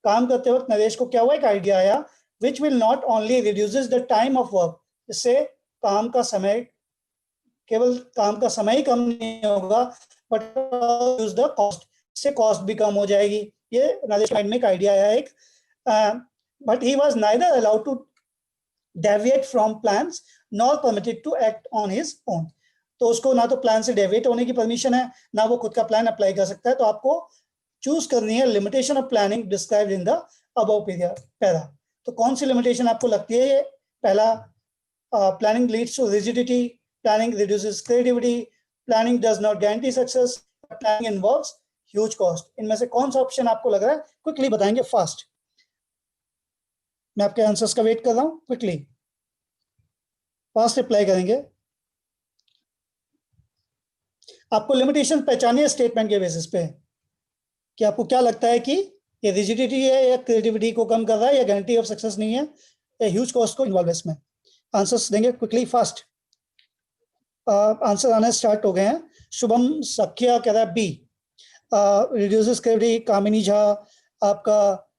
काम करते वक्त नरेश को क्या हुआ, एक आइडिया आया, which will not only reduces the time of work, इससे काम का समय, केवल काम का समय ही कम नहीं होगा, बट यूज द कॉस्ट, इससे कॉस्ट भी कम हो जाएगी। ये नरेश माइंड में एक आइडिया आया एक, but he was neither allowed to deviate from plans nor permitted to act on his own. तो उसको ना तो प्लान से डेविएट होने की परमिशन है, ना वो खुद का प्लान अप्लाई कर सकता है। तो आपको चूज करनी है limitation of planning described in the above para. तो कौन सी लिमिटेशन आपको लगती है? ये पहला, planning leads to rigidity, planning reduces creativity, planning does not guarantee success, planning involves huge cost. इनमें से कौन सा ऑप्शन आपको लग रहा है? क्विकली बताएंगे, फास्ट। मैं आपके आंसर्स का वेट कर रहा हूँ, क्विकली फास्ट रिप्लाई करेंगे। आपको लिमिटेशन पहचानी है स्टेटमेंट के बेसिस पे कि आपको क्या लगता है कि ये रिजिडिटी है या क्रिएटिविटी को कम कर रहा है या गारंटी ऑफ सक्सेस नहीं है या ह्यूज कॉस्ट को इन्वॉल्व है इसमें। आंसर्स देंगे क्विकली फास्ट। आंसर आने स्टार्ट हो गए हैं। शुभम सख्या कह रहा है बी, रिड्यूसेस क्रिएटिविटी। कामिनी झा, आपका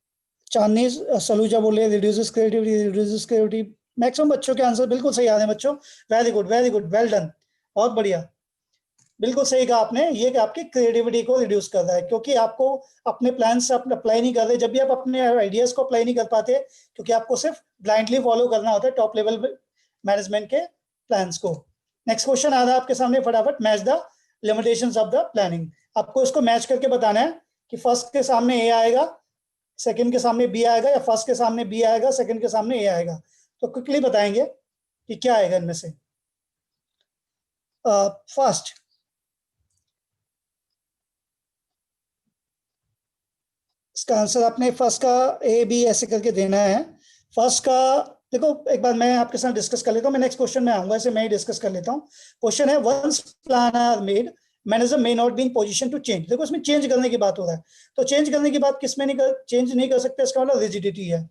चांदनी सलूजा बोले reduces creativity, reduces creativity. Maximum बच्चों के आंसर बिल्कुल सही आ रहे हैं बच्चों, very good very good, well done, बहुत बढ़िया, बिल्कुल सही कहा आपने। ये कि आपकी क्रिएटिविटी को रिड्यूस कर रहा है क्योंकि आपको अपने प्लान से आप अप्लाई नहीं कर रहे। जब भी आप अपने आइडियाज को अप्लाई नहीं कर पाते क्योंकि आपको सिर्फ ब्लाइंडली फॉलो करना होता है टॉप लेवल मैनेजमेंट के प्लान्स को। नेक्स्ट क्वेश्चन आ रहा है आपके सामने, फटाफट। Match the limitations of the planning. आपको इसको मैच करके बताना है कि फर्स्ट के सामने ए आएगा, सेकंड के सामने बी आएगा, या फर्स्ट के सामने बी आएगा, सेकंड के सामने ए आएगा। तो क्विकली बताएंगे कि क्या आएगा इनमें से। फर्स्ट, इसका आंसर आपने फर्स्ट का ए बी ऐसे करके देना है। फर्स्ट का देखो, एक बार मैं आपके साथ डिस्कस कर लेता हूँ, मैं नेक्स्ट क्वेश्चन में आऊंगा, इसे मैं ही डिस्कस कर लेता हूँ। क्वेश्चन है, once plan are made manager may not be in position to change. देखो इसमें चेंज करने की बात हो रहा है, तो चेंज करने की बात किसमें नहीं चेंज नहीं कर सकते, इसका मतलब रिजिडिटी है।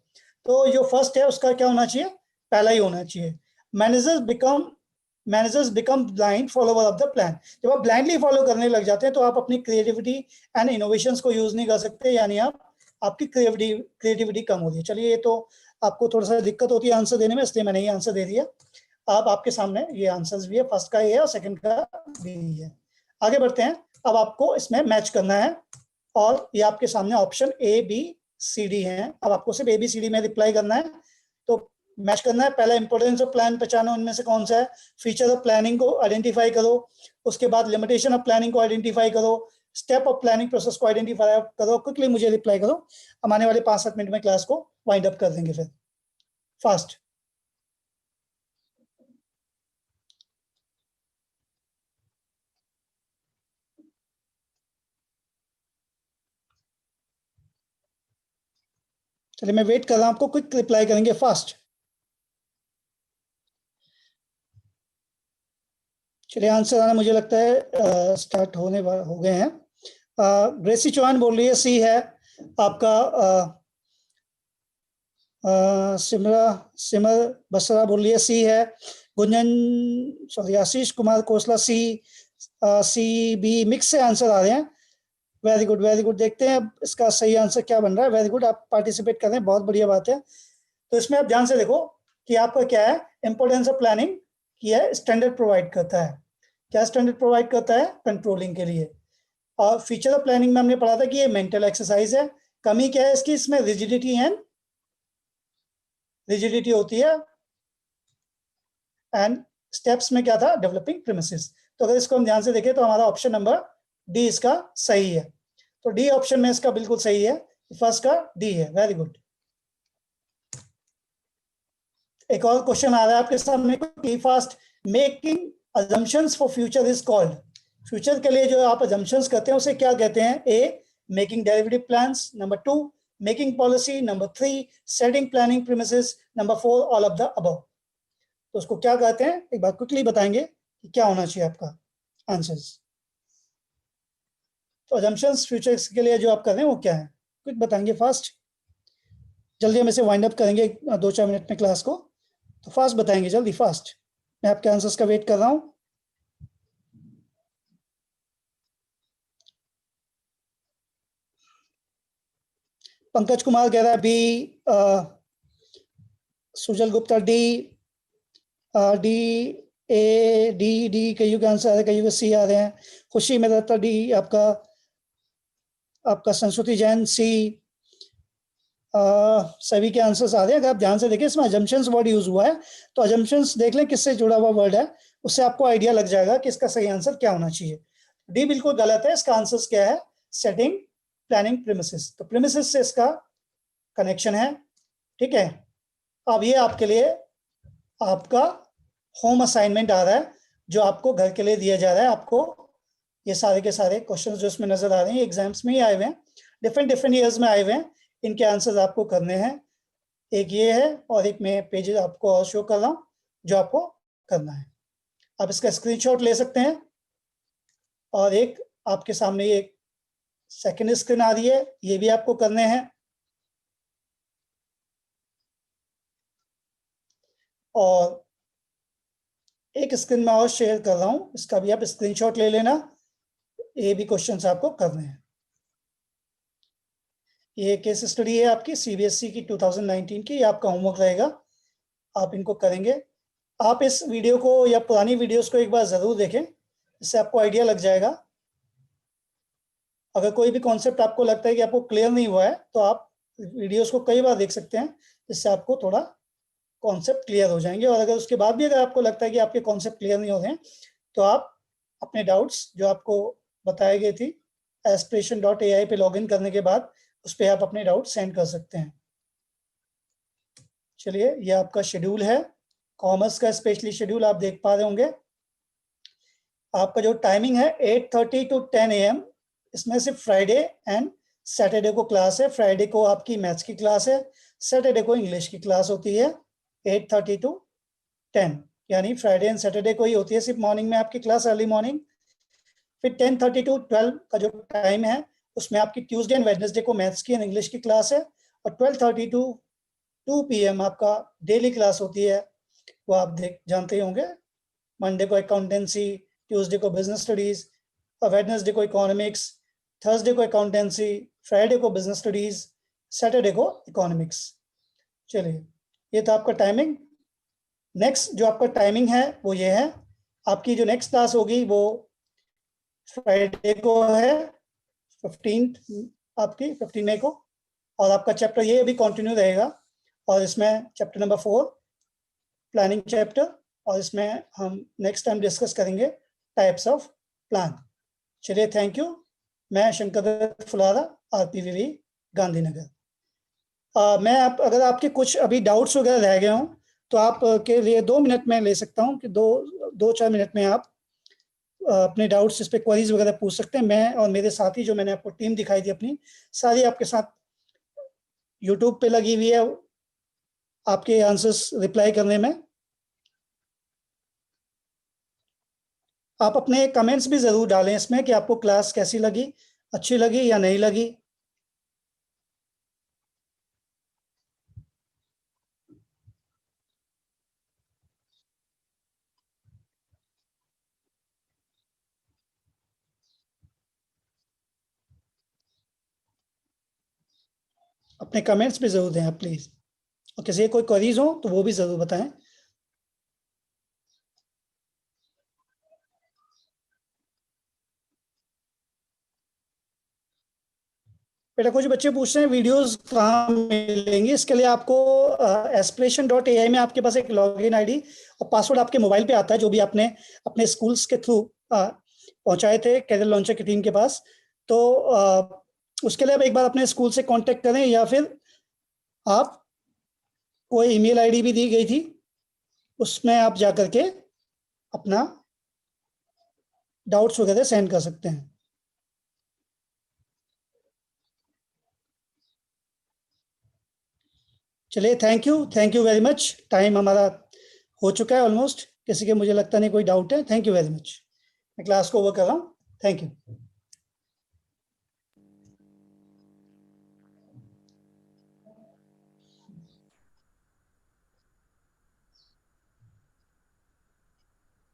तो जो फर्स्ट है उसका क्या होना चाहिए, पहला ही होना चाहिए। Managers become blind follower of the plan. जब आप ब्लाइंडली फॉलो करने लग जाते हैं तो आप अपनी क्रिएटिविटी एंड इनोवेशंस को यूज नहीं कर सकते, यानी आपकी क्रिएटिविटी कम हो रही है। चलिए, ये तो आपको थोड़ा सा दिक्कत होती है आंसर देने में, इसलिए मैंने ये आंसर दे दिया। अब आपके सामने ये आंसर्स भी है, फर्स्ट का ए है और सेकंड का बी है। आगे बढ़ते हैं। अब आपको इसमें मैच करना है और ये आपके सामने option A B C D है। अब आपको सिर्फ ए बी सी डी में रिप्लाई करना है, तो मैच करना है। पहला इंपोर्टेंस ऑफ प्लान पहचानो, उनमें से कौन सा है। फीचर ऑफ प्लानिंग को आइडेंटिफाई करो, उसके बाद लिमिटेशन ऑफ प्लानिंग को आइडेंटिफाई करो, स्टेप ऑफ प्लानिंग प्रोसेस को आइडेंटिफाई करो। क्विकली मुझे रिप्लाई करो, हम आने वाले 5-7 मिनट में क्लास को वाइंड अप कर देंगे फिर फास्ट। चलिए, मैं वेट कर रहा हूं, आपको क्विक रिप्लाई करेंगे फास्ट। चलिए, आंसर आना मुझे लगता है स्टार्ट हो गए हैं। ग्रेसी चौहान बोल रही है सी है आपका। सिमर बसरा बोल रही है सी है। गुंजन सॉरी आशीष कुमार कोसला सी, सी बी मिक्स से आंसर आ रहे हैं। वेरी गुड वेरी गुड, देखते हैं अब इसका सही आंसर क्या बन रहा है। वेरी गुड, आप पार्टिसिपेट कर रहे हैं, बहुत बढ़िया बात है। तो इसमें आप ध्यान से देखो कि आपका क्या है, इंपोर्टेंस ऑफ प्लानिंग की है, स्टैंडर्ड प्रोवाइड करता है। क्या स्टैंडर्ड प्रोवाइड करता है, कंट्रोलिंग के लिए। और फीचर ऑफ प्लानिंग में हमने पढ़ा था कि ये मेंटल एक्सरसाइज है। कमी क्या है इसकी, इसमें रिजिडिटी होती है। एंड स्टेप्स में क्या था, डेवलपिंग प्रीमिसेस। तो अगर इसको हम ध्यान से देखें तो हमारा ऑप्शन नंबर डी इसका सही है। तो डी ऑप्शन में इसका बिल्कुल सही है, फर्स्ट का डी है। Very good. एक और क्वेश्चन आ रहा है आपके सामने, fast. Making assumptions for future is called. Future के लिए जो आप अजम्पशंस करते हैं उसे क्या कहते हैं। A, making derivative plans. Number 2, making policy. Number 3, setting planning premises. Number 4, all of the above. तो उसको क्या कहते हैं, एक बार क्विकली बताएंगे कि क्या होना चाहिए आपका आंसर्स। तो अजम्पशंस फ्यूचर्स के लिए जो आप कर रहे हैं वो क्या है, क्विक बताएंगे फास्ट। जल्दी हम इसे वाइंड अप करेंगे 2-4 मिनट में क्लास को, तो फास्ट बताएंगे, जल्दी फास्ट। मैं आपके आंसर्स का वेट कर रहा हूं। पंकज कुमार कह रहा है B, Sujal Gupta D, D A D D, कईयों के आंसर आ रहे हैं, कईयों के सी आ रहे हैं। खुशी मेहता डी, आपका संस्कृति जैन सी, सभी के आंसर्स आ रहे हैं। अगर आप ध्यान से देखें इसमें अजम्पशंस वर्ड यूज हुआ है, तो अजम्पशंस देख लें किससे जुड़ा हुआ वर्ड है, उससे आपको आइडिया लग जाएगा कि इसका सही आंसर क्या होना चाहिए। डी बिल्कुल गलत है, इसका आंसर क्या है, सेटिंग प्लानिंग प्रीमिसेस। तो प्रीमिसेस से इसका कनेक्शन है, ठीक है। अब ये आपके लिए आपका होम असाइनमेंट आ रहा है, जो आपको घर के लिए दिया जा रहा है। आपको ये सारे के सारे क्वेश्चंस जो इसमें नजर आ रहे हैं एग्जाम्स में ही आए हुए हैं, डिफरेंट ईयर्स में आए हुए हैं, इनके आंसर्स आपको करने हैं। एक ये है और एक मैं पेज आपको और शो कर रहा हूँ जो आपको करना है। आप इसका स्क्रीनशॉट ले सकते हैं और एक आपके सामने एक सेकंड स्क्रीन आ रही है, ये भी आपको करने हैं। और एक स्क्रीन में और शेयर कर रहा हूँ, इसका भी आप स्क्रीनशॉट ले लेना, ये भी क्वेश्चंस आपको करने हैं। ये केस स्टडी है आपकी सीबीएसई की 2019 की, ये आपका होमवर्क रहेगा, आप इनको करेंगे। आप इस वीडियो को या पुरानी वीडियोस को एक बार ज़रूर देखें, इससे आपको आइडिया लग जाएगा। अगर कोई भी कॉन्सेप्ट आपको लगता है कि आपको क्लियर नहीं हुआ है तो आप वीडियोस को कई बार देख सकते हैं, जिससे आपको थोड़ा कॉन्सेप्ट क्लियर हो जाएंगे। और अगर उसके बाद भी अगर आपको लगता है कि आपके कॉन्सेप्ट क्लियर नहीं हो रहे हैं तो आप अपने डाउट्स जो आपको बताई गई थी aspiration.ai पे लॉगिन करने के बाद उस पर आप अपने डाउट सेंड कर सकते हैं। चलिए, ये आपका शेड्यूल है, कॉमर्स का स्पेशली शेड्यूल आप देख पा रहे होंगे। आपका जो टाइमिंग है 8:30 to 10 AM, इसमें सिर्फ फ्राइडे एंड सैटरडे को क्लास है। फ्राइडे को आपकी मैथ्स की क्लास है, सैटरडे को इंग्लिश की क्लास होती है 8:30 to 10, यानी फ्राइडे एंड सैटरडे को ही होती है सिर्फ मॉर्निंग में आपकी क्लास, अर्ली मॉर्निंग। फिर 10:30 to 12 का जो टाइम है उसमें आपकी ट्यूसडे एंड वेडनेसडे को मैथ्स की एंड इंग्लिश की क्लास है। और 12:30 to 2 PM आपका डेली क्लास होती है, वो आप जानते ही होंगे। मंडे को अकाउंटेंसी, ट्यूसडे को बिजनेस स्टडीज, वेडनेसडे को इकोनॉमिक्स, थर्सडे को अकाउंटेंसी, फ्राइडे को बिजनेस स्टडीज, सैटरडे को इकोनॉमिक्स। चलिए, ये था आपका टाइमिंग। नेक्स्ट जो आपका टाइमिंग है वो ये है, आपकी जो नेक्स्ट क्लास होगी वो फ्राइडे को है 15 मई को, और आपका चैप्टर ये अभी कंटिन्यू रहेगा। और इसमें चैप्टर नंबर 4 प्लानिंग चैप्टर, और इसमें हम नेक्स्ट टाइम डिस्कस करेंगे टाइप्स ऑफ प्लान। चलिए, थैंक यू। मैं शंकर फुलारा, RPVV गांधीनगर। मैं अगर आपके कुछ अभी डाउट्स वगैरह रह गए हों तो आप के लिए 2 मिनट में ले सकता हूं कि 2-4 मिनट में आप अपने डाउट्स इस पे क्वेरीज वगैरह पूछ सकते हैं। मैं और मेरे साथी जो मैंने आपको टीम दिखाई थी अपनी, सारी आपके साथ यूट्यूब पे लगी हुई है आपके आंसर्स रिप्लाई करने में। आप अपने कमेंट्स भी ज़रूर डालें इसमें कि आपको क्लास कैसी लगी, अच्छी लगी या नहीं लगी। अपने कमेंट्स भी ज़रूर दें आप प्लीज़, और किसी कोई क्वेरीज हो तो वो भी ज़रूर बताएं। बेटा, कुछ बच्चे पूछ रहे हैं वीडियोस कहाँ मिलेंगी। इसके लिए आपको aspiration.ai में आपके पास एक लॉगिन आईडी और पासवर्ड आपके मोबाइल पे आता है, जो भी आपने अपने स्कूल्स के थ्रू पहुंचाए थे कैरियर लॉन्चर की टीम के पास। तो उसके लिए आप एक बार अपने स्कूल से कांटेक्ट करें, या फिर आप कोई ईमेल आईडी भी दी गई थी उसमें आप जा करके अपना डाउट्स वगैरह सेंड कर सकते हैं। चलिए, thank you very much. Time हमारा हो चुका है ऑलमोस्ट। किसी के मुझे लगता नहीं कोई डाउट है। Thank you very much. मैं क्लास को ओवर कर रहा हूँ। Thank you.